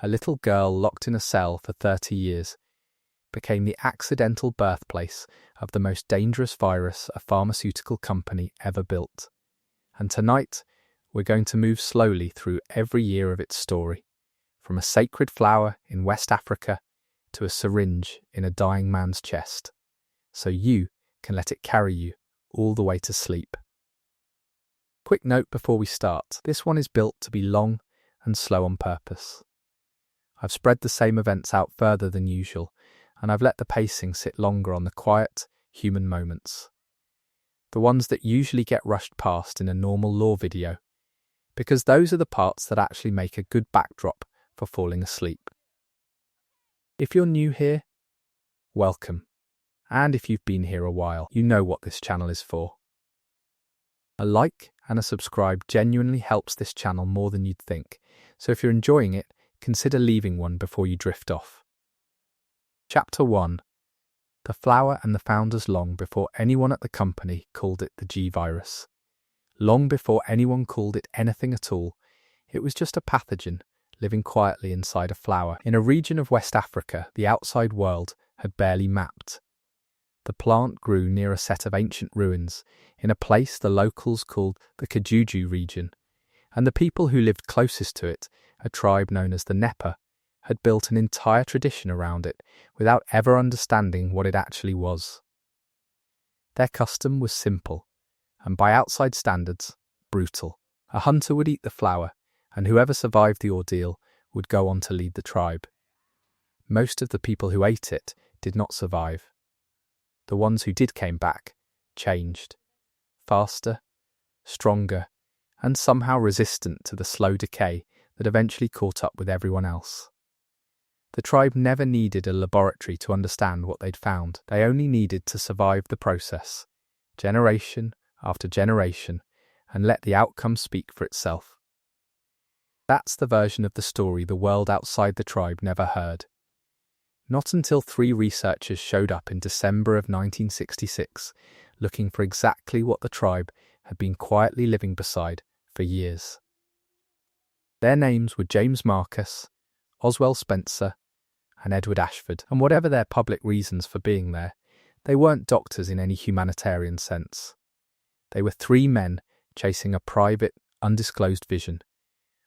a little girl locked in a cell for 30 years, became the accidental birthplace of the most dangerous virus a pharmaceutical company ever built. And tonight, we're going to move slowly through every year of its story, from a sacred flower in West Africa to a syringe in a dying man's chest, so you can let it carry you all the way to sleep. Quick note before we start, this one is built to be long and slow on purpose. I've spread the same events out further than usual, and I've let the pacing sit longer on the quiet, human moments. The ones that usually get rushed past in a normal lore video, because those are the parts that actually make a good backdrop for falling asleep. If you're new here, welcome. And if you've been here a while, you know what this channel is for. A like and a subscribe genuinely helps this channel more than you'd think, so if you're enjoying it, consider leaving one before you drift off. Chapter 1. The flower and the founders long before anyone at the company called it the G-virus. Long before anyone called it anything at all, it was just a pathogen living quietly inside a flower in a region of West Africa the outside world had barely mapped. The plant grew near a set of ancient ruins in a place the locals called the Kajuju region, and the people who lived closest to it, a tribe known as the Nepa, had built an entire tradition around it without ever understanding what it actually was. Their custom was simple, and by outside standards, brutal. A hunter would eat the flower, and whoever survived the ordeal would go on to lead the tribe. Most of the people who ate it did not survive. The ones who did came back, changed, faster, stronger, and somehow resistant to the slow decay that eventually caught up with everyone else. The tribe never needed a laboratory to understand what they'd found. They only needed to survive the process, generation after generation, and let the outcome speak for itself. That's the version of the story the world outside the tribe never heard. Not until 3 researchers showed up in December of 1966, looking for exactly what the tribe had been quietly living beside for years. Their names were James Marcus, Oswell Spencer, and Edward Ashford, and whatever their public reasons for being there, they weren't doctors in any humanitarian sense. They were 3 men chasing a private, undisclosed vision,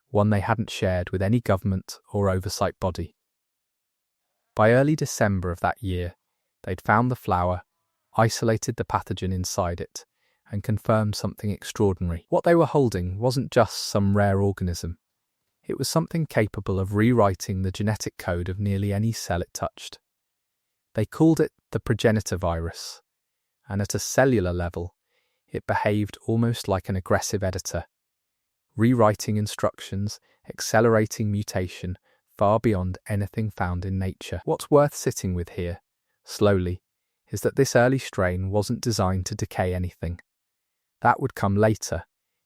one they hadn't shared with any government or oversight body. By early December of that year, they'd found the flower, isolated the pathogen inside it, and confirmed something extraordinary. What they were holding wasn't just some rare organism. It was something capable of rewriting the genetic code of nearly any cell it touched. They called it the progenitor virus, and at a cellular level, it behaved almost like an aggressive editor, rewriting instructions, accelerating mutation far beyond anything found in nature. What's worth sitting with here, slowly, is that this early strain wasn't designed to decay anything. That would come later,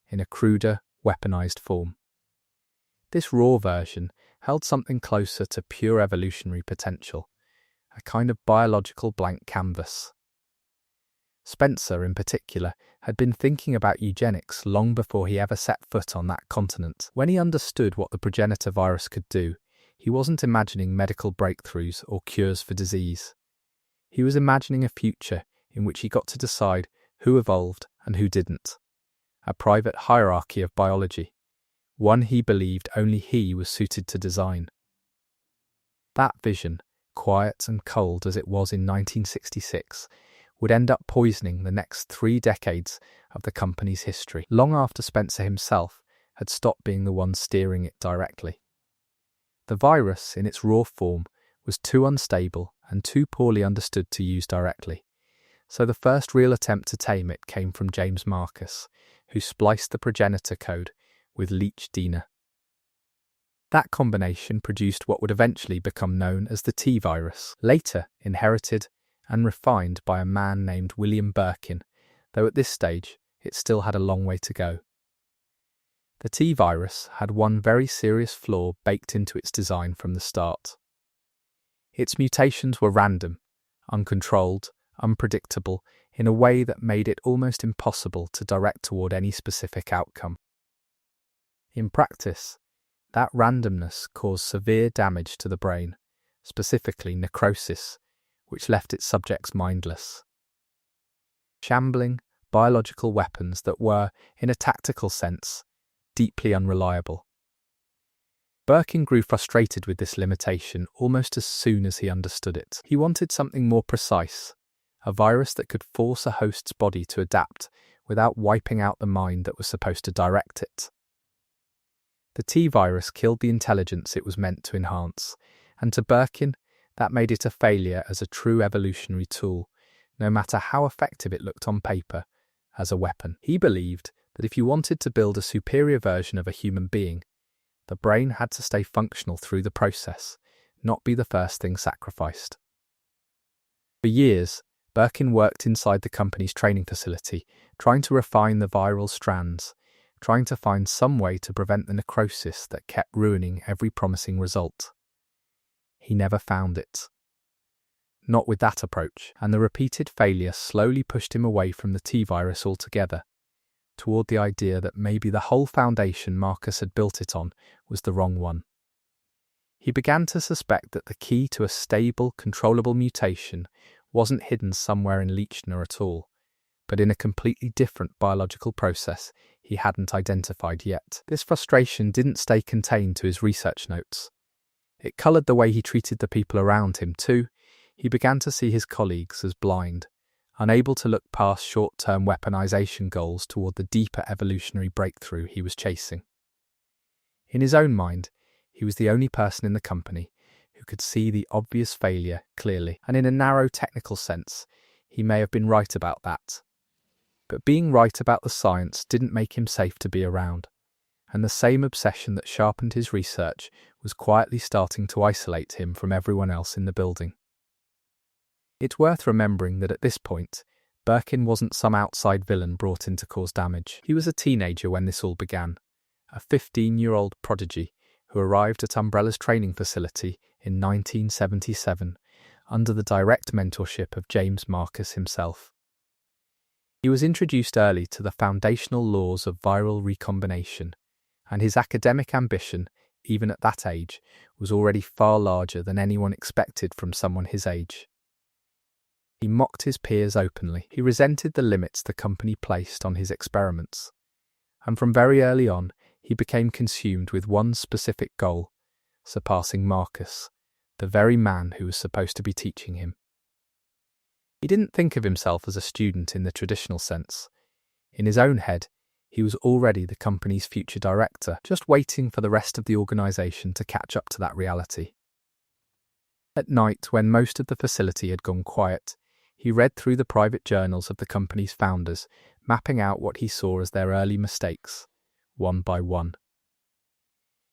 in a cruder, weaponized form. This raw version held something closer to pure evolutionary potential, a kind of biological blank canvas. Spencer, in particular, had been thinking about eugenics long before he ever set foot on that continent. When he understood what the progenitor virus could do, he wasn't imagining medical breakthroughs or cures for disease. He was imagining a future in which he got to decide who evolved and who didn't. A private hierarchy of biology, one he believed only he was suited to design. That vision, quiet and cold as it was in 1966, would end up poisoning the next 3 decades of the company's history, long after Spencer himself had stopped being the one steering it directly. The virus, in its raw form, was too unstable and too poorly understood to use directly, so the first real attempt to tame it came from James Marcus, who spliced the progenitor code with leech DNA. That combination produced what would eventually become known as the T-virus, later inherited and refined by a man named William Birkin, though at this stage it still had a long way to go. The T-virus had one very serious flaw baked into its design from the start. Its mutations were random, uncontrolled, unpredictable, in a way that made it almost impossible to direct toward any specific outcome. In practice, That randomness caused severe damage to the brain, specifically necrosis, which left its subjects mindless. Shambling, biological weapons that were, in a tactical sense, deeply unreliable. Birkin grew frustrated with this limitation almost as soon as he understood it. He wanted something more precise, a virus that could force a host's body to adapt without wiping out the mind that was supposed to direct it. The T-virus killed the intelligence it was meant to enhance, and to Birkin, that made it a failure as a true evolutionary tool, no matter how effective it looked on paper, as a weapon. He believed that if you wanted to build a superior version of a human being, the brain had to stay functional through the process, not be the first thing sacrificed. For years, Birkin worked inside the company's training facility, trying to refine the viral strands, trying to find some way to prevent the necrosis that kept ruining every promising result. He never found it. Not with that approach, and the repeated failure slowly pushed him away from the T-virus altogether, toward the idea that maybe the whole foundation Marcus had built it on was the wrong one. He began to suspect that the key to a stable, controllable mutation wasn't hidden somewhere in Lichner at all, but in a completely different biological process he hadn't identified yet. This frustration didn't stay contained to his research notes. It coloured the way he treated the people around him too. He began to see his colleagues as blind, unable to look past short-term weaponization goals toward the deeper evolutionary breakthrough he was chasing. In his own mind, he was the only person in the company who could see the obvious failure clearly, and in a narrow technical sense, he may have been right about that. But being right about the science didn't make him safe to be around, and the same obsession that sharpened his research was quietly starting to isolate him from everyone else in the building. It's worth remembering that at this point, Birkin wasn't some outside villain brought in to cause damage. He was a teenager when this all began, a 15-year-old prodigy who arrived at Umbrella's training facility in 1977 under the direct mentorship of James Marcus himself. He was introduced early to the foundational laws of viral recombination, and his academic ambition, even at that age, was already far larger than anyone expected from someone his age. He mocked his peers openly. He resented the limits the company placed on his experiments. And from very early on, he became consumed with one specific goal, surpassing Marcus, the very man who was supposed to be teaching him. He didn't think of himself as a student in the traditional sense. In his own head, he was already the company's future director, just waiting for the rest of the organization to catch up to that reality. At night, when most of the facility had gone quiet, he read through the private journals of the company's founders, mapping out what he saw as their early mistakes, one by one.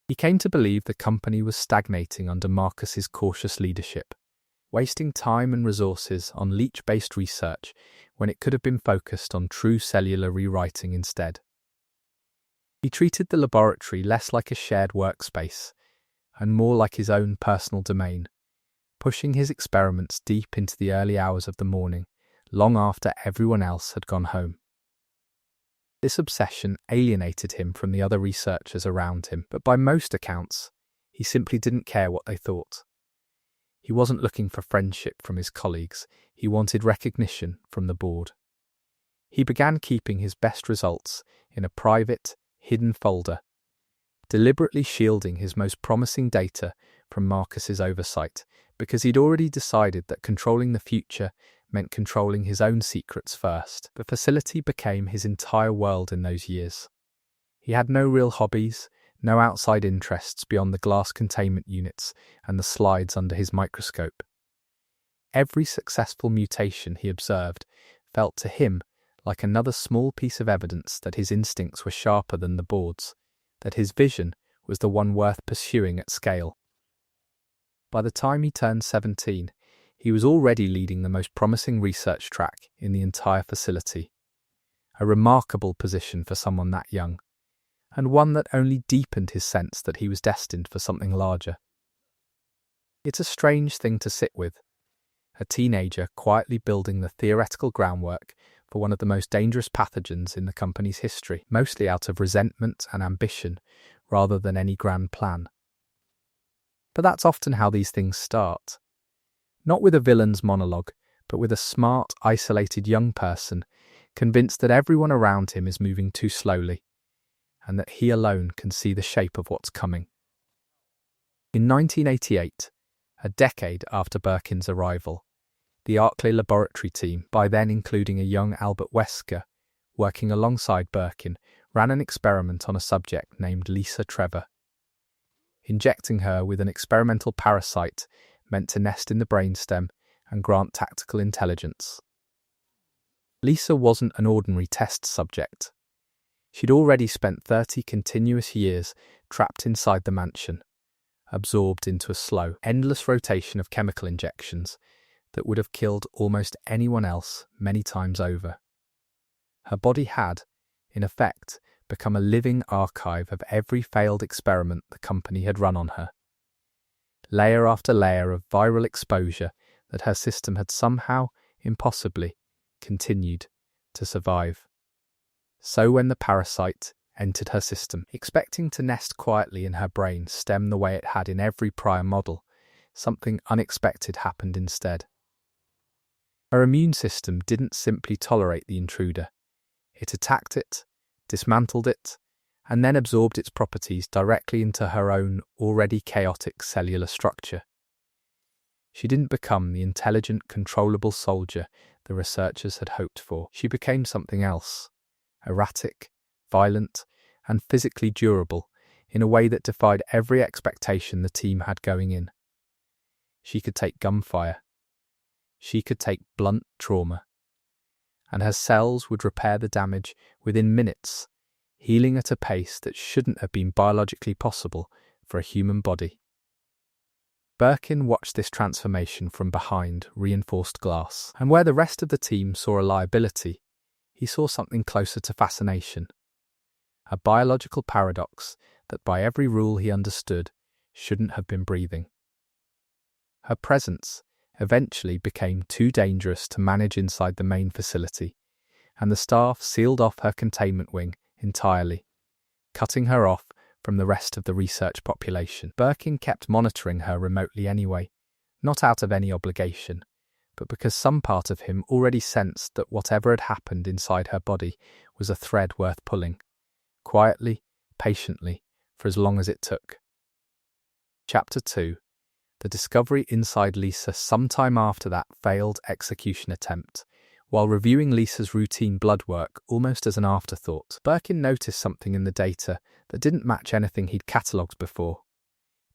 He came to believe the company was stagnating under Marcus's cautious leadership, wasting time and resources on leech-based research when it could have been focused on true cellular rewriting instead. He treated the laboratory less like a shared workspace and more like his own personal domain, pushing his experiments deep into the early hours of the morning, long after everyone else had gone home. This obsession alienated him from the other researchers around him, but by most accounts, he simply didn't care what they thought. He wasn't looking for friendship from his colleagues, he wanted recognition from the board. He began keeping his best results in a private, hidden folder, deliberately shielding his most promising data from Marcus's oversight, because he'd already decided that controlling the future meant controlling his own secrets first. The facility became his entire world in those years. He had no real hobbies, no outside interests beyond the glass containment units and the slides under his microscope. Every successful mutation he observed felt to him like another small piece of evidence that his instincts were sharper than the board's, that his vision was the one worth pursuing at scale. By the time he turned 17, he was already leading the most promising research track in the entire facility. A remarkable position for someone that young, and one that only deepened his sense that he was destined for something larger. It's a strange thing to sit with, a teenager quietly building the theoretical groundwork for one of the most dangerous pathogens in the company's history, mostly out of resentment and ambition, rather than any grand plan. But that's often how these things start. Not with a villain's monologue, but with a smart, isolated young person convinced that everyone around him is moving too slowly, and that he alone can see the shape of what's coming. In 1988, a decade after Birkin's arrival, the Arkley laboratory team, by then including a young Albert Wesker, working alongside Birkin, ran an experiment on a subject named Lisa Trevor. Injecting her with an experimental parasite meant to nest in the brainstem and grant tactical intelligence. Lisa wasn't an ordinary test subject. She'd already spent 30 continuous years trapped inside the mansion, absorbed into a slow, endless rotation of chemical injections that would have killed almost anyone else many times over. Her body had, in effect, become a living archive of every failed experiment the company had run on her. Layer after layer of viral exposure that her system had somehow, impossibly, continued to survive. So when the parasite entered her system, expecting to nest quietly in her brain stem the way it had in every prior model, something unexpected happened instead. Her immune system didn't simply tolerate the intruder. It attacked it, dismantled it, and then absorbed its properties directly into her own already chaotic cellular structure. She didn't become the intelligent, controllable soldier the researchers had hoped for. She became something else, erratic, violent, and physically durable in a way that defied every expectation the team had going in. She could take gunfire. She could take blunt trauma. And her cells would repair the damage within minutes, healing at a pace that shouldn't have been biologically possible for a human body. Birkin watched this transformation from behind reinforced glass, and where the rest of the team saw a liability, he saw something closer to fascination. A biological paradox that by every rule he understood shouldn't have been breathing. Her presence eventually became too dangerous to manage inside the main facility, and the staff sealed off her containment wing entirely, cutting her off from the rest of the research population. Birkin kept monitoring her remotely anyway, not out of any obligation, but because some part of him already sensed that whatever had happened inside her body was a thread worth pulling, quietly, patiently, for as long as it took. Chapter 2. The discovery inside Lisa sometime after that failed execution attempt. While reviewing Lisa's routine blood work almost as an afterthought, Birkin noticed something in the data that didn't match anything he'd catalogued before.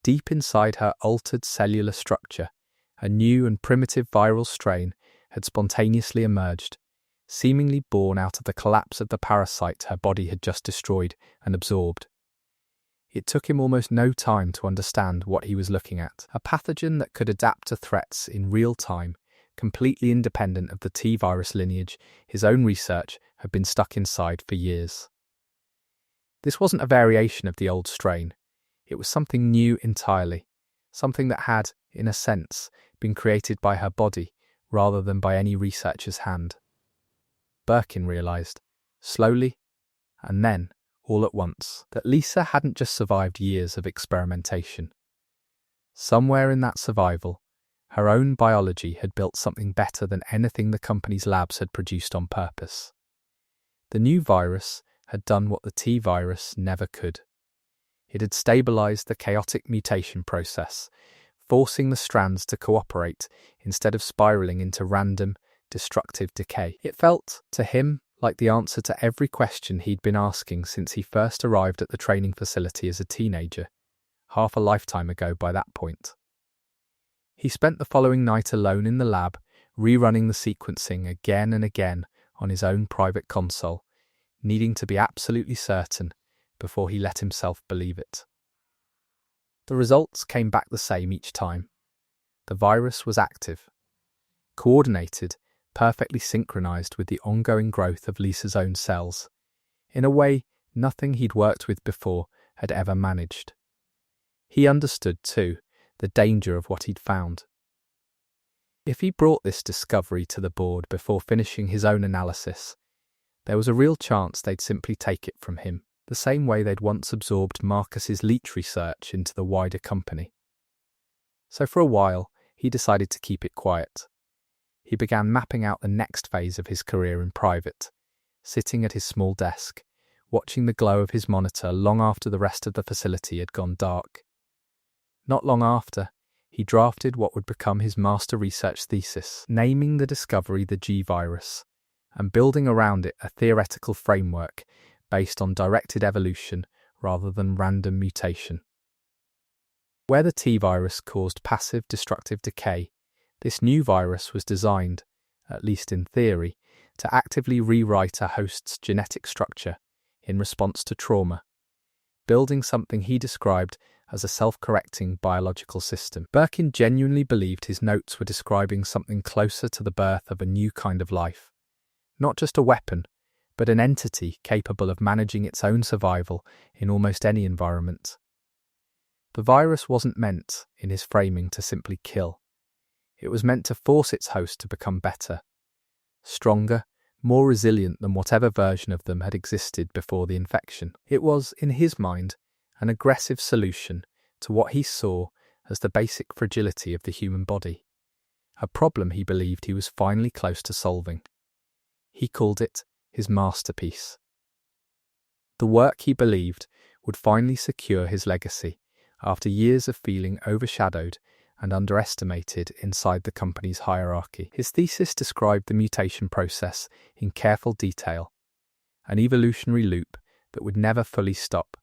Deep inside her altered cellular structure, a new and primitive viral strain had spontaneously emerged, seemingly born out of the collapse of the parasite her body had just destroyed and absorbed. It took him almost no time to understand what he was looking at. A pathogen that could adapt to threats in real time, completely independent of the T-virus lineage his own research had been stuck inside for years. This wasn't a variation of the old strain. It was something new entirely, something that had, in a sense, been created by her body rather than by any researcher's hand. Birkin realized, slowly, and then, all at once, that Lisa hadn't just survived years of experimentation. Somewhere in that survival, her own biology had built something better than anything the company's labs had produced on purpose. The new virus had done what the T-virus never could. It had stabilized the chaotic mutation process, forcing the strands to cooperate instead of spiraling into random, destructive decay. It felt, to him, like the answer to every question he'd been asking since he first arrived at the training facility as a teenager, half a lifetime ago by that point. He spent the following night alone in the lab, rerunning the sequencing again and again on his own private console, needing to be absolutely certain before he let himself believe it. The results came back the same each time. The virus was active, coordinated, perfectly synchronized with the ongoing growth of Lisa's own cells, in a way nothing he'd worked with before had ever managed. He understood, too, the danger of what he'd found. If he brought this discovery to the board before finishing his own analysis, there was a real chance they'd simply take it from him. the same way they'd once absorbed Marcus's leech research into the wider company. So for a while, he decided to keep it quiet. He began mapping out the next phase of his career in private, sitting at his small desk, watching the glow of his monitor long after the rest of the facility had gone dark. Not long after, he drafted what would become his master research thesis, naming the discovery the G virus, and building around it a theoretical framework based on directed evolution rather than random mutation. Where the T virus caused passive destructive decay, this new virus was designed, at least in theory, to actively rewrite a host's genetic structure in response to trauma, building something he described as a self-correcting biological system. Birkin genuinely believed his notes were describing something closer to the birth of a new kind of life. Not just a weapon, but an entity capable of managing its own survival in almost any environment. The virus wasn't meant, in his framing, to simply kill. It was meant to force its host to become better, stronger, more resilient than whatever version of them had existed before the infection. It was, in his mind, an aggressive solution to what he saw as the basic fragility of the human body, a problem he believed he was finally close to solving. He called it his masterpiece. The work, he believed, would finally secure his legacy after years of feeling overshadowed and underestimated inside the company's hierarchy. His thesis described the mutation process in careful detail, an evolutionary loop that would never fully stop,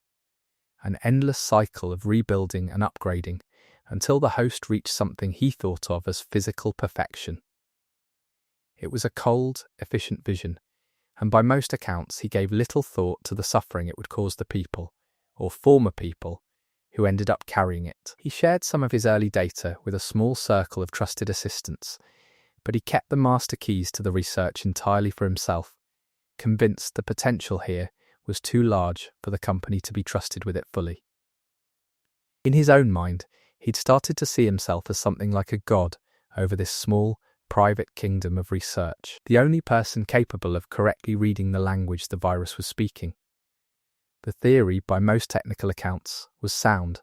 an endless cycle of rebuilding and upgrading until the host reached something he thought of as physical perfection. It was a cold, efficient vision, and by most accounts he gave little thought to the suffering it would cause the people, or former people, who ended up carrying it. He shared some of his early data with a small circle of trusted assistants, but he kept the master keys to the research entirely for himself, convinced the potential here was too large for the company to be trusted with it fully. In his own mind, he'd started to see himself as something like a god over this small, private kingdom of research, the only person capable of correctly reading the language the virus was speaking. The theory, by most technical accounts, was sound.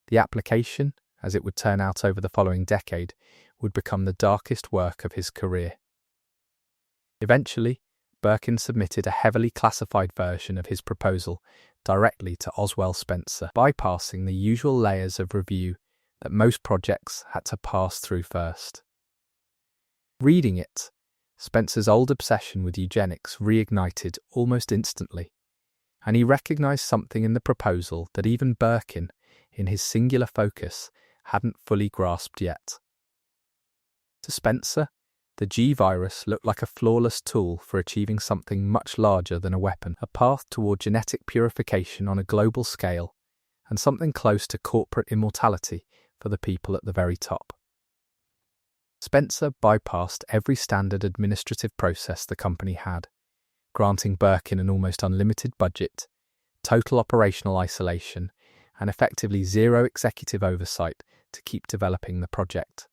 The application, as it would turn out over the following decade, would become the darkest work of his career. Eventually, Birkin submitted a heavily classified version of his proposal directly to Oswell Spencer, bypassing the usual layers of review that most projects had to pass through first. Reading it, Spencer's old obsession with eugenics reignited almost instantly, and he recognized something in the proposal that even Birkin, in his singular focus, hadn't fully grasped yet. To Spencer, the G virus looked like a flawless tool for achieving something much larger than a weapon, a path toward genetic purification on a global scale, and something close to corporate immortality for the people at the very top. Spencer bypassed every standard administrative process the company had, granting Birkin an almost unlimited budget, total operational isolation, and effectively zero executive oversight to keep developing the project.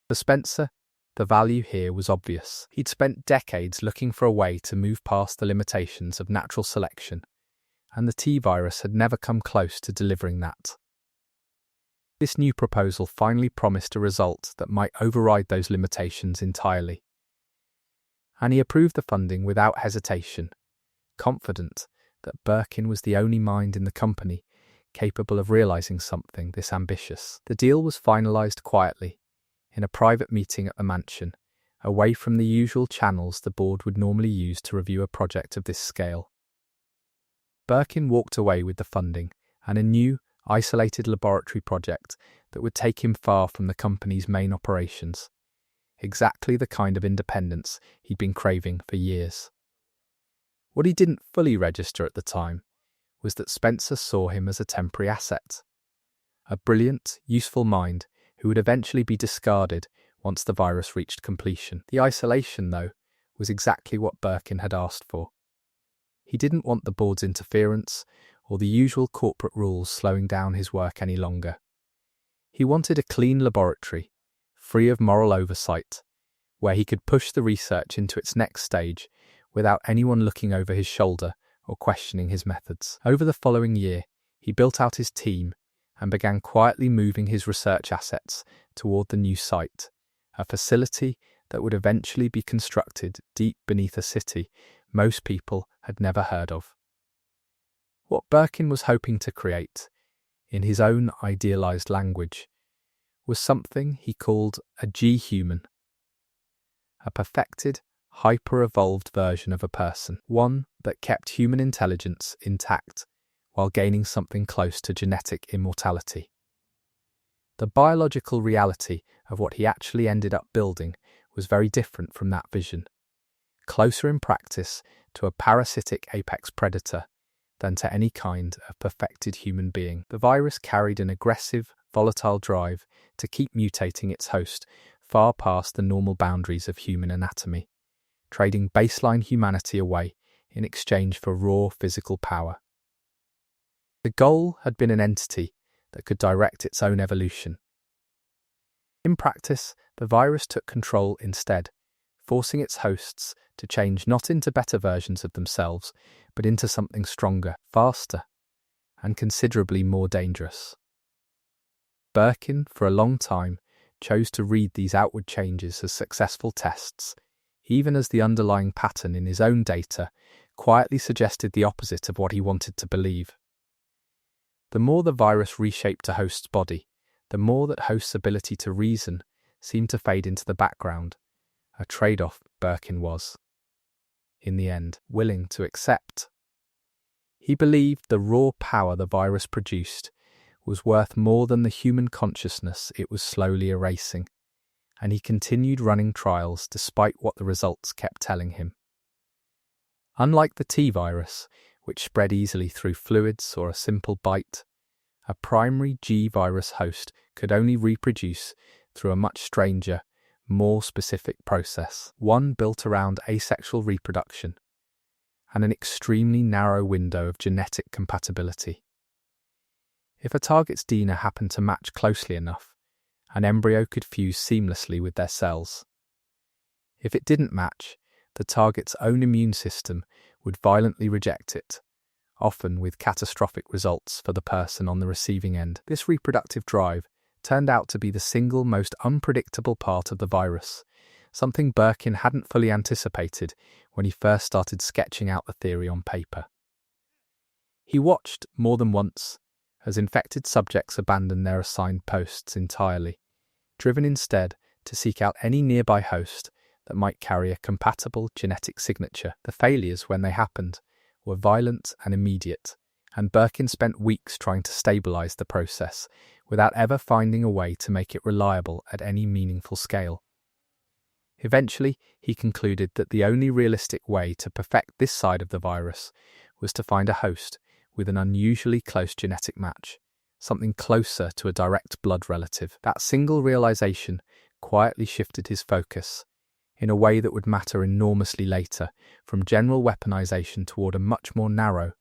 For Spencer, the value here was obvious. He'd spent decades looking for a way to move past the limitations of natural selection, and the T virus had never come close to delivering that. This new proposal finally promised a result that might override those limitations entirely. And he approved the funding without hesitation, confident that Birkin was the only mind in the company capable of realizing something this ambitious. The deal was finalized quietly, in a private meeting at the mansion, away from the usual channels the board would normally use to review a project of this scale. Birkin walked away with the funding and a new, isolated laboratory project that would take him far from the company's main operations. Exactly the kind of independence he'd been craving for years. What he didn't fully register at the time was that Spencer saw him as a temporary asset, a brilliant, useful mind who would eventually be discarded once the virus reached completion. The isolation, though, was exactly what Birkin had asked for. He didn't want the board's interference or the usual corporate rules slowing down his work any longer. He wanted a clean laboratory, free of moral oversight, where he could push the research into its next stage without anyone looking over his shoulder or questioning his methods. Over the following year, he built out his team and began quietly moving his research assets toward the new site, a facility that would eventually be constructed deep beneath a city most people had never heard of. What Birkin was hoping to create, in his own idealized language, was something he called a G-human, a perfected, hyper-evolved version of a person, one that kept human intelligence intact while gaining something close to genetic immortality. The biological reality of what he actually ended up building was very different from that vision, closer in practice to a parasitic apex predator than to any kind of perfected human being. The virus carried an aggressive, volatile drive to keep mutating its host far past the normal boundaries of human anatomy, trading baseline humanity away in exchange for raw physical power. The goal had been an entity that could direct its own evolution. In practice, the virus took control instead, forcing its hosts to change not into better versions of themselves, but into something stronger, faster, and considerably more dangerous. Birkin, for a long time, chose to read these outward changes as successful tests, even as the underlying pattern in his own data quietly suggested the opposite of what he wanted to believe. The more the virus reshaped a host's body, the more that host's ability to reason seemed to fade into the background, a trade-off Birkin was, in the end, willing to accept. He believed the raw power the virus produced was worth more than the human consciousness it was slowly erasing, and he continued running trials despite what the results kept telling him. Unlike the T-virus, which spread easily through fluids or a simple bite, a primary G-virus host could only reproduce through a much stranger, more specific process, one built around asexual reproduction and an extremely narrow window of genetic compatibility. If a target's DNA happened to match closely enough, an embryo could fuse seamlessly with their cells. If it didn't match, the target's own immune system would violently reject it, often with catastrophic results for the person on the receiving end. This reproductive drive turned out to be the single most unpredictable part of the virus, something Birkin hadn't fully anticipated when he first started sketching out the theory on paper. He watched, more than once, as infected subjects abandoned their assigned posts entirely, driven instead to seek out any nearby host that might carry a compatible genetic signature. The failures, when they happened, were violent and immediate, and Birkin spent weeks trying to stabilize the process without ever finding a way to make it reliable at any meaningful scale. Eventually, he concluded that the only realistic way to perfect this side of the virus was to find a host with an unusually close genetic match, something closer to a direct blood relative. That single realization quietly shifted his focus, in a way that would matter enormously later, from general weaponization toward a much more narrow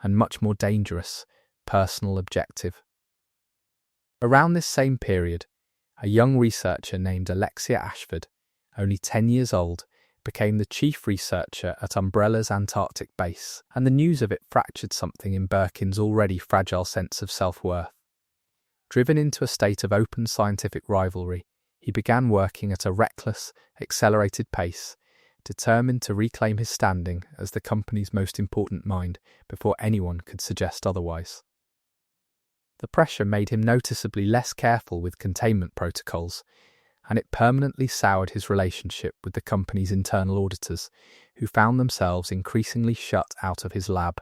and much more dangerous personal objective. Around this same period, a young researcher named Alexia Ashford, only 10 years old, became the chief researcher at Umbrella's Antarctic base, and the news of it fractured something in Birkin's already fragile sense of self-worth. Driven into a state of open scientific rivalry, he began working at a reckless, accelerated pace, determined to reclaim his standing as the company's most important mind before anyone could suggest otherwise. The pressure made him noticeably less careful with containment protocols, and it permanently soured his relationship with the company's internal auditors, who found themselves increasingly shut out of his lab.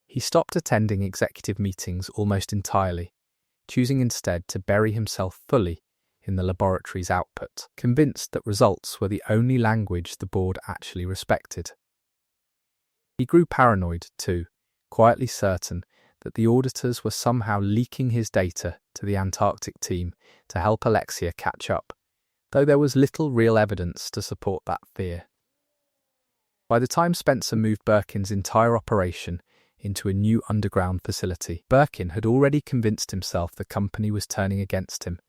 He stopped attending executive meetings almost entirely, choosing instead to bury himself fully in the laboratory's output, convinced that results were the only language the board actually respected. He grew paranoid, too, quietly certain that the auditors were somehow leaking his data to the Antarctic team to help Alexia catch up, though there was little real evidence to support that fear. By the time Spencer moved Birkin's entire operation into a new underground facility, Birkin had already convinced himself the company was turning against him,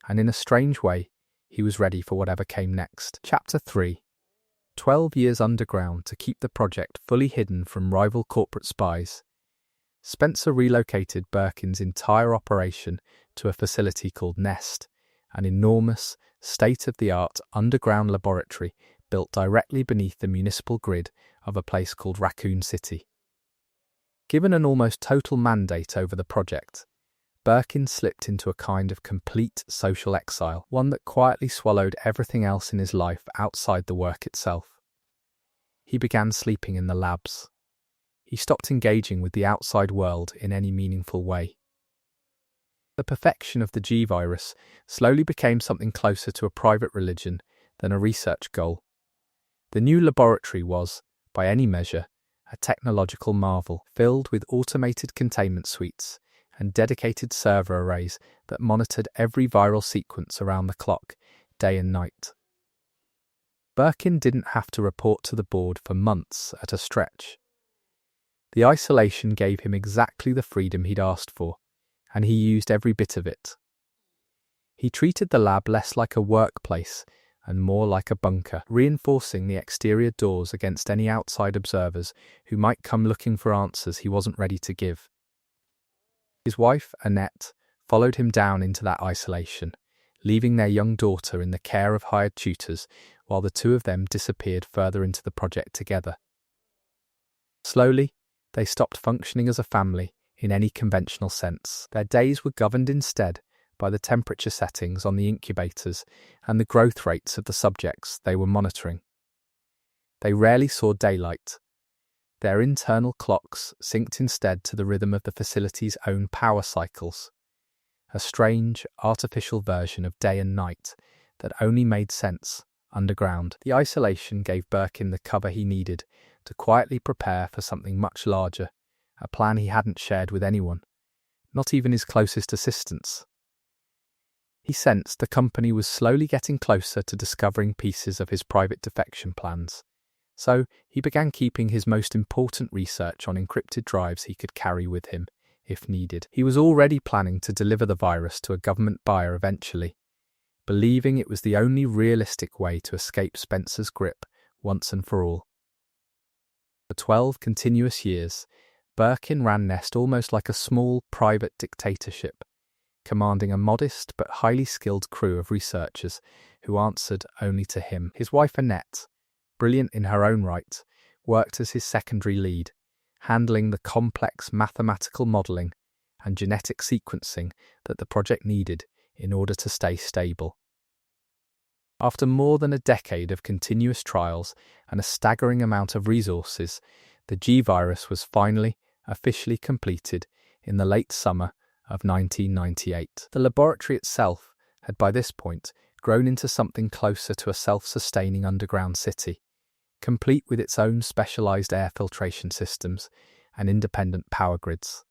and in a strange way, he was ready for whatever came next. Chapter 3. 12 years underground to keep the project fully hidden from rival corporate spies, Spencer relocated Birkin's entire operation to a facility called Nest, an enormous, state-of-the-art underground laboratory built directly beneath the municipal grid of a place called Raccoon City. Given an almost total mandate over the project, Birkin slipped into a kind of complete social exile, one that quietly swallowed everything else in his life outside the work itself. He began sleeping in the labs. He stopped engaging with the outside world in any meaningful way. The perfection of the G-virus slowly became something closer to a private religion than a research goal. The new laboratory was, by any measure, a technological marvel, filled with automated containment suites and dedicated server arrays that monitored every viral sequence around the clock, day and night. Birkin didn't have to report to the board for months at a stretch. The isolation gave him exactly the freedom he'd asked for, and he used every bit of it. He treated the lab less like a workplace and more like a bunker, reinforcing the exterior doors against any outside observers who might come looking for answers he wasn't ready to give. His wife, Annette, followed him down into that isolation, leaving their young daughter in the care of hired tutors while the two of them disappeared further into the project together. Slowly, they stopped functioning as a family in any conventional sense. Their days were governed instead by the temperature settings on the incubators and the growth rates of the subjects they were monitoring. They rarely saw daylight. Their internal clocks synced instead to the rhythm of the facility's own power cycles, a strange, artificial version of day and night that only made sense underground. The isolation gave Birkin the cover he needed to quietly prepare for something much larger, a plan he hadn't shared with anyone, not even his closest assistants. He sensed the company was slowly getting closer to discovering pieces of his private defection plans, so he began keeping his most important research on encrypted drives he could carry with him, if needed. He was already planning to deliver the virus to a government buyer eventually, believing it was the only realistic way to escape Spencer's grip once and for all. For 12 continuous years, Birkin ran Nest almost like a small private dictatorship, commanding a modest but highly skilled crew of researchers who answered only to him. His wife Annette, brilliant in her own right, worked as his secondary lead, handling the complex mathematical modelling and genetic sequencing that the project needed in order to stay stable. After more than a decade of continuous trials and a staggering amount of resources, the G-virus was finally, officially completed in the late summer of 1998. The laboratory itself had by this point grown into something closer to a self-sustaining underground city, complete with its own specialised air filtration systems and independent power grids.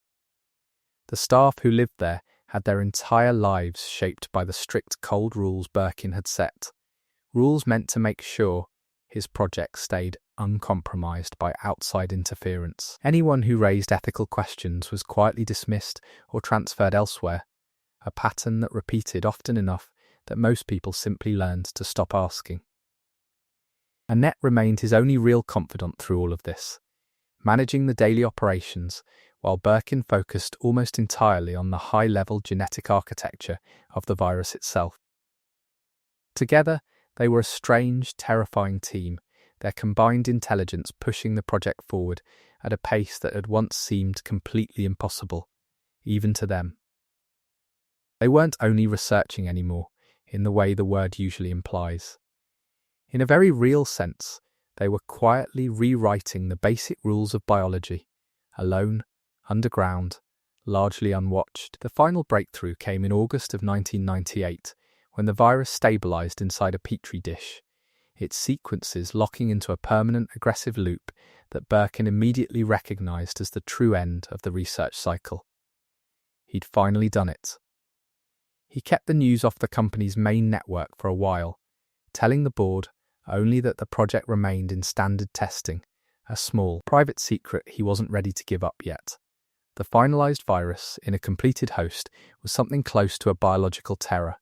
The staff who lived there had their entire lives shaped by the strict cold rules Birkin had set, rules meant to make sure his project stayed uncompromised by outside interference. Anyone who raised ethical questions was quietly dismissed or transferred elsewhere, a pattern that repeated often enough that most people simply learned to stop asking. Annette remained his only real confidant through all of this, managing the daily operations, while Birkin focused almost entirely on the high-level genetic architecture of the virus itself. Together, they were a strange, terrifying team, their combined intelligence pushing the project forward at a pace that had once seemed completely impossible, even to them. They weren't only researching anymore, in the way the word usually implies. In a very real sense, they were quietly rewriting the basic rules of biology, alone, underground, largely unwatched. The final breakthrough came in August of 1998, when the virus stabilized inside a petri dish, its sequences locking into a permanent aggressive loop that Birkin immediately recognized as the true end of the research cycle. He'd finally done it. He kept the news off the company's main network for a while, telling the board only that the project remained in standard testing, a small, private secret he wasn't ready to give up yet. The finalized virus in a completed host was something close to a biological terror.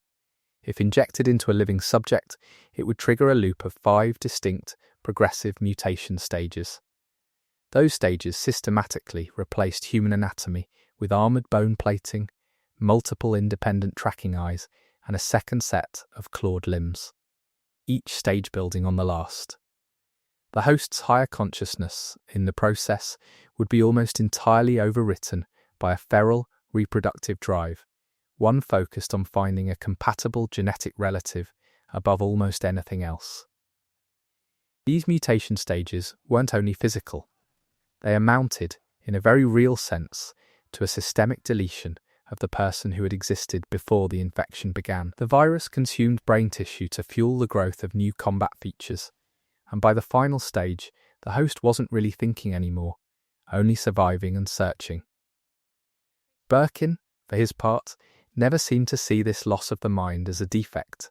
If injected into a living subject, it would trigger a loop of 5 distinct, progressive mutation stages. Those stages systematically replaced human anatomy with armored bone plating, multiple independent tracking eyes, and a second set of clawed limbs, each stage building on the last. The host's higher consciousness, in the process, would be almost entirely overwritten by a feral reproductive drive, one focused on finding a compatible genetic relative above almost anything else. These mutation stages weren't only physical. They amounted, in a very real sense, to a systemic deletion of the person who had existed before the infection began. The virus consumed brain tissue to fuel the growth of new combat features, and by the final stage, the host wasn't really thinking anymore, only surviving and searching. Birkin, for his part, never seemed to see this loss of the mind as a defect.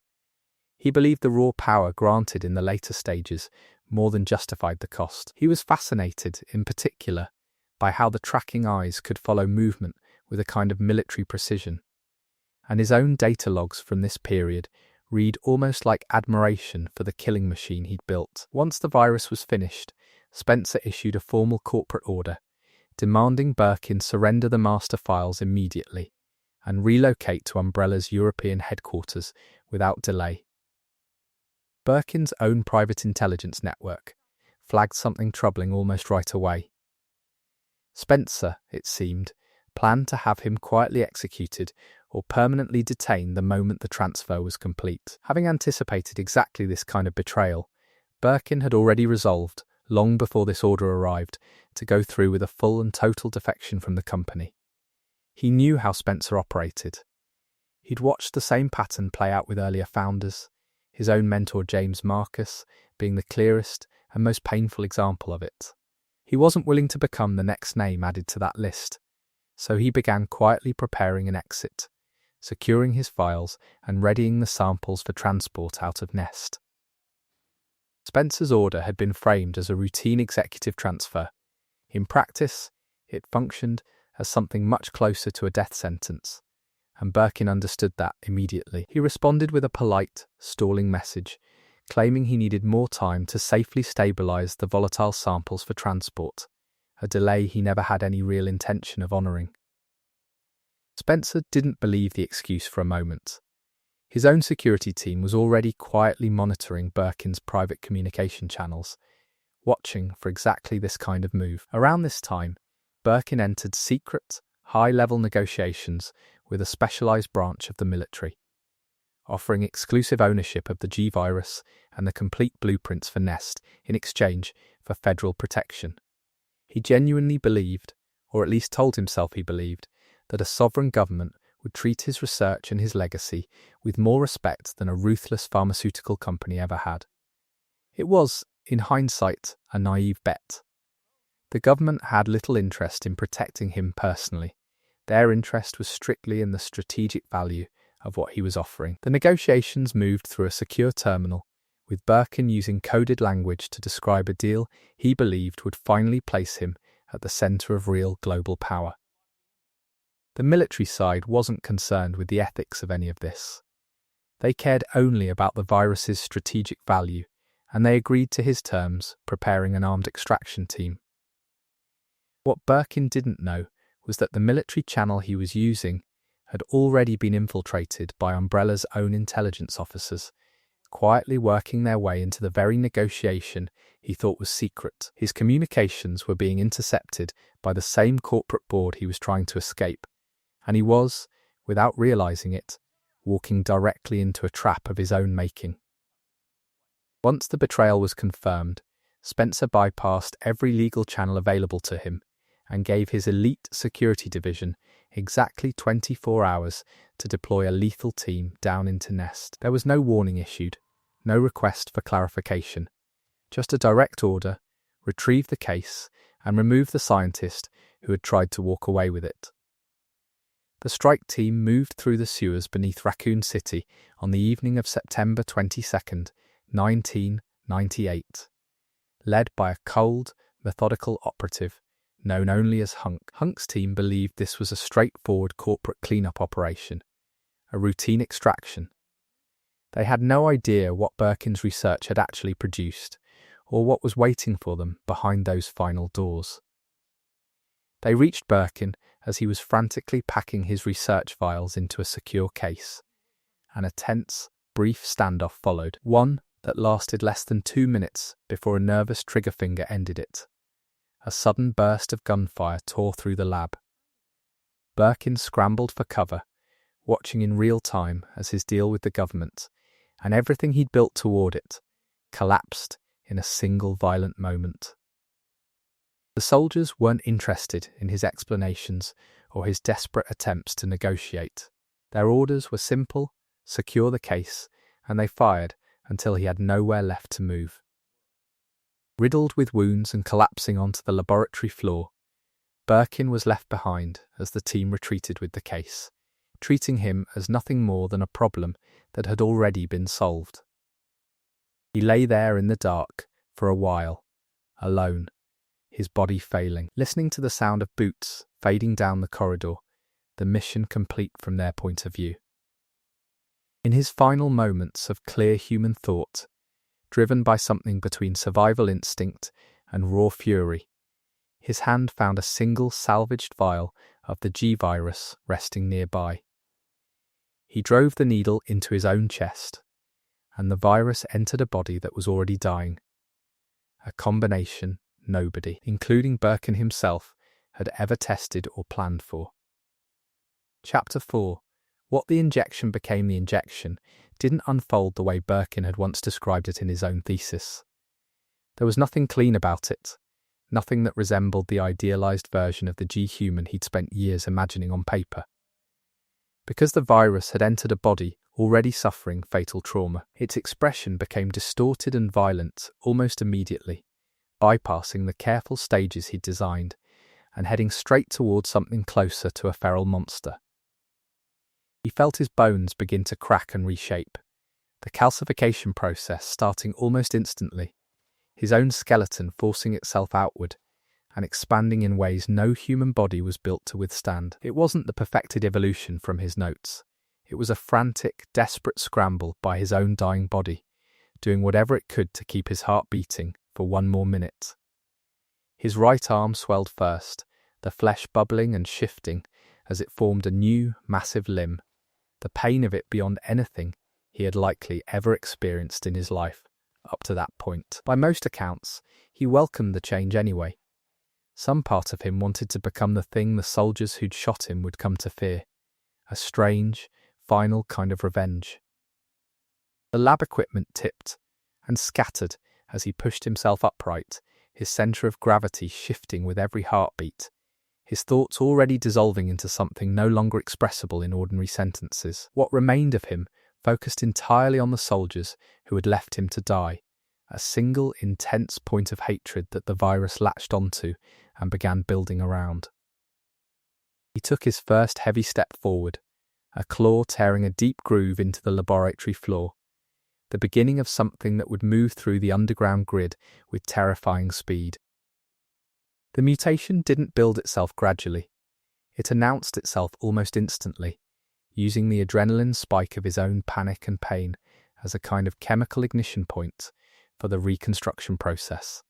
He believed the raw power granted in the later stages more than justified the cost. He was fascinated, in particular, by how the tracking eyes could follow movement with a kind of military precision, and his own data logs from this period read almost like admiration for the killing machine he'd built. Once the virus was finished, Spencer issued a formal corporate order, demanding Birkin surrender the master files immediately and relocate to Umbrella's European headquarters without delay. Birkin's own private intelligence network flagged something troubling almost right away. Spencer, it seemed, planned to have him quietly executed or permanently detained the moment the transfer was complete. Having anticipated exactly this kind of betrayal, Birkin had already resolved, long before this order arrived, to go through with a full and total defection from the company. He knew how Spencer operated. He'd watched the same pattern play out with earlier founders, his own mentor James Marcus being the clearest and most painful example of it. He wasn't willing to become the next name added to that list, so he began quietly preparing an exit, securing his files and readying the samples for transport out of Nest. Spencer's order had been framed as a routine executive transfer. In practice, it functioned as something much closer to a death sentence, and Birkin understood that immediately. He responded with a polite, stalling message, claiming he needed more time to safely stabilize the volatile samples for transport, a delay he never had any real intention of honoring. Spencer didn't believe the excuse for a moment. His own security team was already quietly monitoring Birkin's private communication channels, watching for exactly this kind of move. Around this time, Birkin entered secret, high-level negotiations with a specialized branch of the military, offering exclusive ownership of the G-virus and the complete blueprints for Nest in exchange for federal protection. He genuinely believed, or at least told himself he believed, that a sovereign government would treat his research and his legacy with more respect than a ruthless pharmaceutical company ever had. It was, in hindsight, a naive bet. The government had little interest in protecting him personally. Their interest was strictly in the strategic value of what he was offering. The negotiations moved through a secure terminal, with Birkin using coded language to describe a deal he believed would finally place him at the center of real global power. The military side wasn't concerned with the ethics of any of this. They cared only about the virus's strategic value, and they agreed to his terms, preparing an armed extraction team. What Birkin didn't know was that the military channel he was using had already been infiltrated by Umbrella's own intelligence officers, quietly working their way into the very negotiation he thought was secret. His communications were being intercepted by the same corporate board he was trying to escape, and he was, without realizing it, walking directly into a trap of his own making. Once the betrayal was confirmed, Spencer bypassed every legal channel available to him and gave his elite security division exactly 24 hours to deploy a lethal team down into Nest. There was no warning issued, no request for clarification, just a direct order: retrieve the case and remove the scientist who had tried to walk away with it. The strike team moved through the sewers beneath Raccoon City on the evening of September 22nd, 1998, led by a cold, methodical operative known only as Hunk. Hunk's team believed this was a straightforward corporate cleanup operation, a routine extraction. They had no idea what Birkin's research had actually produced, or what was waiting for them behind those final doors. They reached Birkin as he was frantically packing his research files into a secure case, and a tense, brief standoff followed, one that lasted less than 2 minutes before a nervous trigger finger ended it. A sudden burst of gunfire tore through the lab. Birkin scrambled for cover, watching in real time as his deal with the government, and everything he'd built toward it, collapsed in a single violent moment. The soldiers weren't interested in his explanations or his desperate attempts to negotiate. Their orders were simple: secure the case, and they fired until he had nowhere left to move. Riddled with wounds and collapsing onto the laboratory floor, Birkin was left behind as the team retreated with the case, treating him as nothing more than a problem that had already been solved. He lay there in the dark for a while, alone, his body failing, listening to the sound of boots fading down the corridor, the mission complete from their point of view. In his final moments of clear human thought, driven by something between survival instinct and raw fury, his hand found a single salvaged vial of the G-virus resting nearby. He drove the needle into his own chest, and the virus entered a body that was already dying. A combination nobody, including Birkin himself, had ever tested or planned for. Chapter 4. What the injection became the injection didn't unfold the way Birkin had once described it in his own thesis. There was nothing clean about it, nothing that resembled the idealized version of the G-human he'd spent years imagining on paper. Because the virus had entered a body already suffering fatal trauma, its expression became distorted and violent almost immediately, bypassing the careful stages he'd designed and heading straight towards something closer to a feral monster. He felt his bones begin to crack and reshape, the calcification process starting almost instantly, his own skeleton forcing itself outward and expanding in ways no human body was built to withstand. It wasn't the perfected evolution from his notes. It was a frantic, desperate scramble by his own dying body, doing whatever it could to keep his heart beating for one more minute. His right arm swelled first, the flesh bubbling and shifting as it formed a new, massive limb, the pain of it beyond anything he had likely ever experienced in his life up to that point. By most accounts, he welcomed the change anyway. Some part of him wanted to become the thing the soldiers who'd shot him would come to fear, a strange, final kind of revenge. The lab equipment tipped and scattered as he pushed himself upright, his centre of gravity shifting with every heartbeat, his thoughts already dissolving into something no longer expressible in ordinary sentences. What remained of him focused entirely on the soldiers who had left him to die, a single intense point of hatred that the virus latched onto and began building around. He took his first heavy step forward, a claw tearing a deep groove into the laboratory floor, the beginning of something that would move through the underground grid with terrifying speed. The mutation didn't build itself gradually. It announced itself almost instantly, using the adrenaline spike of his own panic and pain as a kind of chemical ignition point for the reconstruction process.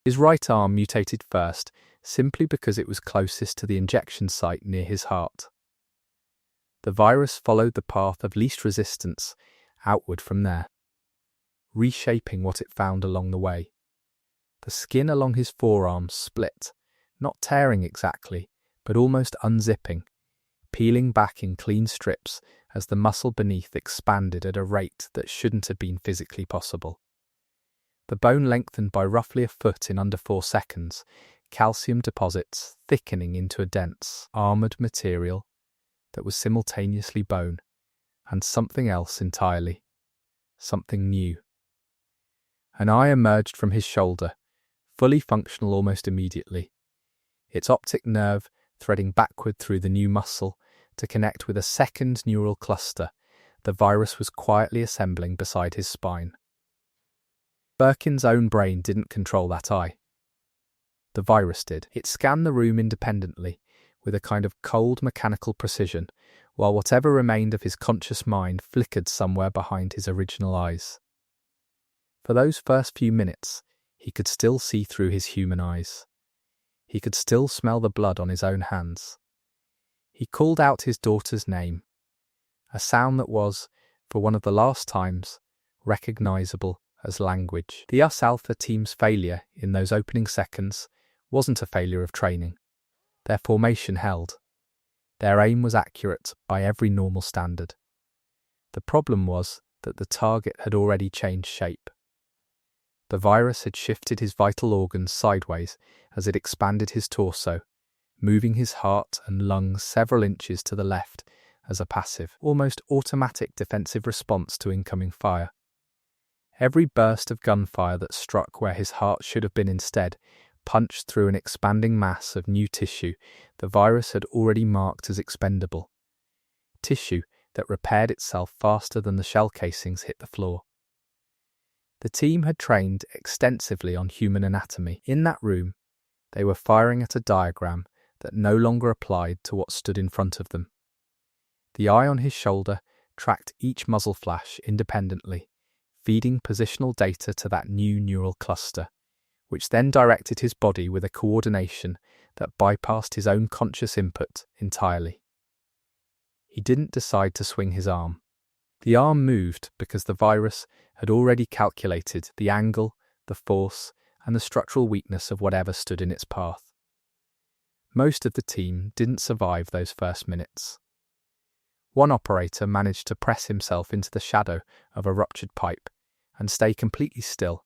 His right arm mutated first, simply because it was closest to the injection site near his heart. The virus followed the path of least resistance outward from there, reshaping what it found along the way. The skin along his forearm split, not tearing exactly, but almost unzipping, peeling back in clean strips as the muscle beneath expanded at a rate that shouldn't have been physically possible. The bone lengthened by roughly a foot in under 4 seconds, calcium deposits thickening into a dense, armoured material that was simultaneously bone and something else entirely, something new. An eye emerged from his shoulder, fully functional almost immediately, its optic nerve threading backward through the new muscle to connect with a second neural cluster the virus was quietly assembling beside his spine. Birkin's own brain didn't control that eye. The virus did. It scanned the room independently, with a kind of cold mechanical precision, while whatever remained of his conscious mind flickered somewhere behind his original eyes. For those first few minutes, he could still see through his human eyes. He could still smell the blood on his own hands. He called out his daughter's name, a sound that was, for one of the last times, recognizable as language. The US Alpha team's failure in those opening seconds wasn't a failure of training. Their formation held. Their aim was accurate by every normal standard. The problem was that the target had already changed shape. The virus had shifted his vital organs sideways as it expanded his torso, moving his heart and lungs several inches to the left as a passive, almost automatic defensive response to incoming fire. Every burst of gunfire that struck where his heart should have been instead punched through an expanding mass of new tissue the virus had already marked as expendable. Tissue that repaired itself faster than the shell casings hit the floor. The team had trained extensively on human anatomy. In that room, they were firing at a diagram that no longer applied to what stood in front of them. The eye on his shoulder tracked each muzzle flash independently, feeding positional data to that new neural cluster, which then directed his body with a coordination that bypassed his own conscious input entirely. He didn't decide to swing his arm. The arm moved because the virus had already calculated the angle, the force, and the structural weakness of whatever stood in its path. Most of the team didn't survive those first minutes. One operator managed to press himself into the shadow of a ruptured pipe and stay completely still,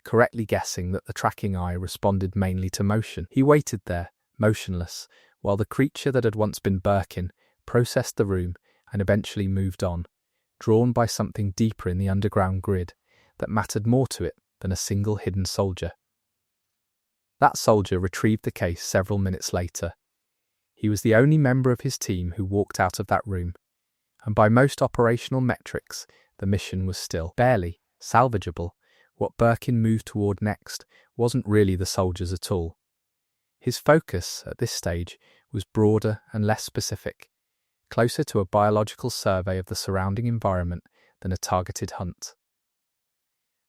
correctly guessing that the tracking eye responded mainly to motion. He waited there, motionless, while the creature that had once been Birkin processed the room and eventually moved on, drawn by something deeper in the underground grid that mattered more to it than a single hidden soldier. That soldier retrieved the case several minutes later. He was the only member of his team who walked out of that room, and by most operational metrics, the mission was still barely salvageable. What Birkin moved toward next wasn't really the soldiers at all. His focus, at this stage, was broader and less specific, closer to a biological survey of the surrounding environment than a targeted hunt.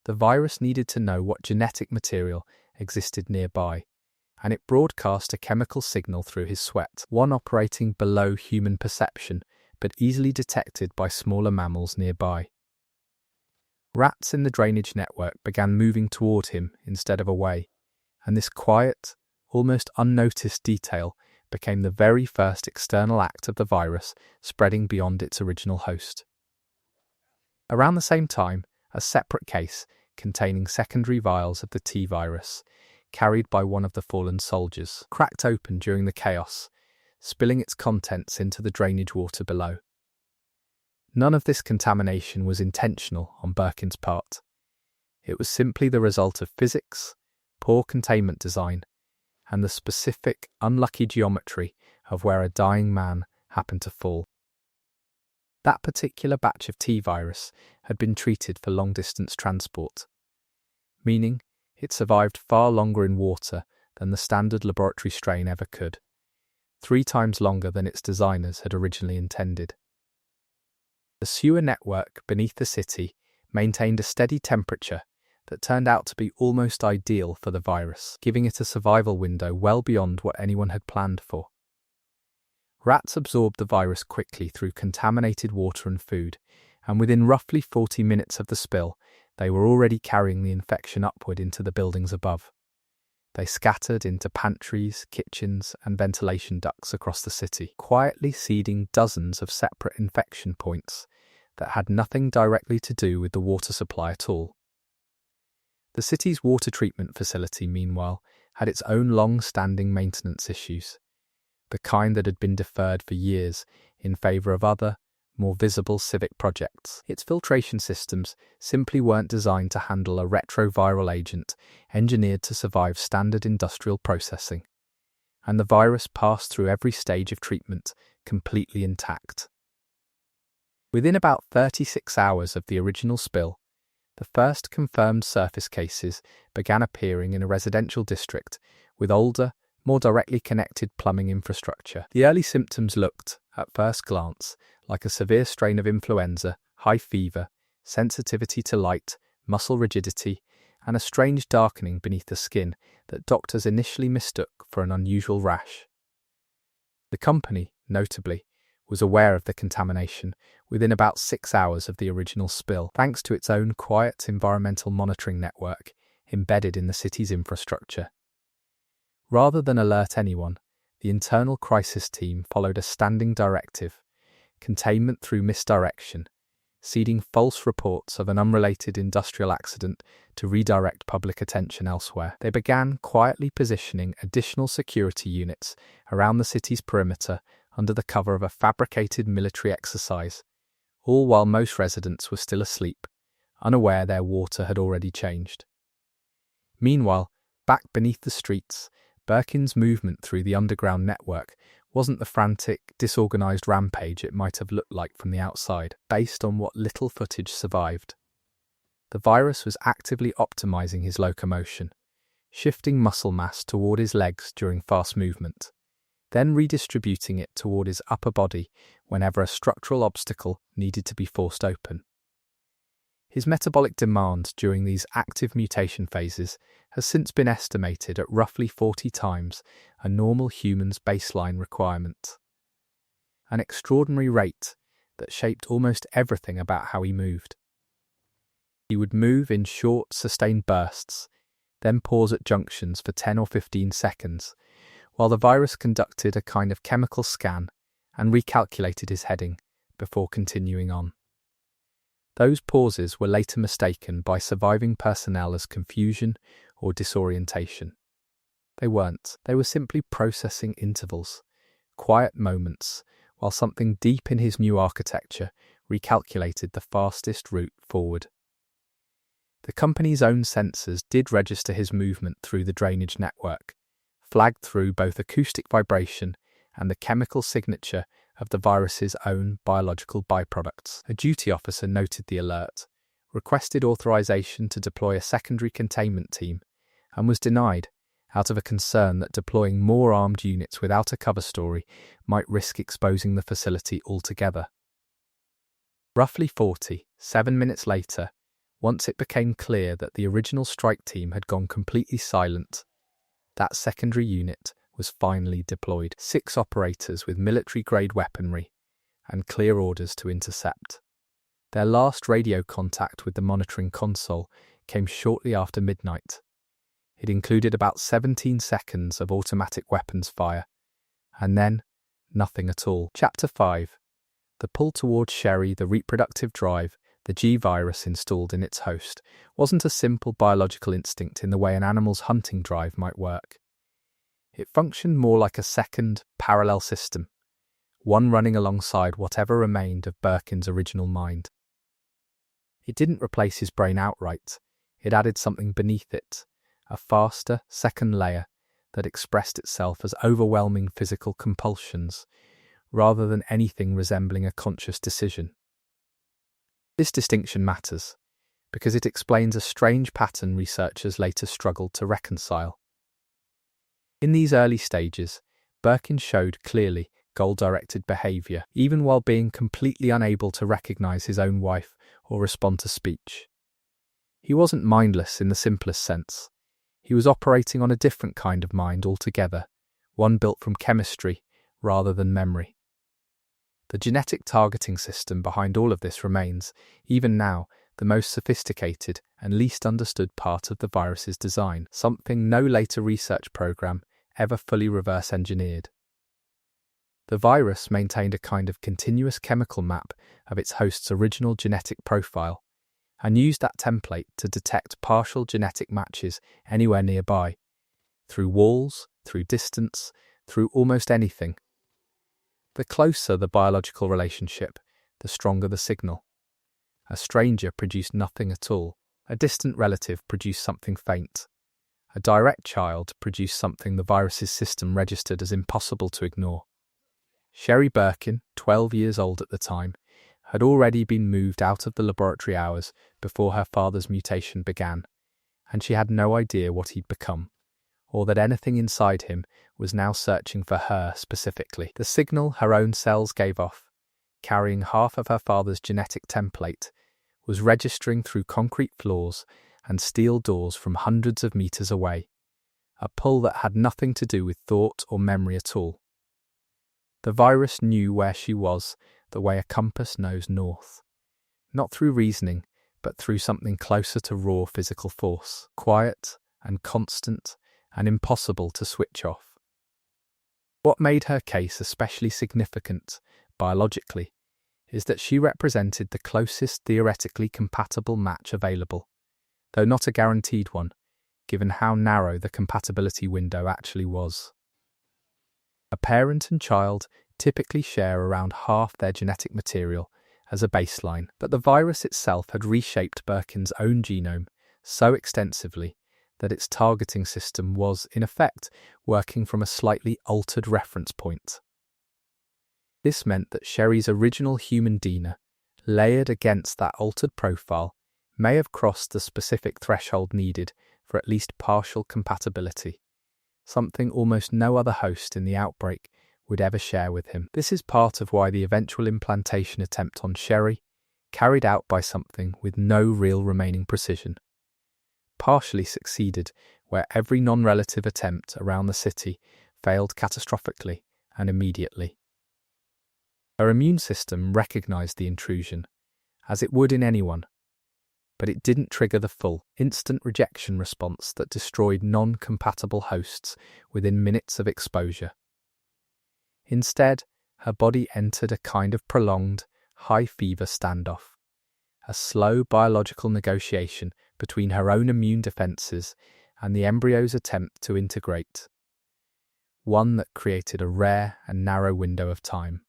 The virus needed to know what genetic material existed nearby, and it broadcast a chemical signal through his sweat, one operating below human perception, but easily detected by smaller mammals nearby. Rats in the drainage network began moving toward him instead of away, and this quiet, almost unnoticed detail became the very first external act of the virus spreading beyond its original host. Around the same time, a separate case containing secondary vials of the T-virus, carried by one of the fallen soldiers, cracked open during the chaos, spilling its contents into the drainage water below. None of this contamination was intentional on Birkin's part. It was simply the result of physics, poor containment design, and the specific, unlucky geometry of where a dying man happened to fall. That particular batch of T-virus had been treated for long-distance transport, meaning it survived far longer in water than the standard laboratory strain ever could, 3 times longer than its designers had originally intended. The sewer network beneath the city maintained a steady temperature that turned out to be almost ideal for the virus, giving it a survival window well beyond what anyone had planned for. Rats absorbed the virus quickly through contaminated water and food, and within roughly 40 minutes of the spill, they were already carrying the infection upward into the buildings above. They scattered into pantries, kitchens, and ventilation ducts across the city, quietly seeding dozens of separate infection points that had nothing directly to do with the water supply at all. The city's water treatment facility, meanwhile, had its own long-standing maintenance issues, the kind that had been deferred for years in favour of other, more visible civic projects. Its filtration systems simply weren't designed to handle a retroviral agent engineered to survive standard industrial processing, and the virus passed through every stage of treatment completely intact. Within about 36 hours of the original spill, the first confirmed surface cases began appearing in a residential district with older, more directly connected plumbing infrastructure. The early symptoms looked, at first glance, like a severe strain of influenza, high fever, sensitivity to light, muscle rigidity, and a strange darkening beneath the skin that doctors initially mistook for an unusual rash. The company, notably, was aware of the contamination within about 6 hours of the original spill, thanks to its own quiet environmental monitoring network embedded in the city's infrastructure. Rather than alert anyone, the internal crisis team followed a standing directive: containment through misdirection, seeding false reports of an unrelated industrial accident to redirect public attention elsewhere. They began quietly positioning additional security units around the city's perimeter under the cover of a fabricated military exercise, all while most residents were still asleep, unaware their water had already changed. Meanwhile, back beneath the streets, Birkin's movement through the underground network wasn't the frantic, disorganized rampage it might have looked like from the outside, based on what little footage survived. The virus was actively optimizing his locomotion, shifting muscle mass toward his legs during fast movement, then redistributing it toward his upper body whenever a structural obstacle needed to be forced open. His metabolic demand during these active mutation phases has since been estimated at roughly 40 times a normal human's baseline requirement. An extraordinary rate that shaped almost everything about how he moved. He would move in short, sustained bursts, then pause at junctions for 10 or 15 seconds, while the virus conducted a kind of chemical scan and recalculated his heading before continuing on. Those pauses were later mistaken by surviving personnel as confusion or disorientation. They weren't. They were simply processing intervals, quiet moments, while something deep in his new architecture recalculated the fastest route forward. The company's own sensors did register his movement through the drainage network, flagged through both acoustic vibration and the chemical signature of the virus's own biological byproducts. A duty officer noted the alert, requested authorization to deploy a secondary containment team, and was denied out of a concern that deploying more armed units without a cover story might risk exposing the facility altogether. Roughly 47 minutes later, once it became clear that the original strike team had gone completely silent, that secondary unit was finally deployed. 6 operators with military-grade weaponry and clear orders to intercept. Their last radio contact with the monitoring console came shortly after midnight. It included about 17 seconds of automatic weapons fire, and then nothing at all. Chapter 5. The pull towards Sherry, the reproductive drive the G-virus installed in its host, wasn't a simple biological instinct in the way an animal's hunting drive might work. It functioned more like a second, parallel system, one running alongside whatever remained of Birkin's original mind. It didn't replace his brain outright, it added something beneath it, a faster, second layer that expressed itself as overwhelming physical compulsions, rather than anything resembling a conscious decision. This distinction matters, because it explains a strange pattern researchers later struggled to reconcile. In these early stages, Birkin showed clearly goal-directed behavior, even while being completely unable to recognize his own wife or respond to speech. He wasn't mindless in the simplest sense. He was operating on a different kind of mind altogether, one built from chemistry rather than memory. The genetic targeting system behind all of this remains, even now, the most sophisticated and least understood part of the virus's design, something no later research program ever fully reverse-engineered. The virus maintained a kind of continuous chemical map of its host's original genetic profile, and used that template to detect partial genetic matches anywhere nearby, through walls, through distance, through almost anything. The closer the biological relationship, the stronger the signal. A stranger produced nothing at all. A distant relative produced something faint. A direct child produced something the virus's system registered as impossible to ignore. Sherry Birkin, 12 years old at the time, had already been moved out of the laboratory hours before her father's mutation began, and she had no idea what he'd become, or that anything inside him was now searching for her specifically. The signal her own cells gave off, carrying half of her father's genetic template, was registering through concrete floors and steel doors from hundreds of meters away, a pull that had nothing to do with thought or memory at all. The virus knew where she was the way a compass knows north, not through reasoning, but through something closer to raw physical force, quiet and constant and impossible to switch off. What made her case especially significant, biologically, is that she represented the closest theoretically compatible match available, though not a guaranteed one, given how narrow the compatibility window actually was. A parent and child typically share around half their genetic material as a baseline, but the virus itself had reshaped Birkin's own genome so extensively that its targeting system was, in effect, working from a slightly altered reference point. This meant that Sherry's original human DNA, layered against that altered profile, may have crossed the specific threshold needed for at least partial compatibility, something almost no other host in the outbreak would ever share with him. This is part of why the eventual implantation attempt on Sherry, carried out by something with no real remaining precision, partially succeeded where every non-relative attempt around the city failed catastrophically and immediately. Her immune system recognized the intrusion, as it would in anyone, but it didn't trigger the full, instant rejection response that destroyed non-compatible hosts within minutes of exposure. Instead, her body entered a kind of prolonged, high-fever standoff, a slow biological negotiation between her own immune defenses and the embryo's attempt to integrate, one that created a rare and narrow window of time.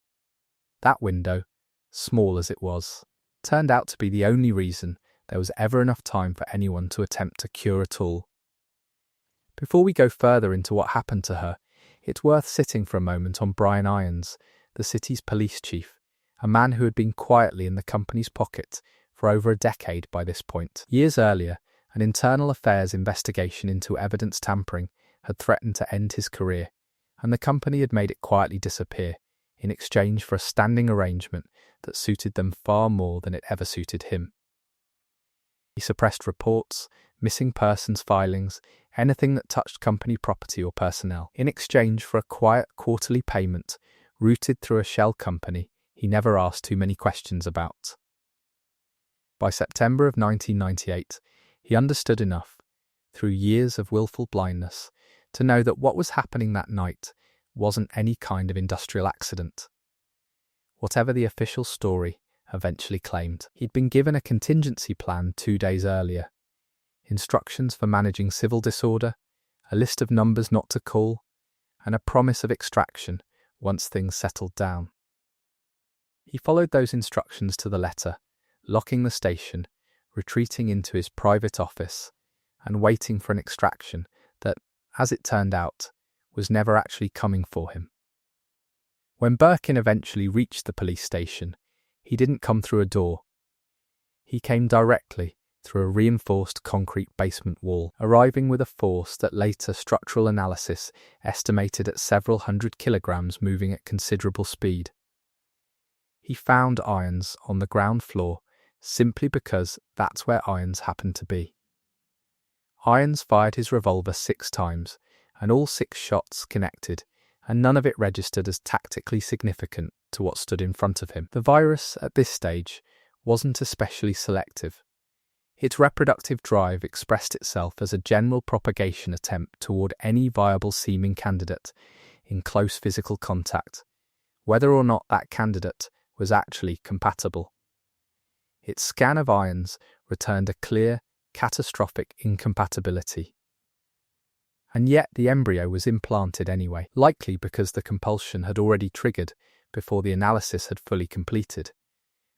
That window, small as it was, turned out to be the only reason there was ever enough time for anyone to attempt a cure at all. Before we go further into what happened to her, it's worth sitting for a moment on Brian Irons, the city's police chief, a man who had been quietly in the company's pocket for over a decade by this point. Years earlier, an internal affairs investigation into evidence tampering had threatened to end his career, and the company had made it quietly disappear in exchange for a standing arrangement that suited them far more than it ever suited him. He suppressed reports, missing persons filings, anything that touched company property or personnel, in exchange for a quiet quarterly payment routed through a shell company he never asked too many questions about. By September of 1998, he understood enough, through years of willful blindness, to know that what was happening that night wasn't any kind of industrial accident. Whatever the official story eventually claimed, he'd been given a contingency plan 2 days earlier, instructions for managing civil disorder, a list of numbers not to call, and a promise of extraction once things settled down. He followed those instructions to the letter, locking the station, retreating into his private office, and waiting for an extraction that, as it turned out, was never actually coming for him. When Birkin eventually reached the police station, he didn't come through a door. He came directly through a reinforced concrete basement wall, arriving with a force that later structural analysis estimated at several hundred kilograms moving at considerable speed. He found Irons on the ground floor simply because that's where Irons happened to be. Irons fired his revolver 6 times, and all 6 shots connected, and none of it registered as tactically significant to what stood in front of him. The virus, at this stage, wasn't especially selective. Its reproductive drive expressed itself as a general propagation attempt toward any viable seeming candidate in close physical contact, whether or not that candidate was actually compatible. Its scan of Irons returned a clear, catastrophic incompatibility. And yet the embryo was implanted anyway, likely because the compulsion had already triggered before the analysis had fully completed,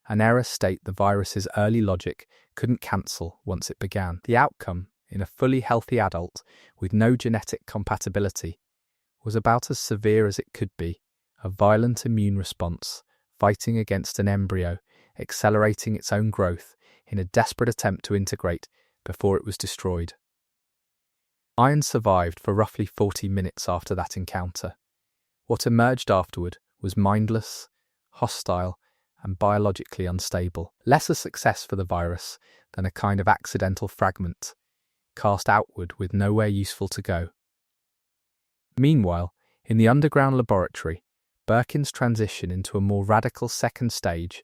an error state the virus's early logic couldn't cancel once it began. The outcome, in a fully healthy adult with no genetic compatibility, was about as severe as it could be: a violent immune response fighting against an embryo, accelerating its own growth in a desperate attempt to integrate before it was destroyed. Irons survived for roughly 40 minutes after that encounter. What emerged afterward was mindless, hostile, and biologically unstable. Less a success for the virus than a kind of accidental fragment, cast outward with nowhere useful to go. Meanwhile, in the underground laboratory, Birkin's transition into a more radical second stage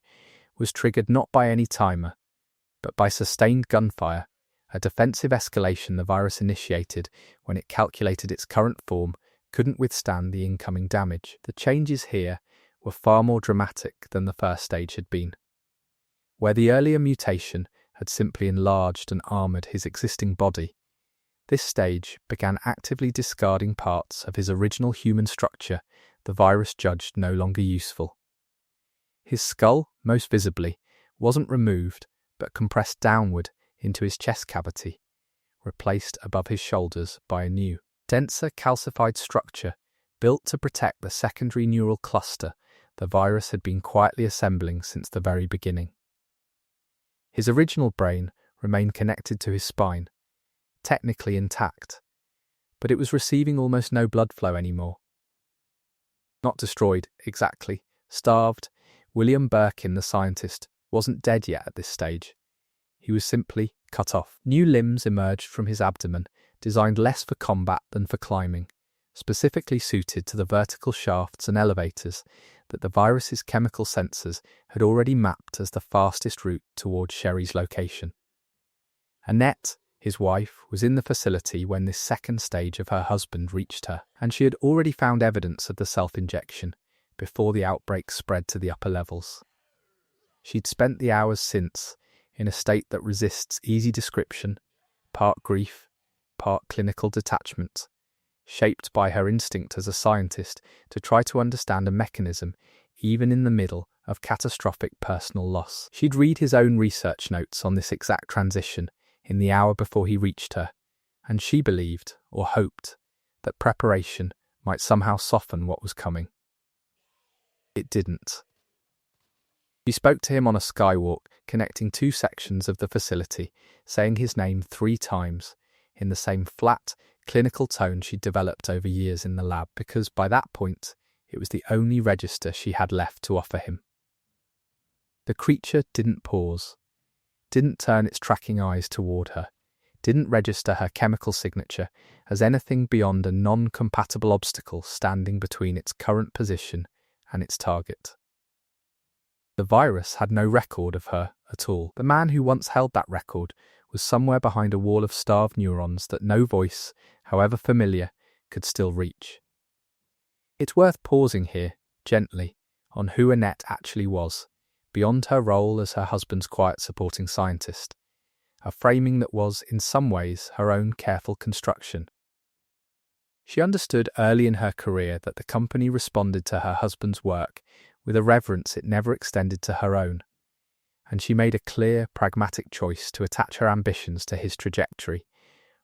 was triggered not by any timer, but by sustained gunfire, a defensive escalation the virus initiated when it calculated its current form couldn't withstand the incoming damage. The changes here were far more dramatic than the first stage had been. Where the earlier mutation had simply enlarged and armoured his existing body, this stage began actively discarding parts of his original human structure the virus judged no longer useful. His skull, most visibly, wasn't removed but compressed downward into his chest cavity, replaced above his shoulders by a new, denser calcified structure built to protect the secondary neural cluster the virus had been quietly assembling since the very beginning. His original brain remained connected to his spine, technically intact, but it was receiving almost no blood flow anymore. Not destroyed, exactly, starved, William Birkin, the scientist, wasn't dead yet at this stage. He was simply cut off. New limbs emerged from his abdomen, designed less for combat than for climbing, specifically suited to the vertical shafts and elevators that the virus's chemical sensors had already mapped as the fastest route towards Sherry's location. Annette, his wife, was in the facility when this second stage of her husband reached her, and she had already found evidence of the self-injection before the outbreak spread to the upper levels. She'd spent the hours since in a state that resists easy description, part grief, part clinical detachment, shaped by her instinct as a scientist to try to understand a mechanism even in the middle of catastrophic personal loss. She'd read his own research notes on this exact transition in the hour before he reached her, and she believed, or hoped, that preparation might somehow soften what was coming. It didn't. She spoke to him on a skywalk connecting two sections of the facility, saying his name 3 times, in the same flat, clinical tone she'd developed over years in the lab, because by that point it was the only register she had left to offer him. The creature didn't pause, didn't turn its tracking eyes toward her, didn't register her chemical signature as anything beyond a non-compatible obstacle standing between its current position and its target. The virus had no record of her at all. The man who once held that record was somewhere behind a wall of starved neurons that no voice, however familiar, could still reach. It's worth pausing here, gently, on who Annette actually was, beyond her role as her husband's quiet supporting scientist, a framing that was, in some ways, her own careful construction. She understood early in her career that the company responded to her husband's work with a reverence it never extended to her own, and she made a clear, pragmatic choice to attach her ambitions to his trajectory,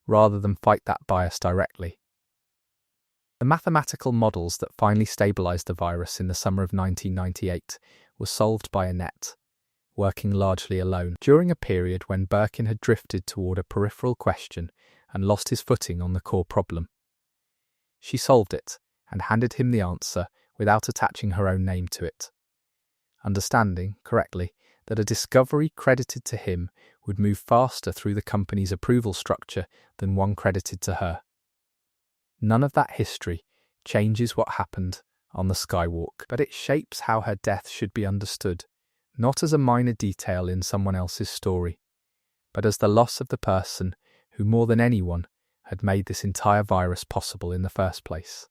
rather than fight that bias directly. The mathematical models that finally stabilized the virus in the summer of 1998 were solved by Annette, working largely alone, during a period when Birkin had drifted toward a peripheral question and lost his footing on the core problem. She solved it and handed him the answer without attaching her own name to it, understanding, correctly, that a discovery credited to him would move faster through the company's approval structure than one credited to her. None of that history changes what happened on the skywalk, but it shapes how her death should be understood, not as a minor detail in someone else's story, but as the loss of the person who more than anyone had made this entire virus possible in the first place.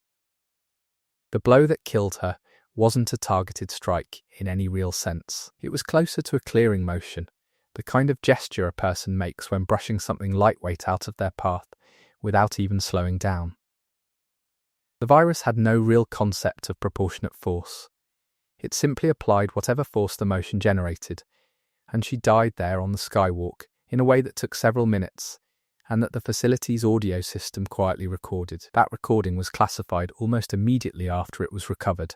The blow that killed her wasn't a targeted strike in any real sense. It was closer to a clearing motion, the kind of gesture a person makes when brushing something lightweight out of their path without even slowing down. The virus had no real concept of proportionate force. It simply applied whatever force the motion generated, and she died there on the skywalk in a way that took several minutes, and that the facility's audio system quietly recorded. That recording was classified almost immediately after it was recovered,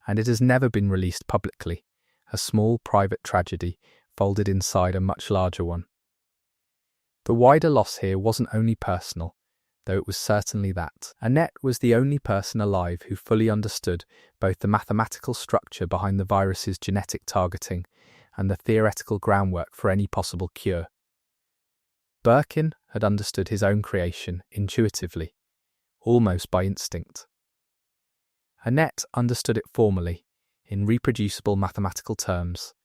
and it has never been released publicly, a small private tragedy folded inside a much larger one. The wider loss here wasn't only personal. though it was certainly that. Annette was the only person alive who fully understood both the mathematical structure behind the virus's genetic targeting and the theoretical groundwork for any possible cure. Birkin had understood his own creation intuitively, almost by instinct. Annette understood it formally, in reproducible mathematical terms,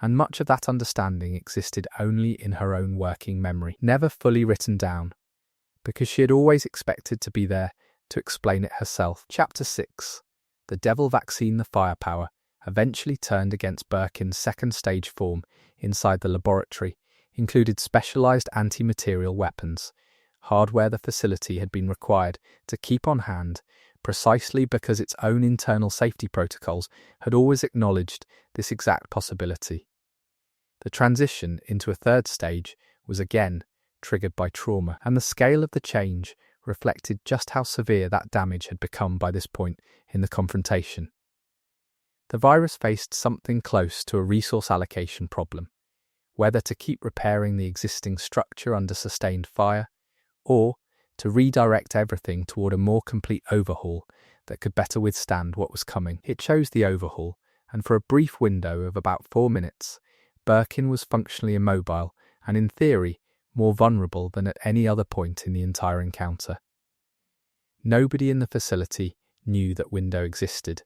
and much of that understanding existed only in her own working memory, never fully written down, because she had always expected to be there to explain it herself. Chapter 6. The Devil Vaccine, the Firepower, eventually turned against Birkin's second-stage form inside the laboratory, included specialized anti-material weapons, hardware the facility had been required to keep on hand precisely because its own internal safety protocols had always acknowledged this exact possibility. The transition into a third stage was again triggered by trauma, and the scale of the change reflected just how severe that damage had become by this point in the confrontation. The virus faced something close to a resource allocation problem, whether to keep repairing the existing structure under sustained fire, or to redirect everything toward a more complete overhaul that could better withstand what was coming. It chose the overhaul, and for a brief window of about 4 minutes, Birkin was functionally immobile and, in theory, more vulnerable than at any other point in the entire encounter. Nobody in the facility knew that window existed.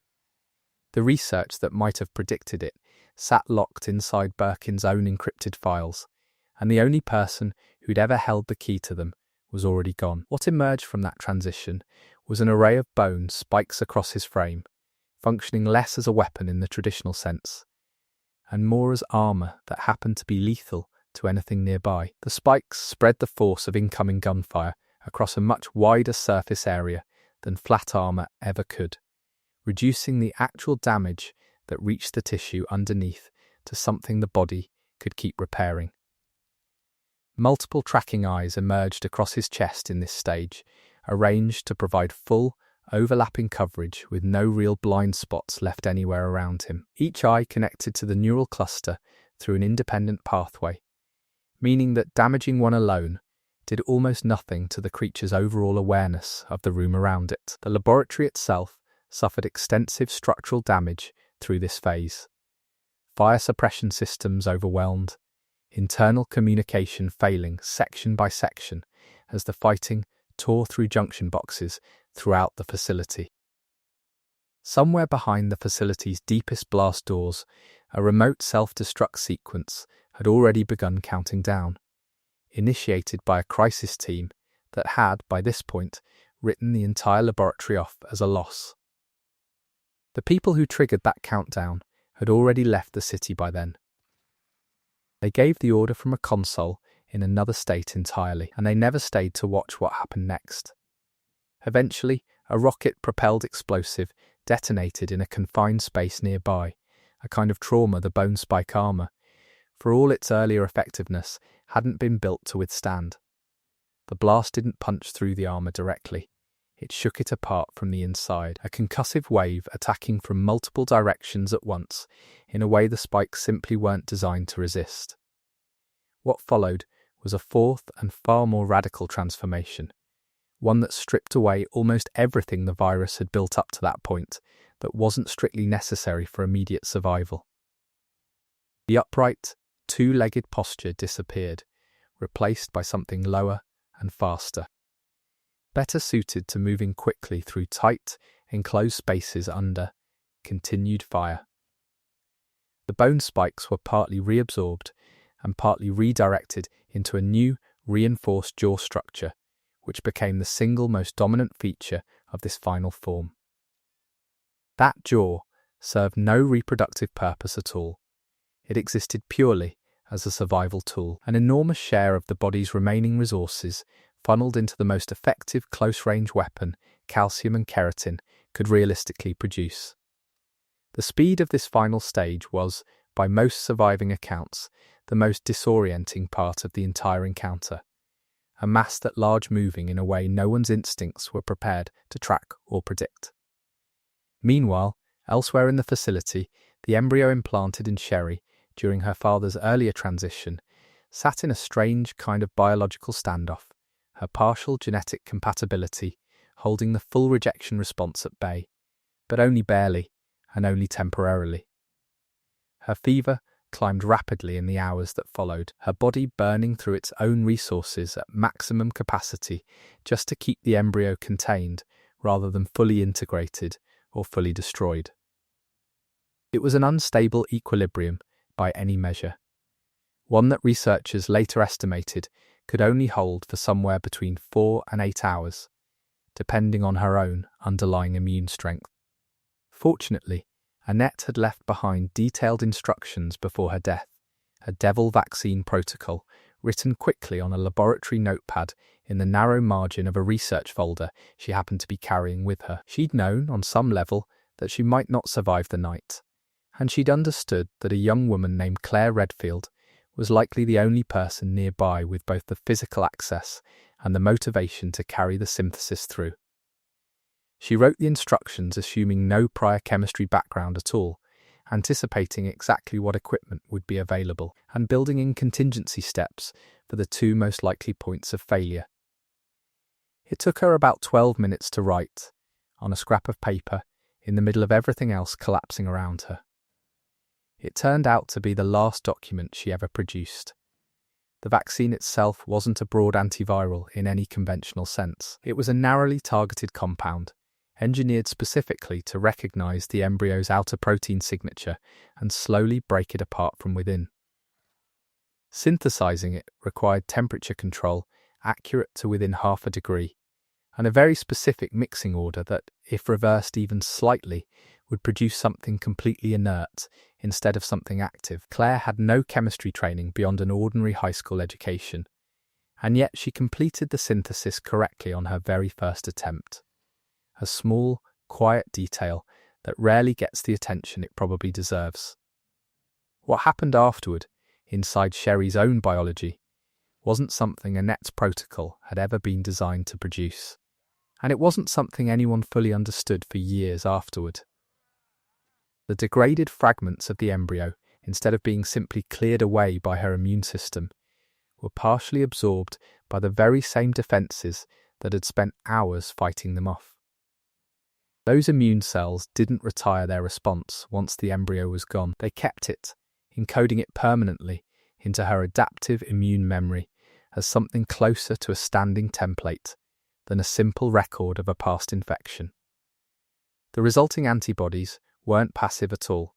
The research that might have predicted it sat locked inside Birkin's own encrypted files, and the only person who'd ever held the key to them was already gone. What emerged from that transition was an array of bone spikes across his frame, functioning less as a weapon in the traditional sense, and more as armor that happened to be lethal to anything nearby. The spikes spread the force of incoming gunfire across a much wider surface area than flat armor ever could, reducing the actual damage that reached the tissue underneath to something the body could keep repairing. Multiple tracking eyes emerged across his chest in this stage, arranged to provide full, overlapping coverage with no real blind spots left anywhere around him. Each eye connected to the neural cluster through an independent pathway, meaning that damaging one alone did almost nothing to the creature's overall awareness of the room around it. The laboratory itself suffered extensive structural damage through this phase. Fire suppression systems overwhelmed, internal communication failing section by section as the fighting tore through junction boxes throughout the facility. Somewhere behind the facility's deepest blast doors, a remote self-destruct sequence had already begun counting down, initiated by a crisis team that had, by this point, written the entire laboratory off as a loss. The people who triggered that countdown had already left the city by then. They gave the order from a console in another state entirely, and they never stayed to watch what happened next. Eventually, a rocket-propelled explosive detonated in a confined space nearby, a kind of trauma the bone spike armor, for all its earlier effectiveness, hadn't been built to withstand. The blast didn't punch through the armor directly. It shook it apart from the inside, a concussive wave attacking from multiple directions at once, in a way the spikes simply weren't designed to resist. What followed was a fourth and far more radical transformation, one that stripped away almost everything the virus had built up to that point that wasn't strictly necessary for immediate survival. The upright, two-legged posture disappeared, replaced by something lower and faster, better suited to moving quickly through tight, enclosed spaces under continued fire. The bone spikes were partly reabsorbed and partly redirected into a new, reinforced jaw structure, which became the single most dominant feature of this final form. That jaw served no reproductive purpose at all. It existed purely as a survival tool. An enormous share of the body's remaining resources funneled into the most effective close-range weapon calcium and keratin could realistically produce. The speed of this final stage was, by most surviving accounts, the most disorienting part of the entire encounter, a mass that large moving in a way no one's instincts were prepared to track or predict. Meanwhile, elsewhere in the facility, the embryo implanted in Sherry during her father's earlier transition sat in a strange kind of biological standoff, her partial genetic compatibility holding the full rejection response at bay, but only barely and only temporarily. Her fever climbed rapidly in the hours that followed, her body burning through its own resources at maximum capacity just to keep the embryo contained rather than fully integrated or fully destroyed. It was an unstable equilibrium by any measure, one that researchers later estimated could only hold for somewhere between 4 and 8 hours, depending on her own underlying immune strength. Fortunately, Annette had left behind detailed instructions before her death, a devil vaccine protocol written quickly on a laboratory notepad in the narrow margin of a research folder she happened to be carrying with her. She'd known, on some level, that she might not survive the night, and she'd understood that a young woman named Claire Redfield was likely the only person nearby with both the physical access and the motivation to carry the synthesis through. She wrote the instructions assuming no prior chemistry background at all, anticipating exactly what equipment would be available, and building in contingency steps for the 2 most likely points of failure. It took her about 12 minutes to write, on a scrap of paper, in the middle of everything else collapsing around her. It turned out to be the last document she ever produced. The vaccine itself wasn't a broad antiviral in any conventional sense. It was a narrowly targeted compound, engineered specifically to recognize the embryo's outer protein signature and slowly break it apart from within. Synthesizing it required temperature control accurate to within half a degree, and a very specific mixing order that, if reversed even slightly, would produce something completely inert instead of something active. Claire had no chemistry training beyond an ordinary high school education, and yet she completed the synthesis correctly on her very first attempt. A small, quiet detail that rarely gets the attention it probably deserves. What happened afterward, inside Sherry's own biology, wasn't something Annette's protocol had ever been designed to produce, and it wasn't something anyone fully understood for years afterward. The degraded fragments of the embryo, instead of being simply cleared away by her immune system, were partially absorbed by the very same defences that had spent hours fighting them off. Those immune cells didn't retire their response once the embryo was gone. They kept it, encoding it permanently into her adaptive immune memory as something closer to a standing template than a simple record of a past infection. The resulting antibodies weren't passive at all.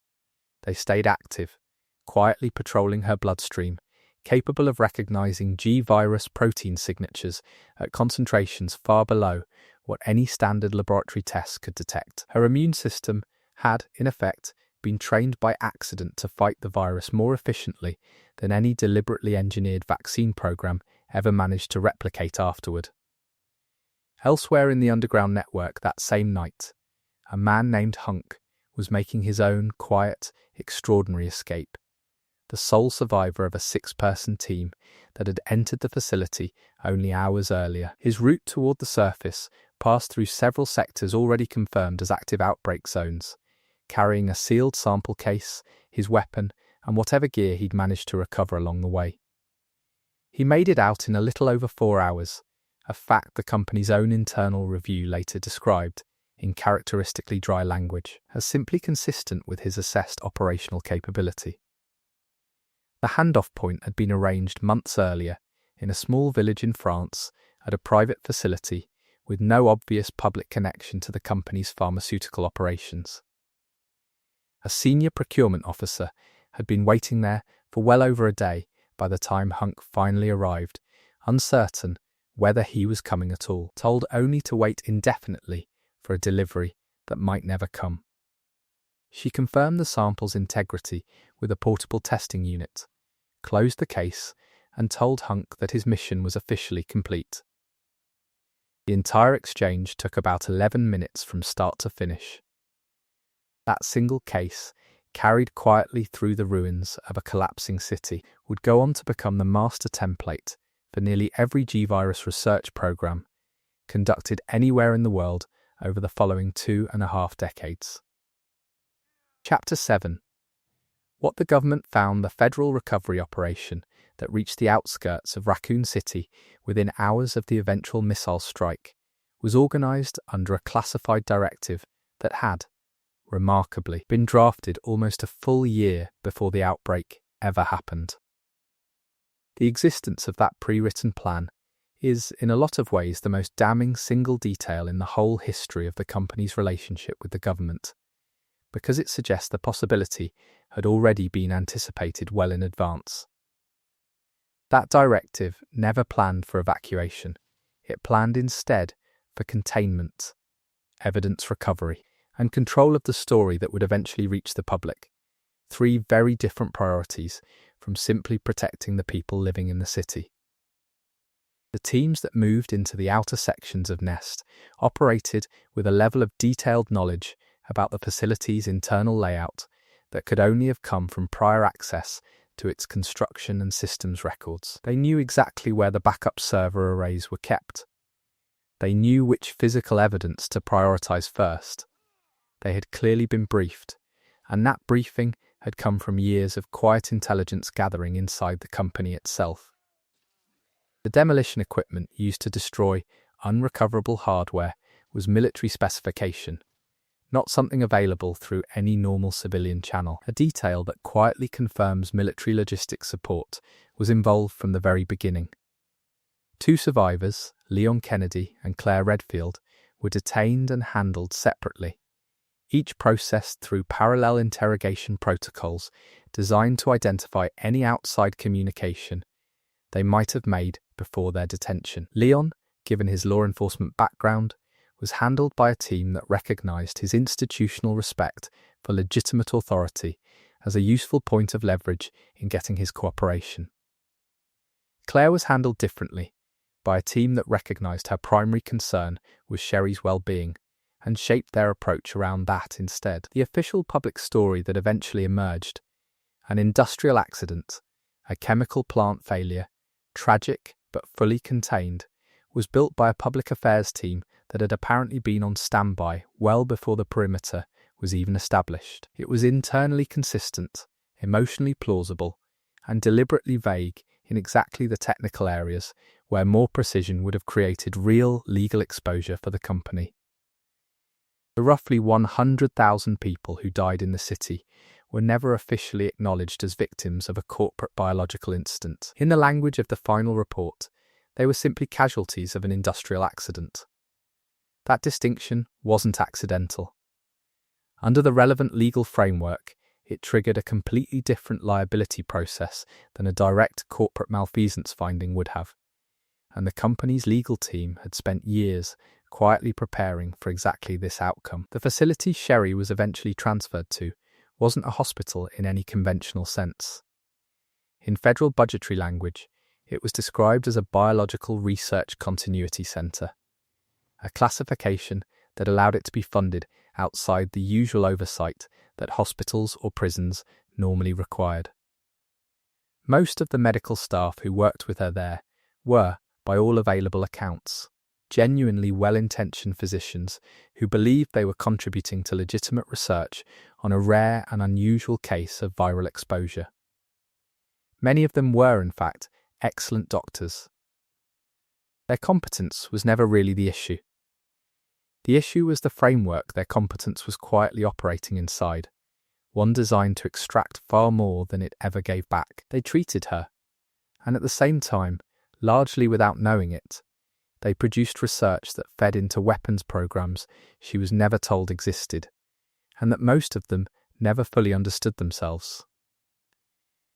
They stayed active, quietly patrolling her bloodstream, capable of recognizing G-virus protein signatures at concentrations far below what any standard laboratory test could detect. Her immune system had, in effect, been trained by accident to fight the virus more efficiently than any deliberately engineered vaccine program ever managed to replicate afterward. Elsewhere in the underground network that same night, a man named Hunk was making his own quiet, extraordinary escape, the sole survivor of a 6-person team that had entered the facility only hours earlier. His route toward the surface passed through several sectors already confirmed as active outbreak zones, carrying a sealed sample case, his weapon, and whatever gear he'd managed to recover along the way. He made it out in a little over 4 hours, a fact the company's own internal review later described, in characteristically dry language, as simply consistent with his assessed operational capability. The handoff point had been arranged months earlier in a small village in France at a private facility with no obvious public connection to the company's pharmaceutical operations. A senior procurement officer had been waiting there for well over a day by the time Hunk finally arrived, uncertain whether he was coming at all, told only to wait indefinitely for a delivery that might never come. She confirmed the sample's integrity with a portable testing unit, closed the case, and told Hunk that his mission was officially complete. The entire exchange took about 11 minutes from start to finish. That single case, carried quietly through the ruins of a collapsing city, would go on to become the master template for nearly every G-virus research program conducted anywhere in the world over the following 2.5 decades. Chapter 7. What the government found, the federal recovery operation that reached the outskirts of Raccoon City within hours of the eventual missile strike, was organised under a classified directive that had, remarkably, been drafted almost a full year before the outbreak ever happened. The existence of that pre-written plan is, in a lot of ways, the most damning single detail in the whole history of the company's relationship with the government, because it suggests the possibility had already been anticipated well in advance. That directive never planned for evacuation. It planned instead for containment, evidence recovery, and control of the story that would eventually reach the public. Three very different priorities from simply protecting the people living in the city. The teams that moved into the outer sections of Nest operated with a level of detailed knowledge about the facility's internal layout that could only have come from prior access to its construction and systems records. They knew exactly where the backup server arrays were kept. They knew which physical evidence to prioritise first. They had clearly been briefed, and that briefing had come from years of quiet intelligence gathering inside the company itself. The demolition equipment used to destroy unrecoverable hardware was military specification, not something available through any normal civilian channel. A detail that quietly confirms military logistics support was involved from the very beginning. Two survivors, Leon Kennedy and Claire Redfield, were detained and handled separately, each processed through parallel interrogation protocols designed to identify any outside communication they might have made before their detention. Leon, given his law enforcement background, was handled by a team that recognised his institutional respect for legitimate authority as a useful point of leverage in getting his cooperation. Claire was handled differently, by a team that recognised her primary concern was Sherry's well-being and shaped their approach around that instead. The official public story that eventually emerged, an industrial accident, a chemical plant failure, tragic but fully contained, was built by a public affairs team that had apparently been on standby well before the perimeter was even established. It was internally consistent, emotionally plausible, and deliberately vague in exactly the technical areas where more precision would have created real legal exposure for the company. The roughly 100,000 people who died in the city were never officially acknowledged as victims of a corporate biological incident. In the language of the final report, they were simply casualties of an industrial accident. That distinction wasn't accidental. Under the relevant legal framework, it triggered a completely different liability process than a direct corporate malfeasance finding would have, and the company's legal team had spent years quietly preparing for exactly this outcome. The facility Sherry was eventually transferred to wasn't a hospital in any conventional sense. In federal budgetary language, it was described as a biological research continuity centre, a classification that allowed it to be funded outside the usual oversight that hospitals or prisons normally required. Most of the medical staff who worked with her there were, by all available accounts, genuinely well-intentioned physicians who believed they were contributing to legitimate research on a rare and unusual case of viral exposure. Many of them were, in fact, excellent doctors. Their competence was never really the issue. The issue was the framework their competence was quietly operating inside, one designed to extract far more than it ever gave back. They treated her, and at the same time, largely without knowing it, they produced research that fed into weapons programs she was never told existed, and that most of them never fully understood themselves.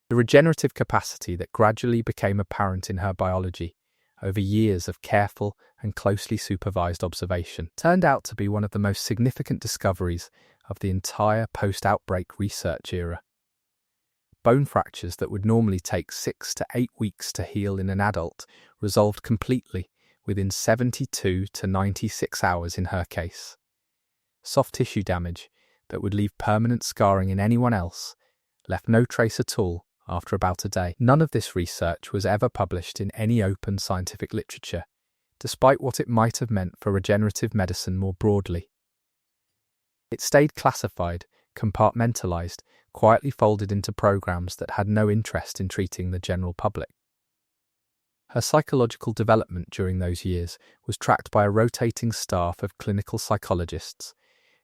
The regenerative capacity that gradually became apparent in her biology over years of careful and closely supervised observation turned out to be one of the most significant discoveries of the entire post-outbreak research era. Bone fractures that would normally take 6 to 8 weeks to heal in an adult resolved completely within 72 to 96 hours in her case. Soft tissue damage that would leave permanent scarring in anyone else left no trace at all after about a day. None of this research was ever published in any open scientific literature, despite what it might have meant for regenerative medicine more broadly. It stayed classified, compartmentalized, quietly folded into programs that had no interest in treating the general public. Her psychological development during those years was tracked by a rotating staff of clinical psychologists,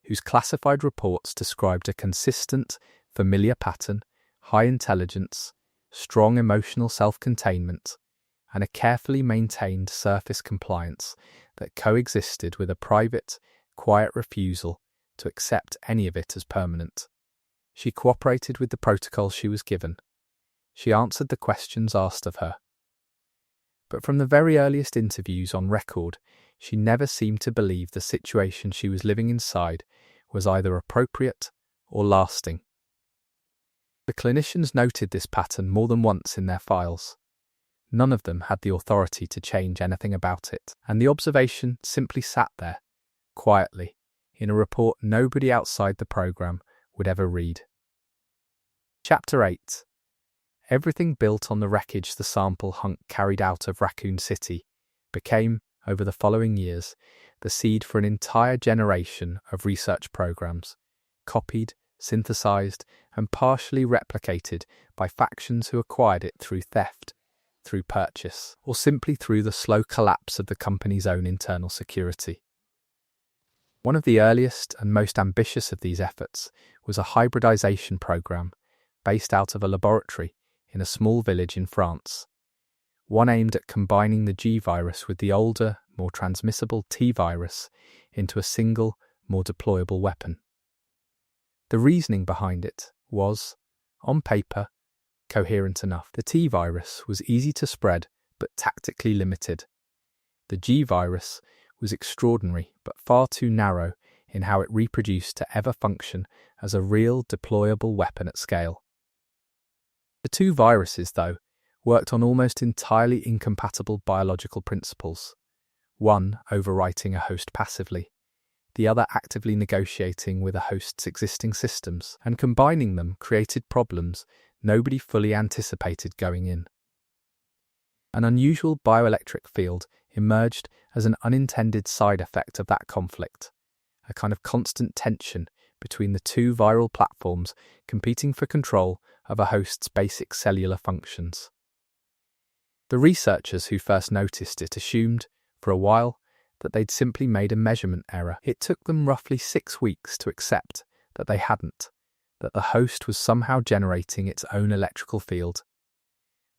whose classified reports described a consistent, familiar pattern, high intelligence, strong emotional self-containment, and a carefully maintained surface compliance that coexisted with a private, quiet refusal to accept any of it as permanent. She cooperated with the protocols she was given. She answered the questions asked of her. But from the very earliest interviews on record, she never seemed to believe the situation she was living inside was either appropriate or lasting. The clinicians noted this pattern more than once in their files. None of them had the authority to change anything about it, and the observation simply sat there, quietly, in a report nobody outside the program would ever read. Chapter 8. Everything built on the wreckage the sample Hunk carried out of Raccoon City became, over the following years, the seed for an entire generation of research programs, copied, synthesized, and partially replicated by factions who acquired it through theft, through purchase, or simply through the slow collapse of the company's own internal security. One of the earliest and most ambitious of these efforts was a hybridization program based out of a laboratory in a small village in France, one aimed at combining the G virus with the older, more transmissible T virus into a single, more deployable weapon. The reasoning behind it was, on paper, coherent enough. The T virus was easy to spread but tactically limited. The G virus was extraordinary but far too narrow in how it reproduced to ever function as a real deployable weapon at scale. The two viruses, though, worked on almost entirely incompatible biological principles, one overwriting a host passively, the other actively negotiating with a host's existing systems, and combining them created problems nobody fully anticipated going in. An unusual bioelectric field emerged as an unintended side effect of that conflict, a kind of constant tension between the two viral platforms competing for control of a host's basic cellular functions. The researchers who first noticed it assumed, for a while, that they'd simply made a measurement error. It took them roughly 6 weeks to accept that they hadn't, that the host was somehow generating its own electrical field.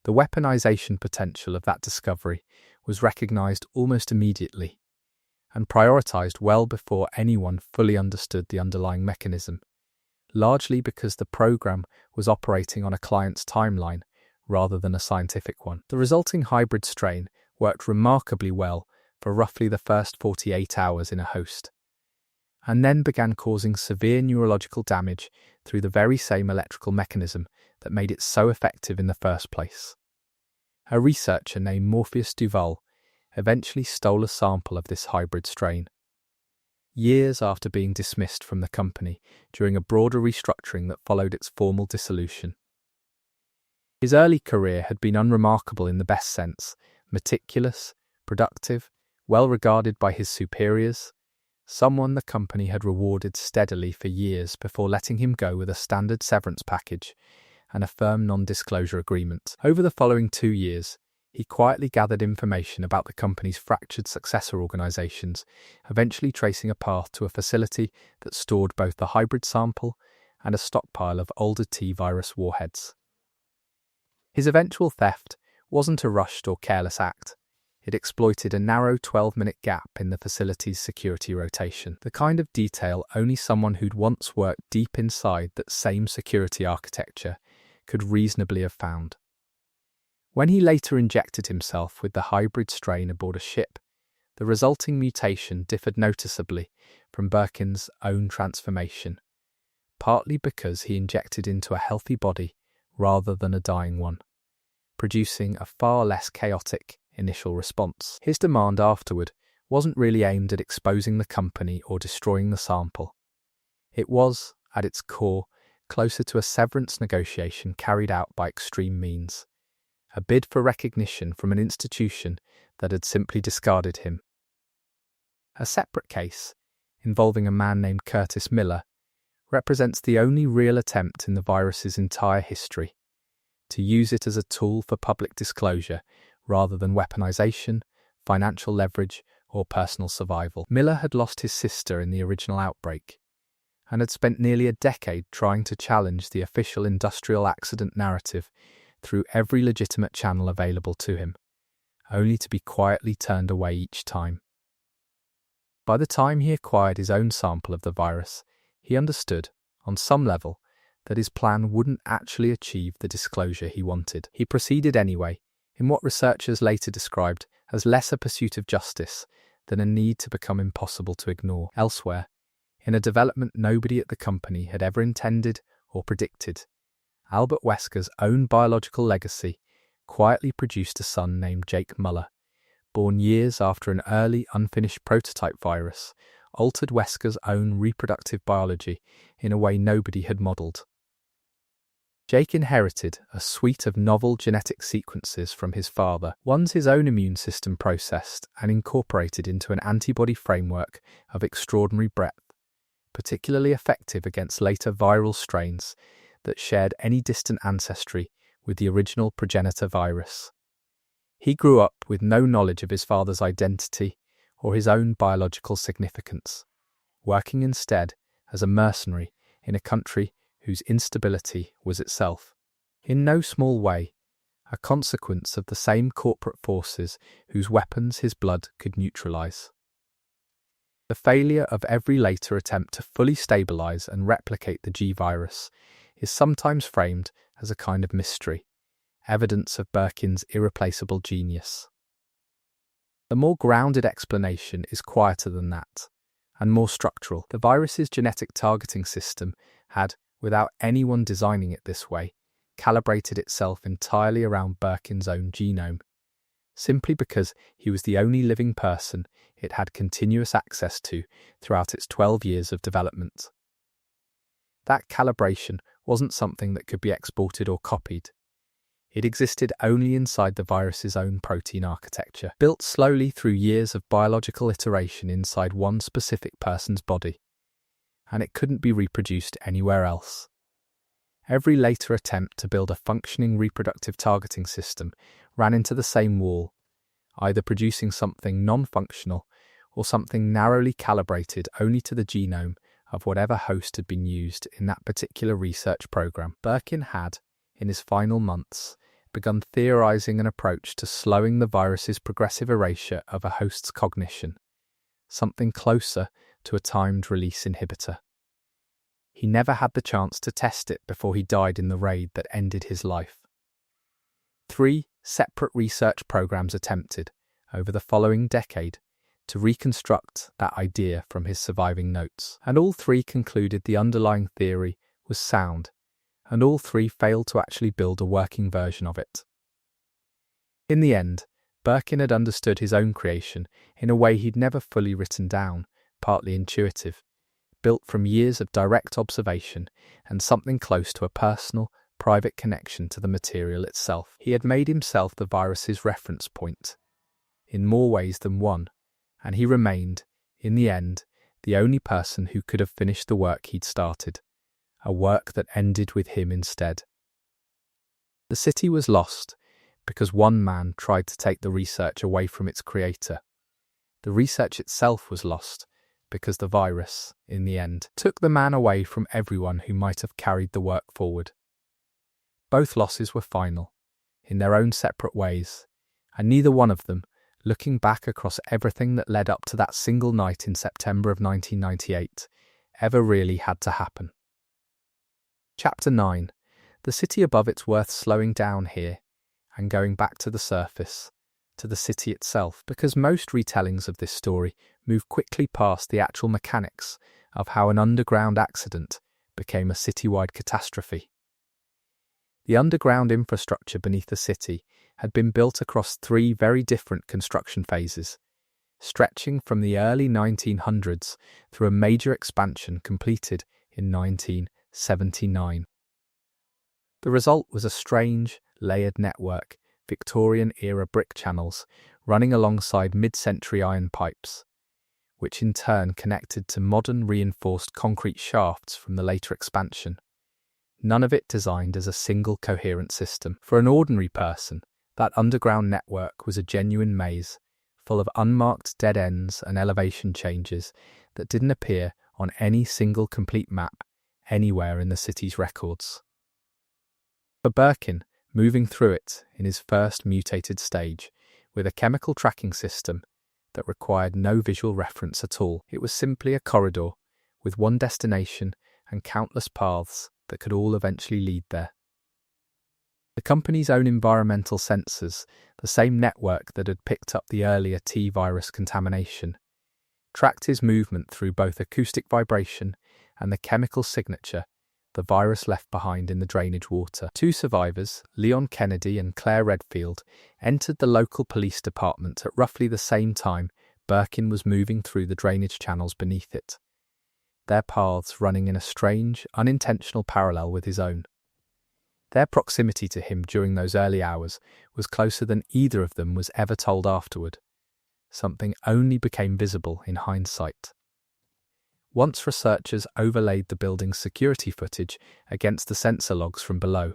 The weaponization potential of that discovery was recognized almost immediately, and prioritized well before anyone fully understood the underlying mechanism, largely because the program was operating on a client's timeline rather than a scientific one. The resulting hybrid strain worked remarkably well for roughly the first 48 hours in a host, and then began causing severe neurological damage through the very same electrical mechanism that made it so effective in the first place. A researcher named Morpheus Duval eventually stole a sample of this hybrid strain, years after being dismissed from the company during a broader restructuring that followed its formal dissolution. His early career had been unremarkable in the best sense, meticulous, productive, well regarded by his superiors, someone the company had rewarded steadily for years before letting him go with a standard severance package and a firm non-disclosure agreement. Over the following 2 years, he quietly gathered information about the company's fractured successor organizations, eventually tracing a path to a facility that stored both the hybrid sample and a stockpile of older T-virus warheads. His eventual theft wasn't a rushed or careless act. It exploited a narrow 12-minute gap in the facility's security rotation, the kind of detail only someone who'd once worked deep inside that same security architecture could reasonably have found. When he later injected himself with the hybrid strain aboard a ship, the resulting mutation differed noticeably from Birkin's own transformation, partly because he injected into a healthy body rather than a dying one, producing a far less chaotic initial response. His demand afterward wasn't really aimed at exposing the company or destroying the sample. It was, at its core, closer to a severance negotiation carried out by extreme means, a bid for recognition from an institution that had simply discarded him. A separate case, involving a man named Curtis Miller, represents the only real attempt in the virus's entire history to use it as a tool for public disclosure rather than weaponization, financial leverage, or personal survival. Miller had lost his sister in the original outbreak and had spent nearly a decade trying to challenge the official industrial accident narrative through every legitimate channel available to him, only to be quietly turned away each time. By the time he acquired his own sample of the virus, he understood, on some level, that his plan wouldn't actually achieve the disclosure he wanted. He proceeded anyway, in what researchers later described as less a pursuit of justice than a need to become impossible to ignore. Elsewhere, in a development nobody at the company had ever intended or predicted, Albert Wesker's own biological legacy quietly produced a son named Jake Muller, born years after an early, unfinished prototype virus altered Wesker's own reproductive biology in a way nobody had modelled. Jake inherited a suite of novel genetic sequences from his father, ones his own immune system processed and incorporated into an antibody framework of extraordinary breadth, particularly effective against later viral strains that shared any distant ancestry with the original progenitor virus. He grew up with no knowledge of his father's identity or his own biological significance, working instead as a mercenary in a country whose instability was itself, in no small way, a consequence of the same corporate forces whose weapons his blood could neutralize. The failure of every later attempt to fully stabilize and replicate the G virus is sometimes framed as a kind of mystery, evidence of Birkin's irreplaceable genius. The more grounded explanation is quieter than that, and more structural. The virus's genetic targeting system had, without anyone designing it this way, calibrated itself entirely around Birkin's own genome, simply because he was the only living person it had continuous access to throughout its 12 years of development. That calibration wasn't something that could be exported or copied. It existed only inside the virus's own protein architecture, built slowly through years of biological iteration inside one specific person's body, and it couldn't be reproduced anywhere else. Every later attempt to build a functioning reproductive targeting system ran into the same wall, either producing something non-functional or something narrowly calibrated only to the genome of whatever host had been used in that particular research program. Birkin had, in his final months, begun theorizing an approach to slowing the virus's progressive erasure of a host's cognition, something closer to a timed release inhibitor. He never had the chance to test it before he died in the raid that ended his life. 3 separate research programs attempted, over the following decade, to reconstruct that idea from his surviving notes, and all 3 concluded the underlying theory was sound, and all 3 failed to actually build a working version of it. In the end, Birkin had understood his own creation in a way he'd never fully written down, partly intuitive, built from years of direct observation and something close to a personal, private connection to the material itself. He had made himself the virus's reference point, in more ways than one, and he remained, in the end, the only person who could have finished the work he'd started, a work that ended with him instead. The city was lost because one man tried to take the research away from its creator. The research itself was lost because the virus, in the end, took the man away from everyone who might have carried the work forward. Both losses were final, in their own separate ways, and neither one of them, looking back across everything that led up to that single night in September of 1998, ever really had to happen. Chapter 9. The city above it's worth slowing down here and going back to the surface, to the city itself, because most retellings of this story move quickly past the actual mechanics of how an underground accident became a citywide catastrophe. The underground infrastructure beneath the city had been built across 3 very different construction phases, stretching from the early 1900s through a major expansion completed in 1979. The result was a strange, layered network, Victorian-era brick channels running alongside mid-century iron pipes, which in turn connected to modern reinforced concrete shafts from the later expansion. None of it designed as a single coherent system. For an ordinary person, that underground network was a genuine maze, full of unmarked dead ends and elevation changes that didn't appear on any single complete map anywhere in the city's records. For Birkin, moving through it in his first mutated stage, with a chemical tracking system that required no visual reference at all, it was simply a corridor with one destination and countless paths that could all eventually lead there. The company's own environmental sensors, the same network that had picked up the earlier T-virus contamination, tracked his movement through both acoustic vibration and the chemical signature the virus left behind in the drainage water. Two survivors, Leon Kennedy and Claire Redfield, entered the local police department at roughly the same time Birkin was moving through the drainage channels beneath it, their paths running in a strange, unintentional parallel with his own. Their proximity to him during those early hours was closer than either of them was ever told afterward. Something only became visible in hindsight. Once researchers overlaid the building's security footage against the sensor logs from below.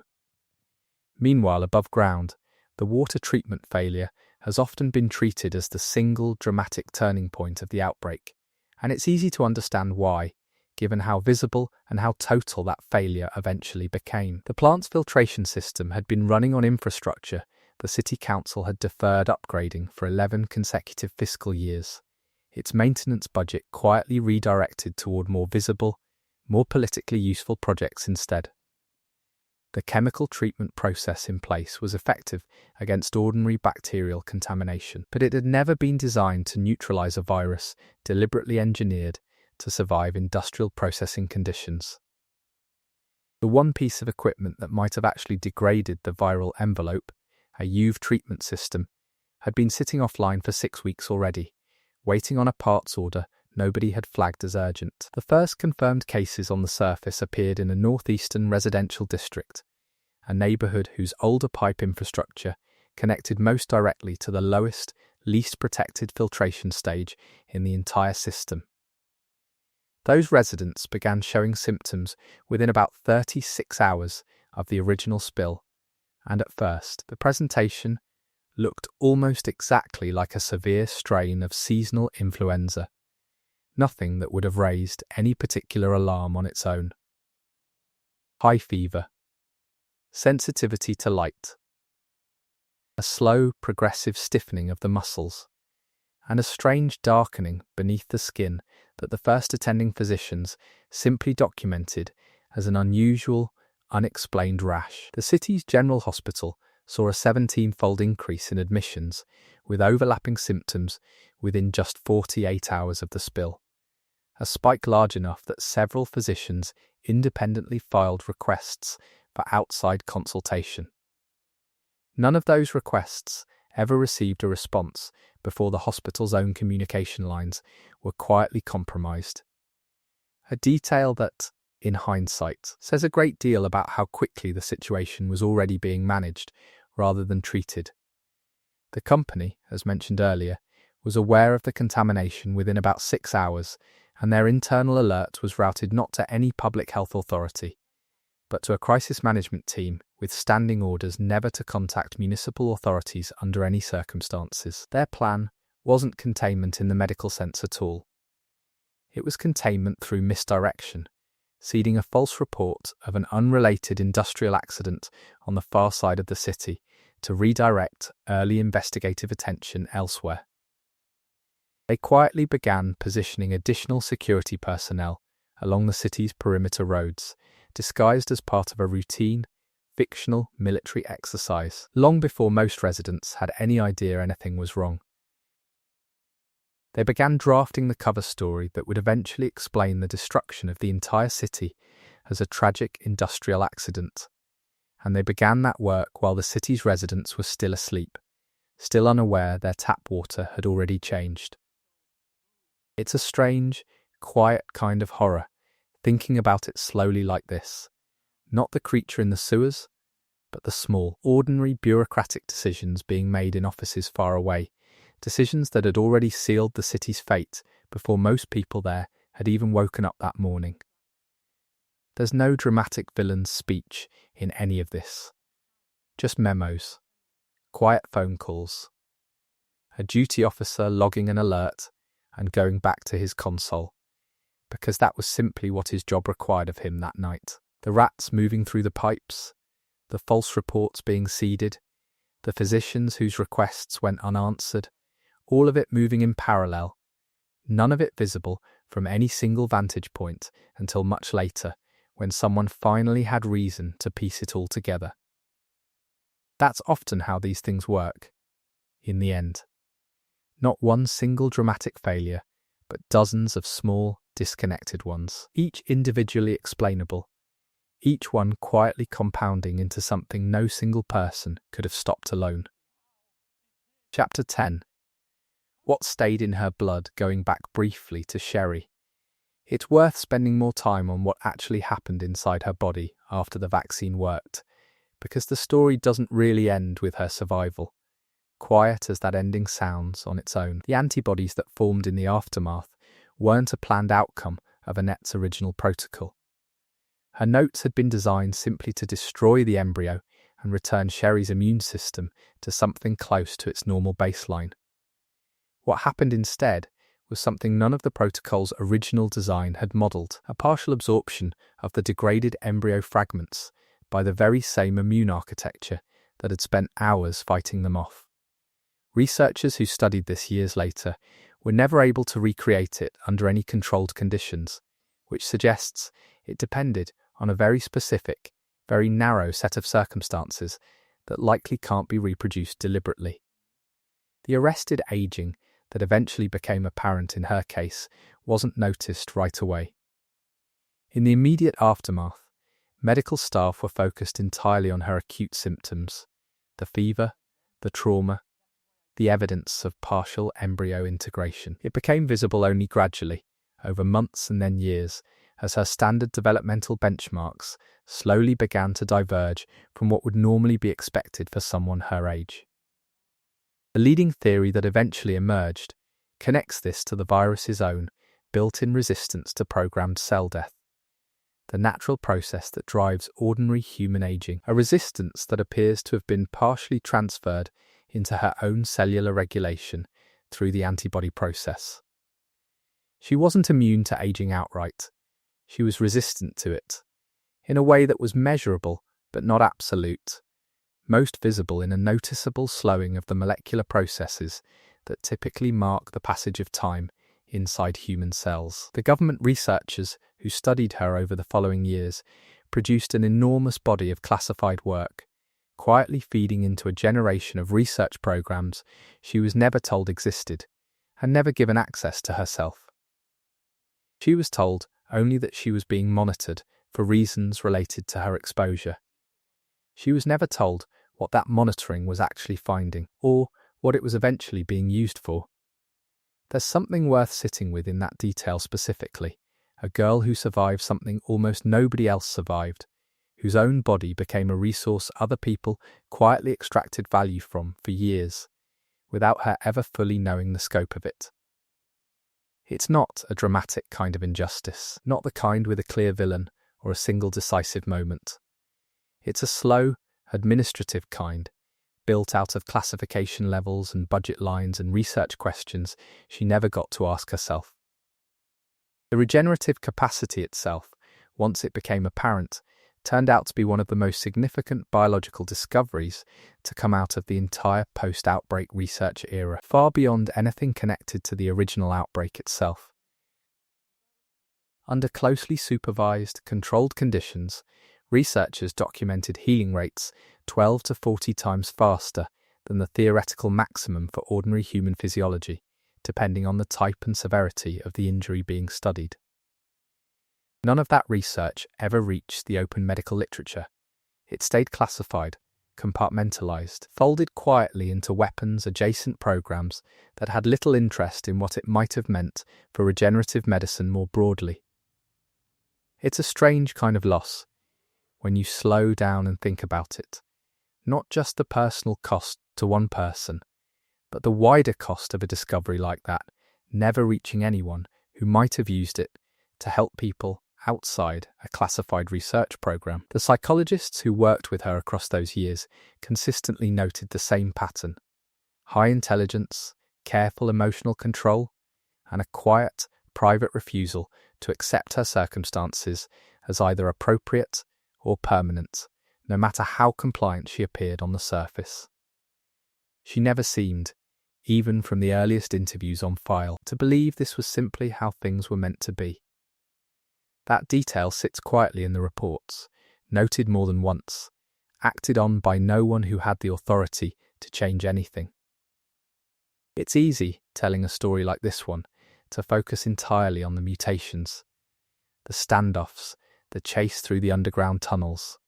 Meanwhile, above ground, the water treatment failure has often been treated as the single dramatic turning point of the outbreak, and it's easy to understand why, given how visible and how total that failure eventually became. The plant's filtration system had been running on infrastructure the City Council had deferred upgrading for 11 consecutive fiscal years, its maintenance budget quietly redirected toward more visible, more politically useful projects instead. The chemical treatment process in place was effective against ordinary bacterial contamination, but it had never been designed to neutralize a virus deliberately engineered to survive industrial processing conditions. The one piece of equipment that might have actually degraded the viral envelope, a UV treatment system, had been sitting offline for 6 weeks already, waiting on a parts order nobody had flagged as urgent. The first confirmed cases on the surface appeared in a northeastern residential district, a neighbourhood whose older pipe infrastructure connected most directly to the lowest, least protected filtration stage in the entire system. Those residents began showing symptoms within about 36 hours of the original spill, and at first the presentation looked almost exactly like a severe strain of seasonal influenza, nothing that would have raised any particular alarm on its own. High fever, sensitivity to light, a slow, progressive stiffening of the muscles, and a strange darkening beneath the skin that the first attending physicians simply documented as an unusual, unexplained rash. The city's general hospital saw a 17-fold increase in admissions, with overlapping symptoms within just 48 hours of the spill, a spike large enough that several physicians independently filed requests for outside consultation. None of those requests ever received a response before the hospital's own communication lines were quietly compromised. A detail that, in hindsight, says a great deal about how quickly the situation was already being managed rather than treated. The company, as mentioned earlier, was aware of the contamination within about 6 hours, and their internal alert was routed not to any public health authority, but to a crisis management team with standing orders never to contact municipal authorities under any circumstances. Their plan wasn't containment in the medical sense at all. It was containment through misdirection, seeding a false report of an unrelated industrial accident on the far side of the city to redirect early investigative attention elsewhere. They quietly began positioning additional security personnel along the city's perimeter roads, disguised as part of a routine, fictional military exercise, long before most residents had any idea anything was wrong. They began drafting the cover story that would eventually explain the destruction of the entire city as a tragic industrial accident, and they began that work while the city's residents were still asleep, still unaware their tap water had already changed. It's a strange, quiet kind of horror, thinking about it slowly like this. Not the creature in the sewers, but the small, ordinary bureaucratic decisions being made in offices far away decisions that had already sealed the city's fate before most people there had even woken up that morning. There's no dramatic villain's speech in any of this. Just memos, quiet phone calls, a duty officer logging an alert and going back to his console, because that was simply what his job required of him that night. The rats moving through the pipes, the false reports being seeded, the physicians whose requests went unanswered, all of it moving in parallel, none of it visible from any single vantage point until much later, when someone finally had reason to piece it all together. That's often how these things work, in the end. Not one single dramatic failure, but dozens of small, disconnected ones, each individually explainable, each one quietly compounding into something no single person could have stopped alone. Chapter 10. What stayed in her blood, going back briefly to Sherry. It's worth spending more time on what actually happened inside her body after the vaccine worked, because the story doesn't really end with her survival. Quiet as that ending sounds on its own, the antibodies that formed in the aftermath weren't a planned outcome of Annette's original protocol. Her notes had been designed simply to destroy the embryo and return Sherry's immune system to something close to its normal baseline. What happened instead was something none of the protocol's original design had modelled, a partial absorption of the degraded embryo fragments by the very same immune architecture that had spent hours fighting them off. Researchers who studied this years later were never able to recreate it under any controlled conditions, which suggests it depended on a very specific, very narrow set of circumstances that likely can't be reproduced deliberately. The arrested aging that eventually became apparent in her case wasn't noticed right away. In the immediate aftermath, medical staff were focused entirely on her acute symptoms, the fever, the trauma, the evidence of partial embryo integration. It became visible only gradually, over months and then years, as her standard developmental benchmarks slowly began to diverge from what would normally be expected for someone her age. The leading theory that eventually emerged connects this to the virus's own built-in resistance to programmed cell death, the natural process that drives ordinary human aging, a resistance that appears to have been partially transferred into her own cellular regulation through the antibody process. She wasn't immune to aging outright. She was resistant to it, in a way that was measurable but not absolute, most visible in a noticeable slowing of the molecular processes that typically mark the passage of time inside human cells. The government researchers who studied her over the following years produced an enormous body of classified work, quietly feeding into a generation of research programs she was never told existed and never given access to herself. She was told only that she was being monitored for reasons related to her exposure. She was never told what that monitoring was actually finding, or what it was eventually being used for. There's something worth sitting with in that detail specifically, a girl who survived something almost nobody else survived, whose own body became a resource other people quietly extracted value from for years, without her ever fully knowing the scope of it. It's not a dramatic kind of injustice, not the kind with a clear villain or a single decisive moment. It's a slow, administrative kind, built out of classification levels and budget lines and research questions she never got to ask herself. The regenerative capacity itself, once it became apparent, turned out to be one of the most significant biological discoveries to come out of the entire post-outbreak research era, far beyond anything connected to the original outbreak itself. Under closely supervised, controlled conditions, researchers documented healing rates 12 to 40 times faster than the theoretical maximum for ordinary human physiology, depending on the type and severity of the injury being studied. None of that research ever reached the open medical literature. It stayed classified, compartmentalized, folded quietly into weapons-adjacent programs that had little interest in what it might have meant for regenerative medicine more broadly. It's a strange kind of loss, when you slow down and think about it. Not just the personal cost to one person, but the wider cost of a discovery like that, never reaching anyone who might have used it to help people outside a classified research program. The psychologists who worked with her across those years consistently noted the same pattern: high intelligence, careful emotional control, and a quiet, private refusal to accept her circumstances as either appropriate or permanent, no matter how compliant she appeared on the surface. She never seemed, even from the earliest interviews on file, to believe this was simply how things were meant to be. That detail sits quietly in the reports, noted more than once, acted on by no one who had the authority to change anything. It's easy, telling a story like this one, to focus entirely on the mutations, the standoffs, the chase through the underground tunnels.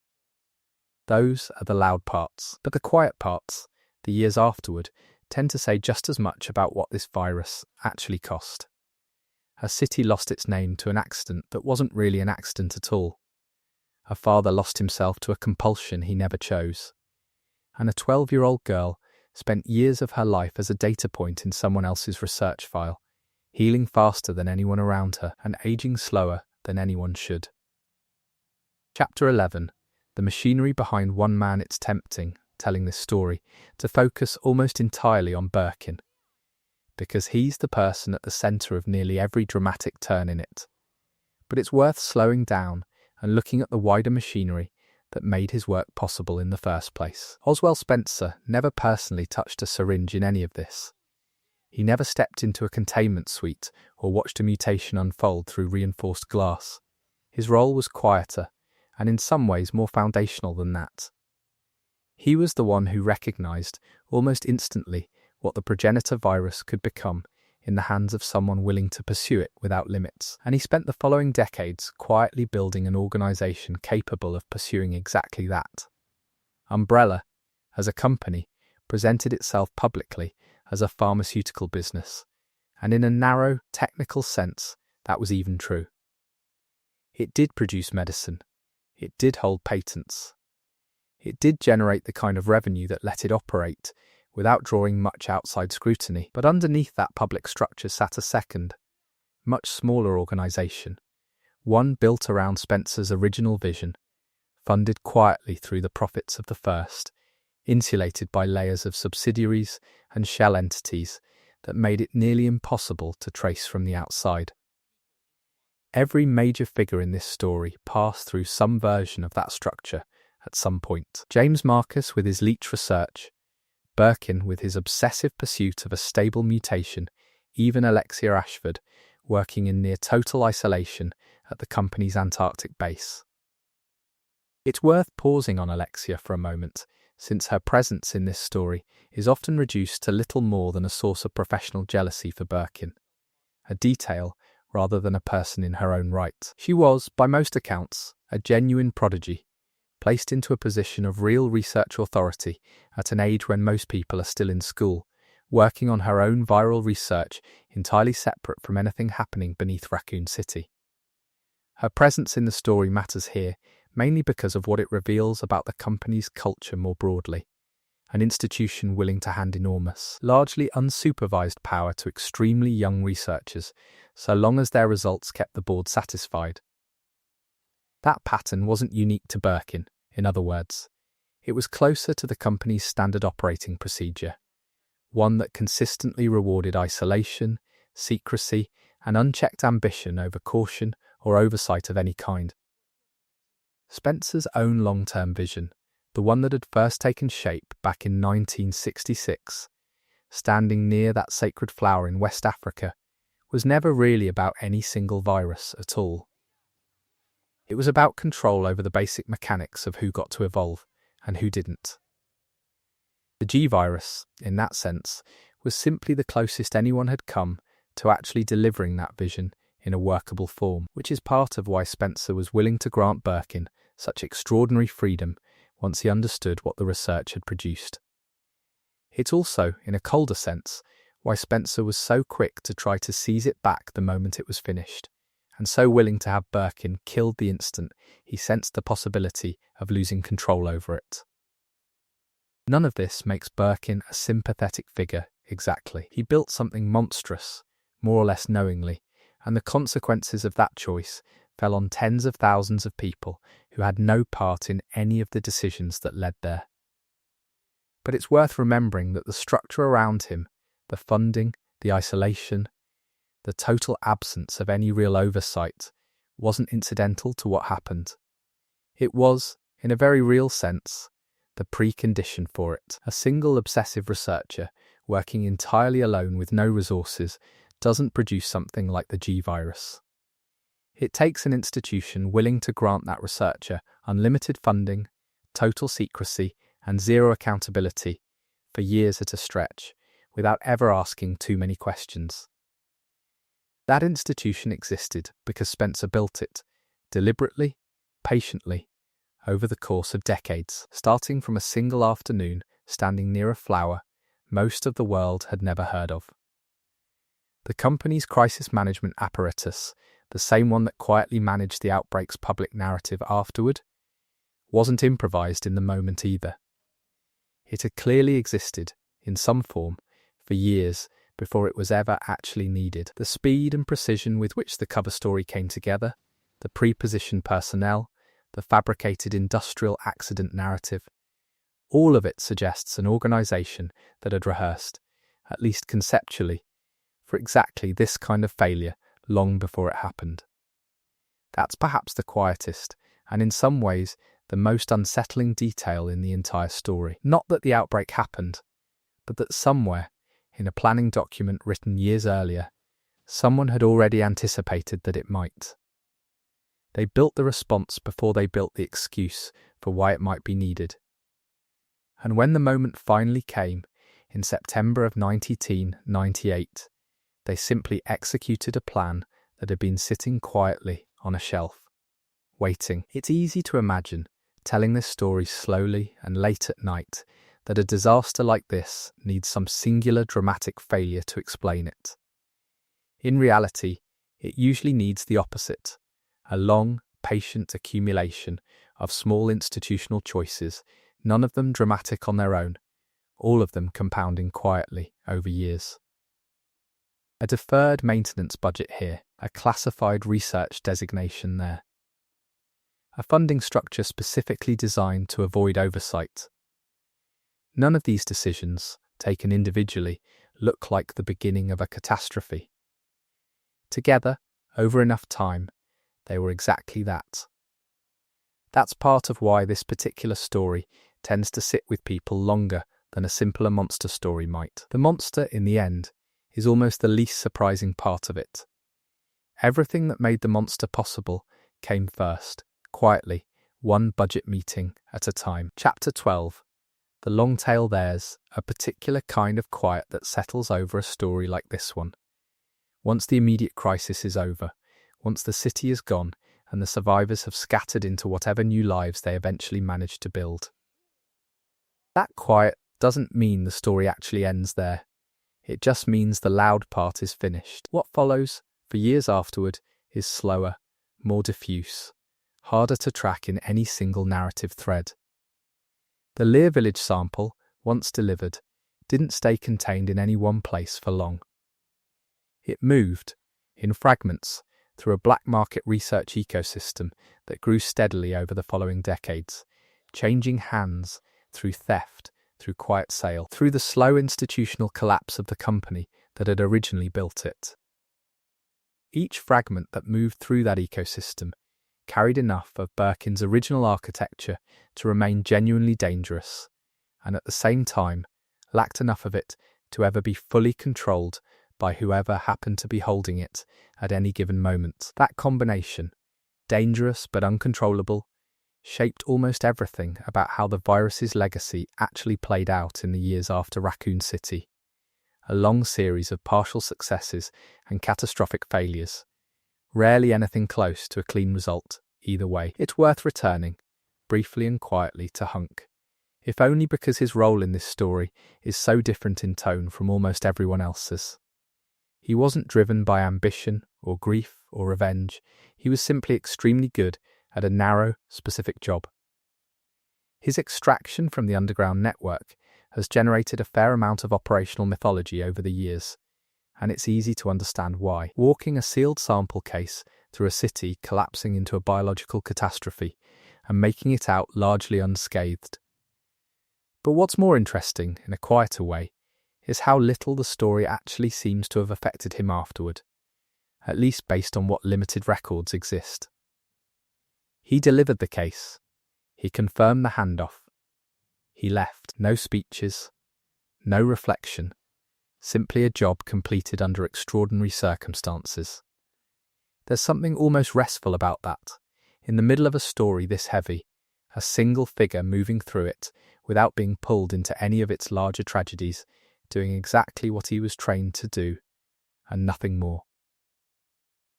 Those are the loud parts, but the quiet parts, the years afterward, tend to say just as much about what this virus actually cost. Her city lost its name to an accident that wasn't really an accident at all. Her father lost himself to a compulsion he never chose. And a 12-year-old girl spent years of her life as a data point in someone else's research file, healing faster than anyone around her and aging slower than anyone should. Chapter 11. The machinery behind one man. It's tempting, telling this story, to focus almost entirely on Birkin, because he's the person at the centre of nearly every dramatic turn in it. But it's worth slowing down and looking at the wider machinery that made his work possible in the first place. Oswell Spencer never personally touched a syringe in any of this. He never stepped into a containment suite or watched a mutation unfold through reinforced glass. His role was quieter, and in some ways more foundational than that. He was the one who recognised, almost instantly, what the progenitor virus could become in the hands of someone willing to pursue it without limits, and he spent the following decades quietly building an organisation capable of pursuing exactly that. Umbrella, as a company, presented itself publicly as a pharmaceutical business, and in a narrow, technical sense, that was even true. It did produce medicine. It did hold patents. It did generate the kind of revenue that let it operate without drawing much outside scrutiny. But underneath that public structure sat a second, much smaller organisation, one built around Spencer's original vision, funded quietly through the profits of the first, insulated by layers of subsidiaries and shell entities that made it nearly impossible to trace from the outside. Every major figure in this story passed through some version of that structure at some point. James Marcus with his leech research, Birkin with his obsessive pursuit of a stable mutation, even Alexia Ashford working in near total isolation at the company's Antarctic base. It's worth pausing on Alexia for a moment, since her presence in this story is often reduced to little more than a source of professional jealousy for Birkin, a detail rather than a person in her own right. She was, by most accounts, a genuine prodigy, placed into a position of real research authority at an age when most people are still in school, working on her own viral research entirely separate from anything happening beneath Raccoon City. Her presence in the story matters here mainly because of what it reveals about the company's culture more broadly, an institution willing to hand enormous, largely unsupervised power to extremely young researchers, so long as their results kept the board satisfied. That pattern wasn't unique to Birkin, in other words. It was closer to the company's standard operating procedure, one that consistently rewarded isolation, secrecy, and unchecked ambition over caution or oversight of any kind. Spencer's own long-term vision, the one that had first taken shape back in 1966, standing near that sacred flower in West Africa, was never really about any single virus at all. It was about control over the basic mechanics of who got to evolve and who didn't. The G virus, in that sense, was simply the closest anyone had come to actually delivering that vision in a workable form, which is part of why Spencer was willing to grant Birkin such extraordinary freedom once he understood what the research had produced. It's also, in a colder sense, why Spencer was so quick to try to seize it back the moment it was finished, and so willing to have Birkin killed the instant he sensed the possibility of losing control over it. None of this makes Birkin a sympathetic figure exactly. He built something monstrous, more or less knowingly, and the consequences of that choice fell on tens of thousands of people who had no part in any of the decisions that led there. But it's worth remembering that the structure around him, the funding, the isolation, the total absence of any real oversight, wasn't incidental to what happened. It was, in a very real sense, the precondition for it. A single obsessive researcher, working entirely alone with no resources, doesn't produce something like the G virus. It takes an institution willing to grant that researcher unlimited funding, total secrecy, and zero accountability for years at a stretch, without ever asking too many questions. That institution existed because Spencer built it, deliberately, patiently, over the course of decades, starting from a single afternoon standing near a flower most of the world had never heard of. The company's crisis management apparatus, the same one that quietly managed the outbreak's public narrative afterward, wasn't improvised in the moment either. It had clearly existed, in some form, for years before it was ever actually needed. The speed and precision with which the cover story came together, the pre-positioned personnel, the fabricated industrial accident narrative, all of it suggests an organisation that had rehearsed, at least conceptually, for exactly this kind of failure long before it happened. That's perhaps the quietest, and in some ways the most unsettling detail in the entire story. Not that the outbreak happened, but that somewhere, in a planning document written years earlier, someone had already anticipated that it might. They built the response before they built the excuse for why it might be needed. And when the moment finally came, in September of 1998, they simply executed a plan that had been sitting quietly on a shelf, waiting. It's easy to imagine, telling this story slowly and late at night, that a disaster like this needs some singular dramatic failure to explain it. In reality, it usually needs the opposite, a long, patient accumulation of small institutional choices, none of them dramatic on their own, all of them compounding quietly over years. A deferred maintenance budget here, a classified research designation there. A funding structure specifically designed to avoid oversight. None of these decisions, taken individually, look like the beginning of a catastrophe. Together, over enough time, they were exactly that. That's part of why this particular story tends to sit with people longer than a simpler monster story might. The monster, in the end, is almost the least surprising part of it. Everything that made the monster possible came first, quietly, one budget meeting at a time. Chapter 12. The long tail. There's a particular kind of quiet that settles over a story like this one. Once the immediate crisis is over, once the city is gone and the survivors have scattered into whatever new lives they eventually managed to build. That quiet doesn't mean the story actually ends there. It just means the loud part is finished. What follows, for years afterward, is slower, more diffuse, harder to track in any single narrative thread. The Lear Village sample, once delivered, didn't stay contained in any one place for long. It moved, in fragments, through a black market research ecosystem that grew steadily over the following decades, changing hands through theft, through quiet sale, through the slow institutional collapse of the company that had originally built it. Each fragment that moved through that ecosystem carried enough of Birkin's original architecture to remain genuinely dangerous, and at the same time lacked enough of it to ever be fully controlled by whoever happened to be holding it at any given moment. That combination, dangerous but uncontrollable, shaped almost everything about how the virus's legacy actually played out in the years after Raccoon City. A long series of partial successes and catastrophic failures. Rarely anything close to a clean result, either way. It's worth returning, briefly and quietly, to Hunk, if only because his role in this story is so different in tone from almost everyone else's. He wasn't driven by ambition or grief or revenge. He was simply extremely good at a narrow, specific job. His extraction from the underground network has generated a fair amount of operational mythology over the years, and it's easy to understand why. Walking a sealed sample case through a city collapsing into a biological catastrophe and making it out largely unscathed. But what's more interesting, in a quieter way, is how little the story actually seems to have affected him afterward, at least based on what limited records exist. He delivered the case. He confirmed the handoff. He left. No speeches, no reflection, simply a job completed under extraordinary circumstances. There's something almost restful about that. In the middle of a story this heavy, a single figure moving through it without being pulled into any of its larger tragedies, doing exactly what he was trained to do, and nothing more.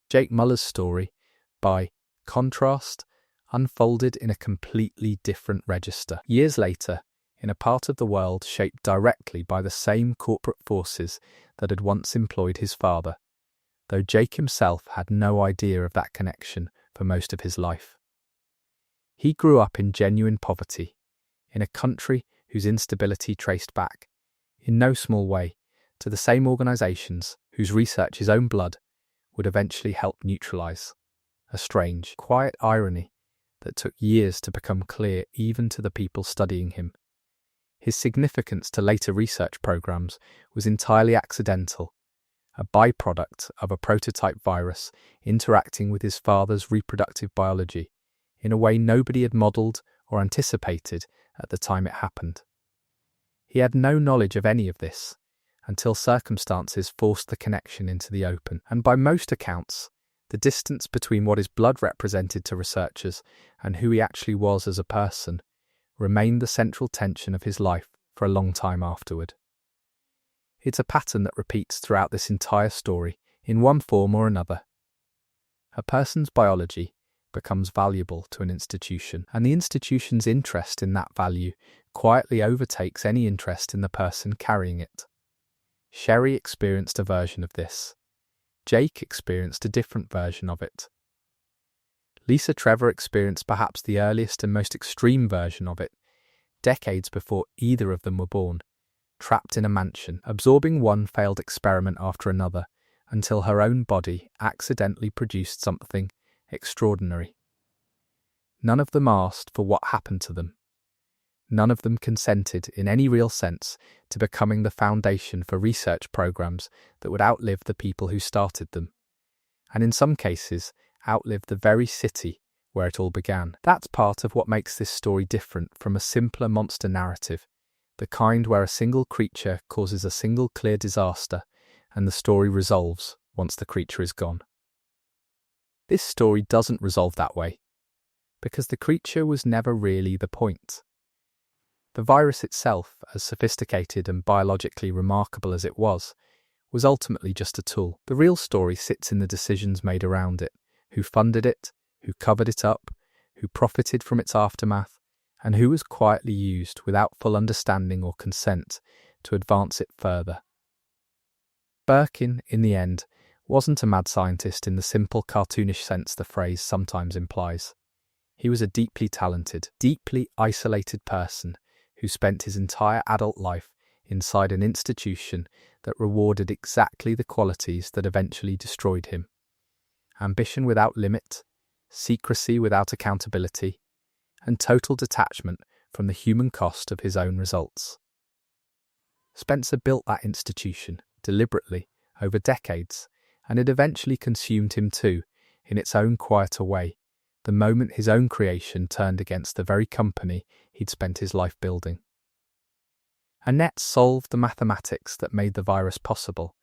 Jake Muller's story, by contrast, unfolded in a completely different register. Years later, in a part of the world shaped directly by the same corporate forces that had once employed his father, though Jake himself had no idea of that connection for most of his life. He grew up in genuine poverty, in a country whose instability traced back, in no small way, to the same organisations whose research his own blood would eventually help neutralise. A strange, quiet irony that took years to become clear even to the people studying him. His significance to later research programs was entirely accidental, a byproduct of a prototype virus interacting with his father's reproductive biology in a way nobody had modelled or anticipated at the time it happened. He had no knowledge of any of this until circumstances forced the connection into the open, and by most accounts, the distance between what his blood represented to researchers and who he actually was as a person remained the central tension of his life for a long time afterward. It's a pattern that repeats throughout this entire story, in one form or another. A person's biology becomes valuable to an institution, and the institution's interest in that value quietly overtakes any interest in the person carrying it. Sherry experienced a version of this. Jake experienced a different version of it. Lisa Trevor experienced perhaps the earliest and most extreme version of it, decades before either of them were born, trapped in a mansion, absorbing one failed experiment after another, until her own body accidentally produced something extraordinary. None of them asked for what happened to them. None of them consented, in any real sense, to becoming the foundation for research programs that would outlive the people who started them, and in some cases, outlive the very city where it all began. That's part of what makes this story different from a simpler monster narrative, the kind where a single creature causes a single clear disaster, and the story resolves once the creature is gone. This story doesn't resolve that way, because the creature was never really the point. The virus itself, as sophisticated and biologically remarkable as it was ultimately just a tool. The real story sits in the decisions made around it, who funded it, who covered it up, who profited from its aftermath, and who was quietly used without full understanding or consent to advance it further. Birkin, in the end, wasn't a mad scientist in the simple cartoonish sense the phrase sometimes implies. He was a deeply talented, deeply isolated person who spent his entire adult life inside an institution that rewarded exactly the qualities that eventually destroyed him. Ambition without limit, secrecy without accountability, and total detachment from the human cost of his own results. Spencer built that institution, deliberately, over decades, and it eventually consumed him too, in its own quieter way, the moment his own creation turned against the very company he'd spent his life building. Annette solved the mathematics that made the virus possible,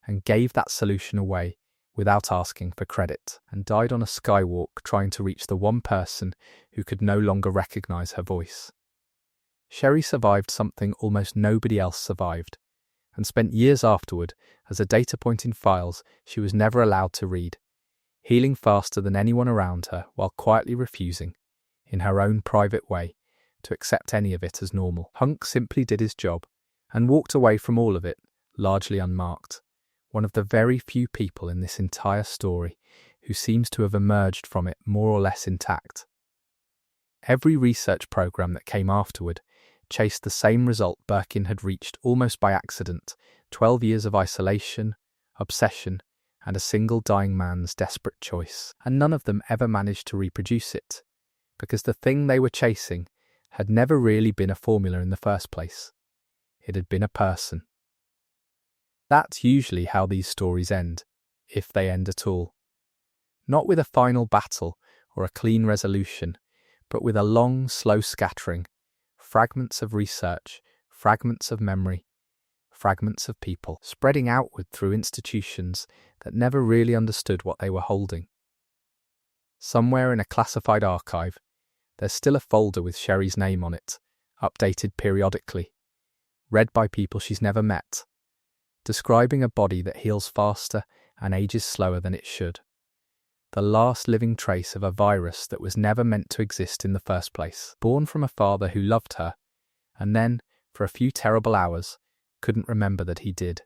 and gave that solution away without asking for credit, and died on a skywalk trying to reach the one person who could no longer recognize her voice. Sherry survived something almost nobody else survived, and spent years afterward as a data point in files she was never allowed to read, healing faster than anyone around her while quietly refusing, in her own private way, to accept any of it as normal. Hunk simply did his job, and walked away from all of it, largely unmarked, one of the very few people in this entire story who seems to have emerged from it more or less intact. Every research program that came afterward chased the same result Birkin had reached almost by accident: 12 years of isolation, obsession, and a single dying man's desperate choice. And none of them ever managed to reproduce it, because the thing they were chasing had never really been a formula in the first place. It had been a person. That's usually how these stories end, if they end at all. Not with a final battle or a clean resolution, but with a long, slow scattering, fragments of research, fragments of memory, fragments of people, spreading outward through institutions that never really understood what they were holding. Somewhere in a classified archive, there's still a folder with Sherry's name on it, updated periodically, read by people she's never met, describing a body that heals faster and ages slower than it should. The last living trace of a virus that was never meant to exist in the first place, born from a father who loved her, and then, for a few terrible hours, couldn't remember that he did.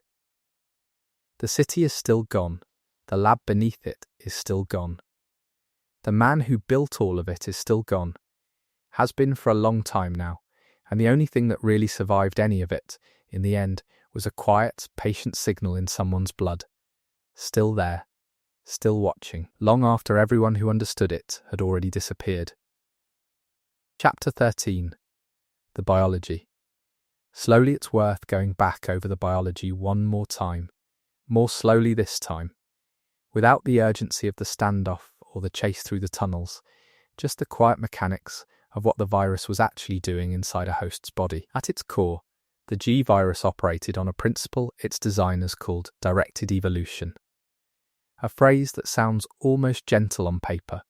The city is still gone. The lab beneath it is still gone. The man who built all of it is still gone. Has been for a long time now, and the only thing that really survived any of it, in the end, was a quiet, patient signal in someone's blood. Still there. Still watching, long after everyone who understood it had already disappeared. Chapter 13. The Biology. Slowly it's worth going back over the biology one more time, more slowly this time, without the urgency of the standoff or the chase through the tunnels, just the quiet mechanics of what the virus was actually doing inside a host's body. At its core, the G virus operated on a principle its designers called directed evolution. A phrase that sounds almost gentle on paper,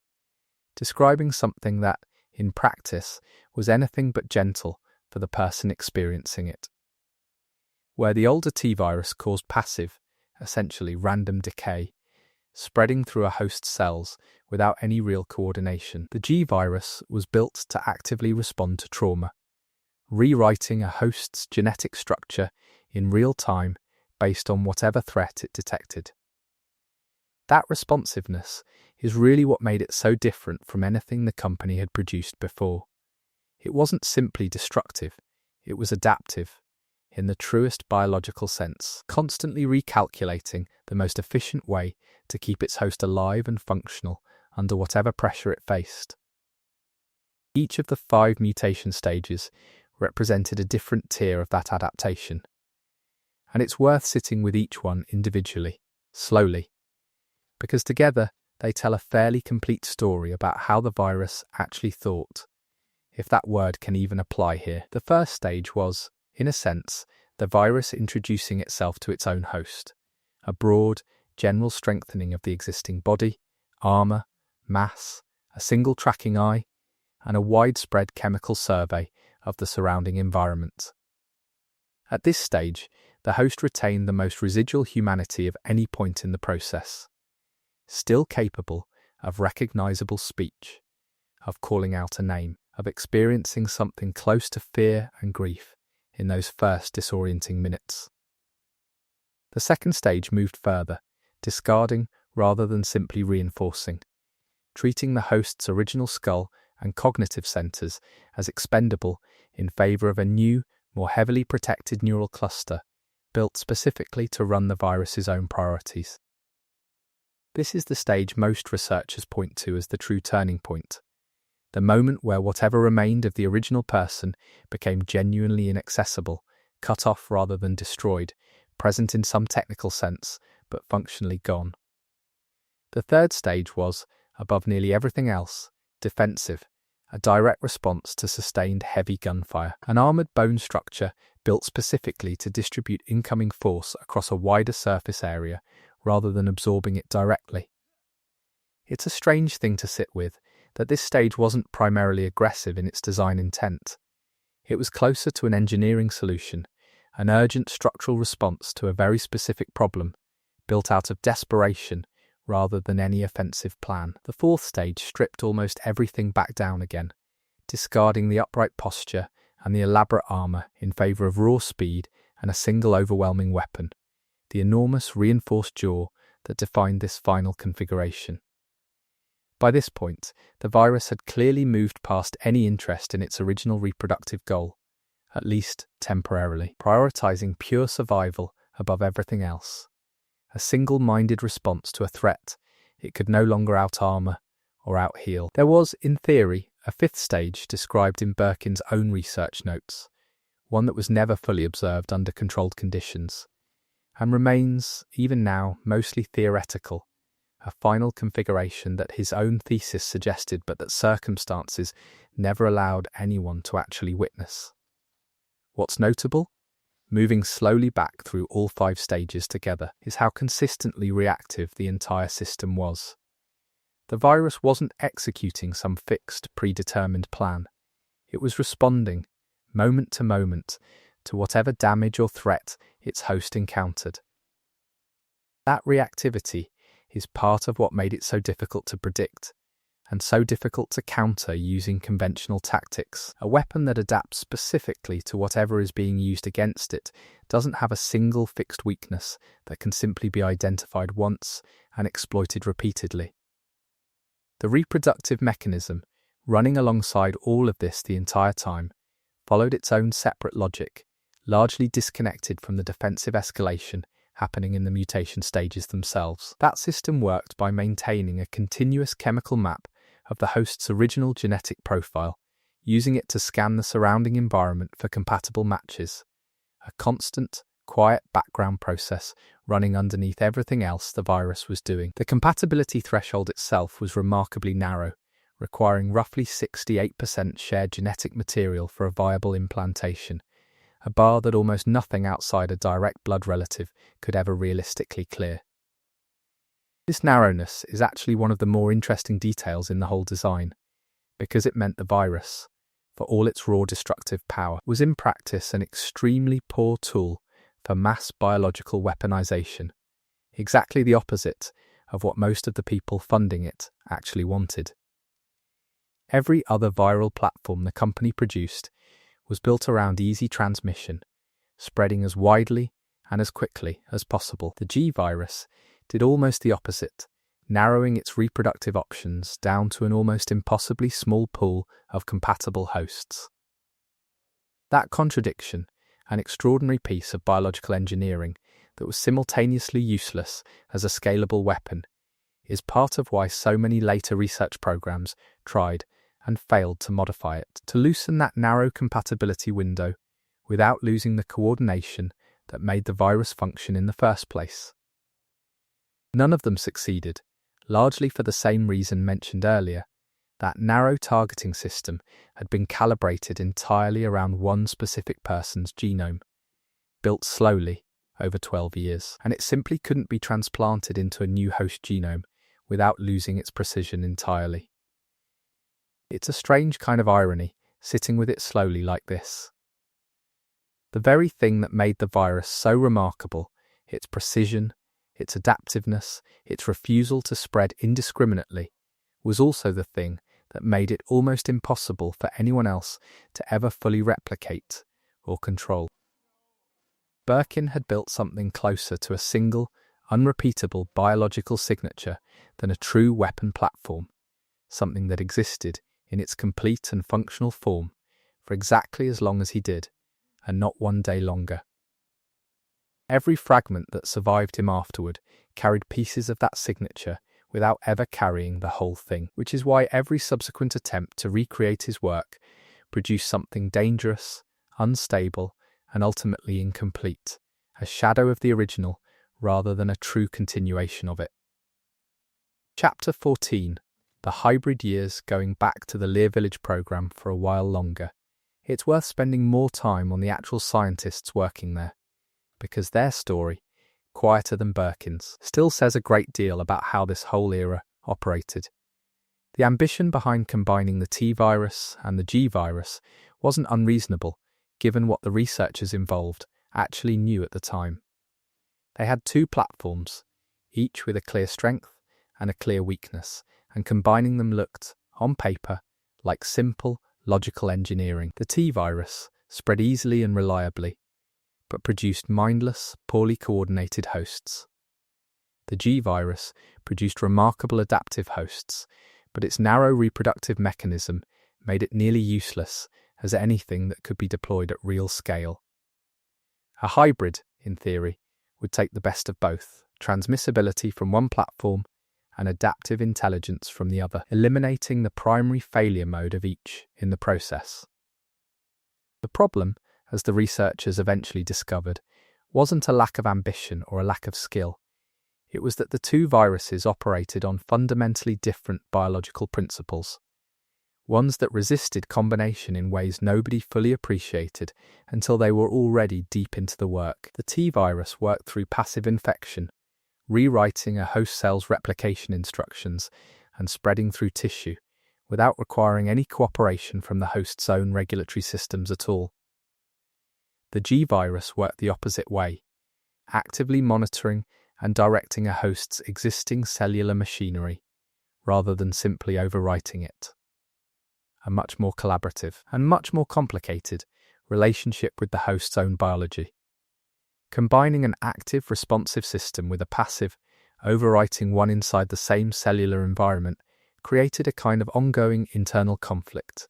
describing something that, in practice, was anything but gentle for the person experiencing it. Where the older T virus caused passive, essentially random decay, spreading through a host's cells without any real coordination, the G virus was built to actively respond to trauma, rewriting a host's genetic structure in real time based on whatever threat it detected. That responsiveness is really what made it so different from anything the company had produced before. It wasn't simply destructive, it was adaptive, in the truest biological sense, constantly recalculating the most efficient way to keep its host alive and functional under whatever pressure it faced. Each of the 5 mutation stages represented a different tier of that adaptation, and it's worth sitting with each one individually, slowly, because together they tell a fairly complete story about how the virus actually thought, if that word can even apply here. The first stage was, in a sense, the virus introducing itself to its own host, a broad, general strengthening of the existing body, armour, mass, a single tracking eye, and a widespread chemical survey of the surrounding environment. At this stage, the host retained the most residual humanity of any point in the process, still capable of recognisable speech, of calling out a name, of experiencing something close to fear and grief in those first disorienting minutes. The second stage moved further, discarding rather than simply reinforcing, treating the host's original skull and cognitive centres as expendable in favour of a new, more heavily protected neural cluster built specifically to run the virus's own priorities. This is the stage most researchers point to as the true turning point, the moment where whatever remained of the original person became genuinely inaccessible, cut off rather than destroyed, present in some technical sense, but functionally gone. The third stage was, above nearly everything else, defensive, a direct response to sustained heavy gunfire, an armoured bone structure built specifically to distribute incoming force across a wider surface area rather than absorbing it directly. It's a strange thing to sit with, that this stage wasn't primarily aggressive in its design intent. It was closer to an engineering solution, an urgent structural response to a very specific problem, built out of desperation rather than any offensive plan. The fourth stage stripped almost everything back down again, discarding the upright posture and the elaborate armour in favour of raw speed and a single overwhelming weapon, the enormous reinforced jaw that defined this final configuration. By this point, the virus had clearly moved past any interest in its original reproductive goal, at least temporarily, prioritizing pure survival above everything else. A single-minded response to a threat it could no longer out-armor or out-heal. There was, in theory, a fifth stage described in Birkin's own research notes, one that was never fully observed under controlled conditions, and remains, even now, mostly theoretical, a final configuration that his own thesis suggested but that circumstances never allowed anyone to actually witness. What's notable, moving slowly back through all 5 stages together, is how consistently reactive the entire system was. The virus wasn't executing some fixed, predetermined plan. It was responding, moment to moment, to whatever damage or threat its host encountered. That reactivity is part of what made it so difficult to predict, and so difficult to counter using conventional tactics. A weapon that adapts specifically to whatever is being used against it doesn't have a single fixed weakness that can simply be identified once and exploited repeatedly. The reproductive mechanism, running alongside all of this the entire time, followed its own separate logic, largely disconnected from the defensive escalation happening in the mutation stages themselves. That system worked by maintaining a continuous chemical map of the host's original genetic profile, using it to scan the surrounding environment for compatible matches, a constant, quiet background process running underneath everything else the virus was doing. The compatibility threshold itself was remarkably narrow, requiring roughly 68% shared genetic material for a viable implantation, a bar that almost nothing outside a direct blood relative could ever realistically clear. This narrowness is actually one of the more interesting details in the whole design, because it meant the virus, for all its raw destructive power, was in practice an extremely poor tool for mass biological weaponization, exactly the opposite of what most of the people funding it actually wanted. Every other viral platform the company produced was built around easy transmission, spreading as widely and as quickly as possible. The G virus did almost the opposite, narrowing its reproductive options down to an almost impossibly small pool of compatible hosts. That contradiction, an extraordinary piece of biological engineering that was simultaneously useless as a scalable weapon, is part of why so many later research programs tried and failed to modify it, to loosen that narrow compatibility window without losing the coordination that made the virus function in the first place. None of them succeeded, largely for the same reason mentioned earlier. That narrow targeting system had been calibrated entirely around one specific person's genome, built slowly over 12 years, and it simply couldn't be transplanted into a new host genome without losing its precision entirely. It's a strange kind of irony, sitting with it slowly like this. The very thing that made the virus so remarkable, its precision, its adaptiveness, its refusal to spread indiscriminately, was also the thing that made it almost impossible for anyone else to ever fully replicate or control. Birkin had built something closer to a single, unrepeatable biological signature than a true weapon platform, something that existed in its complete and functional form for exactly as long as he did, and not one day longer. Every fragment that survived him afterward carried pieces of that signature without ever carrying the whole thing, which is why every subsequent attempt to recreate his work produced something dangerous, unstable, and ultimately incomplete, a shadow of the original rather than a true continuation of it. Chapter 14. The hybrid years going back to the Lear Village program for a while longer. It's worth spending more time on the actual scientists working there, because their story, quieter than Birkin's, still says a great deal about how this whole era operated. The ambition behind combining the T virus and the G virus wasn't unreasonable, given what the researchers involved actually knew at the time. They had 2 platforms, each with a clear strength and a clear weakness, and combining them looked, on paper, like simple, logical engineering. The T virus spread easily and reliably, but produced mindless, poorly coordinated hosts. The G virus produced remarkable adaptive hosts, but its narrow reproductive mechanism made it nearly useless as anything that could be deployed at real scale. A hybrid, in theory, would take the best of both, transmissibility from one platform and adaptive intelligence from the other, eliminating the primary failure mode of each in the process. The problem, as the researchers eventually discovered, wasn't a lack of ambition or a lack of skill. It was that the two viruses operated on fundamentally different biological principles, ones that resisted combination in ways nobody fully appreciated until they were already deep into the work. The T virus worked through passive infection, rewriting a host cell's replication instructions and spreading through tissue, without requiring any cooperation from the host's own regulatory systems at all. The G virus worked the opposite way, actively monitoring and directing a host's existing cellular machinery, rather than simply overwriting it. A much more collaborative and much more complicated relationship with the host's own biology. Combining an active, responsive system with a passive, overwriting one inside the same cellular environment created a kind of ongoing internal conflict,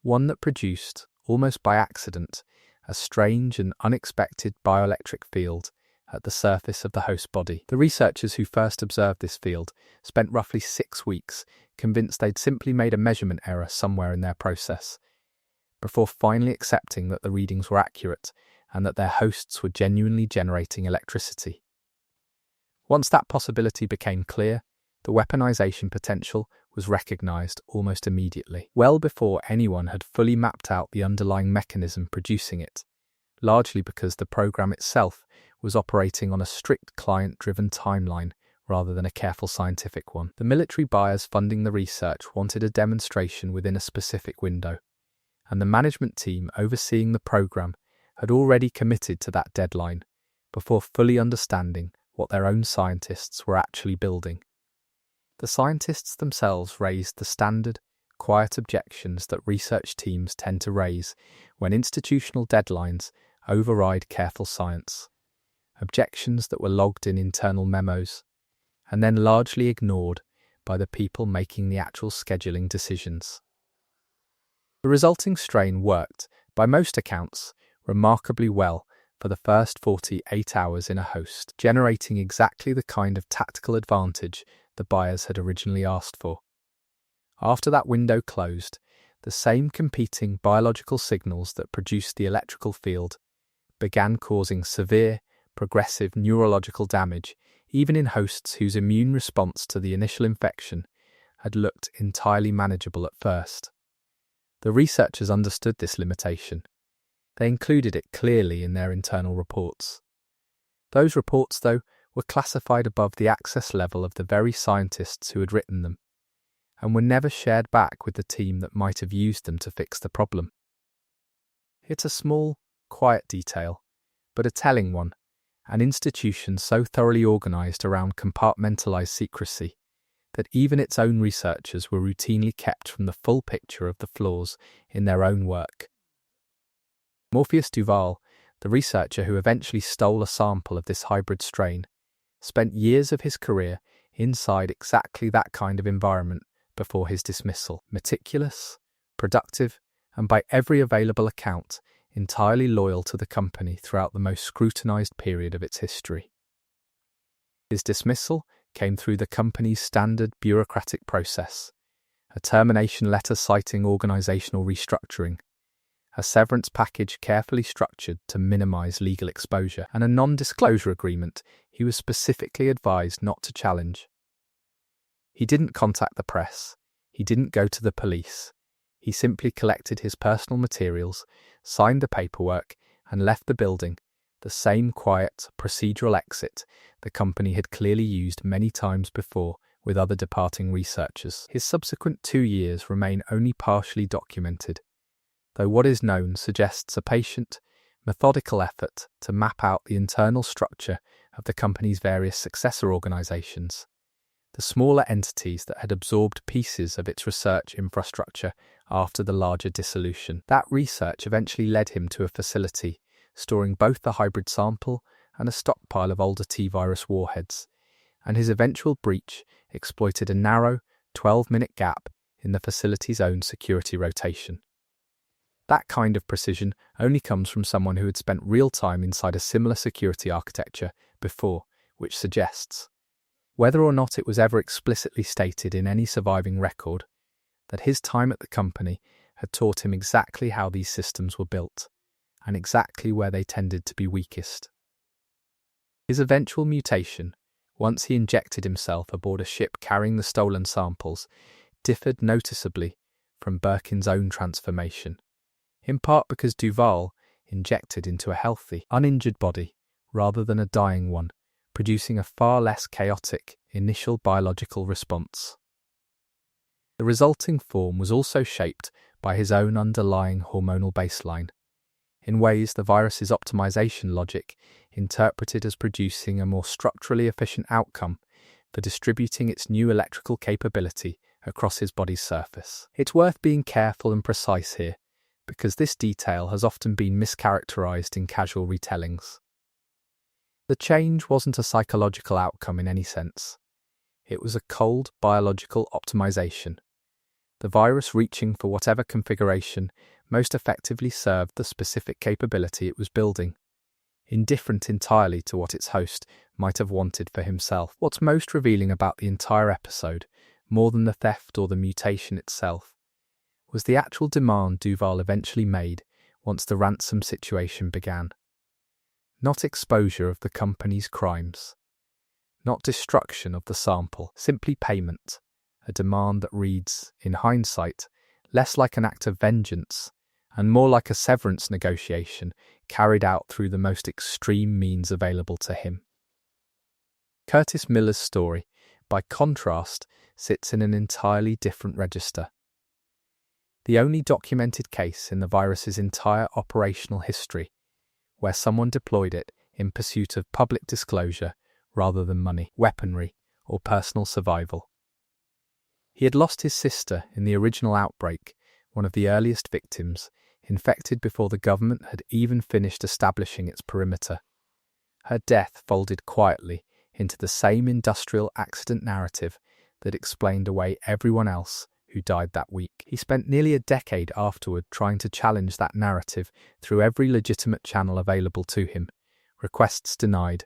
one that produced, almost by accident, a strange and unexpected bioelectric field at the surface of the host body. The researchers who first observed this field spent roughly 6 weeks convinced they'd simply made a measurement error somewhere in their process, before finally accepting that the readings were accurate and that their hosts were genuinely generating electricity. Once that possibility became clear, the weaponization potential was recognized almost immediately, well before anyone had fully mapped out the underlying mechanism producing it, largely because the program itself was operating on a strict client-driven timeline rather than a careful scientific one. The military buyers funding the research wanted a demonstration within a specific window, and the management team overseeing the program had already committed to that deadline before fully understanding what their own scientists were actually building. The scientists themselves raised the standard, quiet objections that research teams tend to raise when institutional deadlines override careful science. Objections that were logged in internal memos and then largely ignored by the people making the actual scheduling decisions. The resulting strain worked, by most accounts, remarkably well for the first 48 hours in a host, generating exactly the kind of tactical advantage the buyers had originally asked for. After that window closed, the same competing biological signals that produced the electrical field began causing severe, progressive neurological damage, even in hosts whose immune response to the initial infection had looked entirely manageable at first. The researchers understood this limitation. They included it clearly in their internal reports. Those reports, though, were classified above the access level of the very scientists who had written them, and were never shared back with the team that might have used them to fix the problem. It's a small, quiet detail, but a telling one. An institution so thoroughly organized around compartmentalized secrecy that even its own researchers were routinely kept from the full picture of the flaws in their own work. Morpheus Duval, the researcher who eventually stole a sample of this hybrid strain, spent years of his career inside exactly that kind of environment before his dismissal. Meticulous, productive, and by every available account, entirely loyal to the company throughout the most scrutinized period of its history. His dismissal came through the company's standard bureaucratic process, a termination letter citing organizational restructuring, a severance package carefully structured to minimize legal exposure, and a non-disclosure agreement he was specifically advised not to challenge. He didn't contact the press. He didn't go to the police. He simply collected his personal materials, signed the paperwork, and left the building, the same quiet, procedural exit the company had clearly used many times before with other departing researchers. His subsequent 2 years remain only partially documented, though what is known suggests a patient, methodical effort to map out the internal structure of the company's various successor organizations, the smaller entities that had absorbed pieces of its research infrastructure after the larger dissolution. That research eventually led him to a facility storing both the hybrid sample and a stockpile of older T-virus warheads, and his eventual breach exploited a narrow, 12-minute gap in the facility's own security rotation. That kind of precision only comes from someone who had spent real time inside a similar security architecture before, which suggests, whether or not it was ever explicitly stated in any surviving record, that his time at the company had taught him exactly how these systems were built, and exactly where they tended to be weakest. His eventual mutation, once he injected himself aboard a ship carrying the stolen samples, differed noticeably from Birkin's own transformation, in part because Duval injected into a healthy, uninjured body rather than a dying one, producing a far less chaotic initial biological response. The resulting form was also shaped by his own underlying hormonal baseline, in ways the virus's optimization logic interpreted as producing a more structurally efficient outcome for distributing its new electrical capability across his body's surface. It's worth being careful and precise here, because this detail has often been mischaracterized in casual retellings. The change wasn't a psychological outcome in any sense. It was a cold biological optimization, the virus reaching for whatever configuration most effectively served the specific capability it was building, indifferent entirely to what its host might have wanted for himself. What's most revealing about the entire episode, more than the theft or the mutation itself, was the actual demand Duval eventually made once the ransom situation began. Not exposure of the company's crimes, not destruction of the sample, simply payment, a demand that reads, in hindsight, less like an act of vengeance and more like a severance negotiation carried out through the most extreme means available to him. Curtis Miller's story, by contrast, sits in an entirely different register. The only documented case in the virus's entire operational history where someone deployed it in pursuit of public disclosure rather than money, weaponry, or personal survival. He had lost his sister in the original outbreak, one of the earliest victims, infected before the government had even finished establishing its perimeter. Her death folded quietly into the same industrial accident narrative that explained away everyone else who died that week. He spent nearly a decade afterward trying to challenge that narrative through every legitimate channel available to him, requests denied,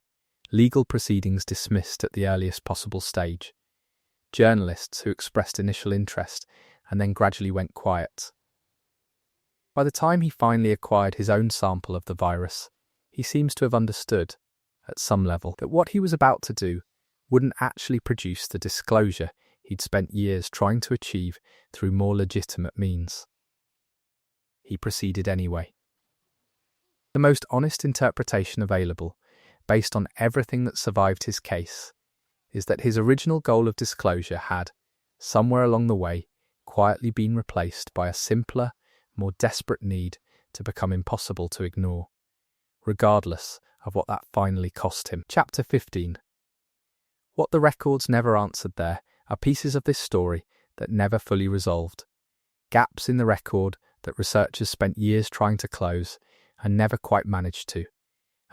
legal proceedings dismissed at the earliest possible stage, journalists who expressed initial interest and then gradually went quiet. By the time he finally acquired his own sample of the virus, he seems to have understood, at some level, that what he was about to do wouldn't actually produce the disclosure he'd spent years trying to achieve through more legitimate means. He proceeded anyway. The most honest interpretation available, based on everything that survived his case, is that his original goal of disclosure had, somewhere along the way, quietly been replaced by a simpler, more desperate need to become impossible to ignore, regardless of what that finally cost him. Chapter 15. What the records never answered there are pieces of this story that never fully resolved, gaps in the record that researchers spent years trying to close and never quite managed to,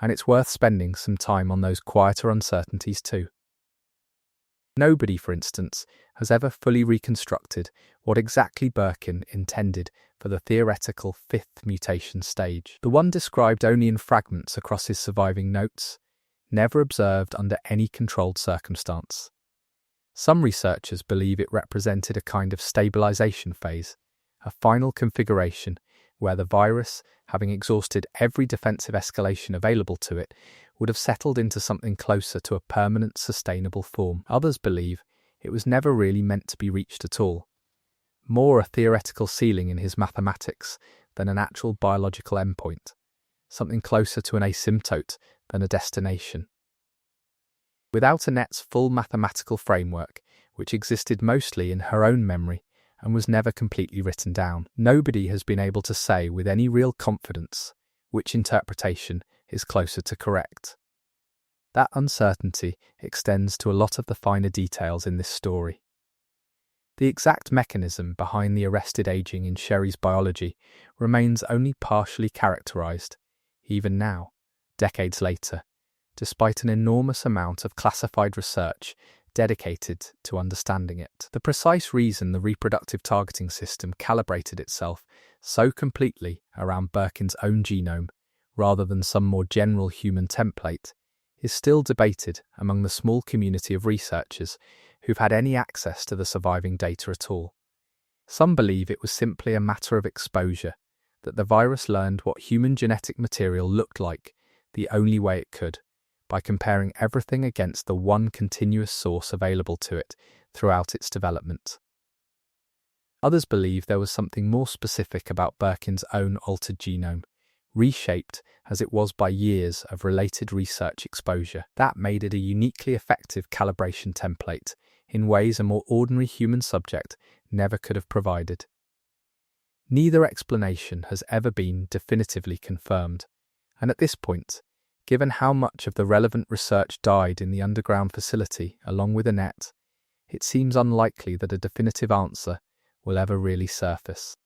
and it's worth spending some time on those quieter uncertainties too. Nobody, for instance, has ever fully reconstructed what exactly Birkin intended for the theoretical fifth mutation stage, the one described only in fragments across his surviving notes, never observed under any controlled circumstance. Some researchers believe it represented a kind of stabilization phase, a final configuration where the virus, having exhausted every defensive escalation available to it, would have settled into something closer to a permanent, sustainable form. Others believe it was never really meant to be reached at all, more a theoretical ceiling in his mathematics than an actual biological endpoint, something closer to an asymptote than a destination. Without Annette's full mathematical framework, which existed mostly in her own memory and was never completely written down, nobody has been able to say with any real confidence which interpretation is closer to correct. That uncertainty extends to a lot of the finer details in this story. The exact mechanism behind the arrested aging in Sherry's biology remains only partially characterized, even now, decades later, despite an enormous amount of classified research dedicated to understanding it. The precise reason the reproductive targeting system calibrated itself so completely around Birkin's own genome, rather than some more general human template, is still debated among the small community of researchers who've had any access to the surviving data at all. Some believe it was simply a matter of exposure, that the virus learned what human genetic material looked like the only way it could, by comparing everything against the one continuous source available to it throughout its development. Others believe there was something more specific about Birkin's own altered genome, reshaped as it was by years of related research exposure, that made it a uniquely effective calibration template in ways a more ordinary human subject never could have provided. Neither explanation has ever been definitively confirmed, and at this point, given how much of the relevant research died in the underground facility along with Annette, it seems unlikely that a definitive answer will ever really surface.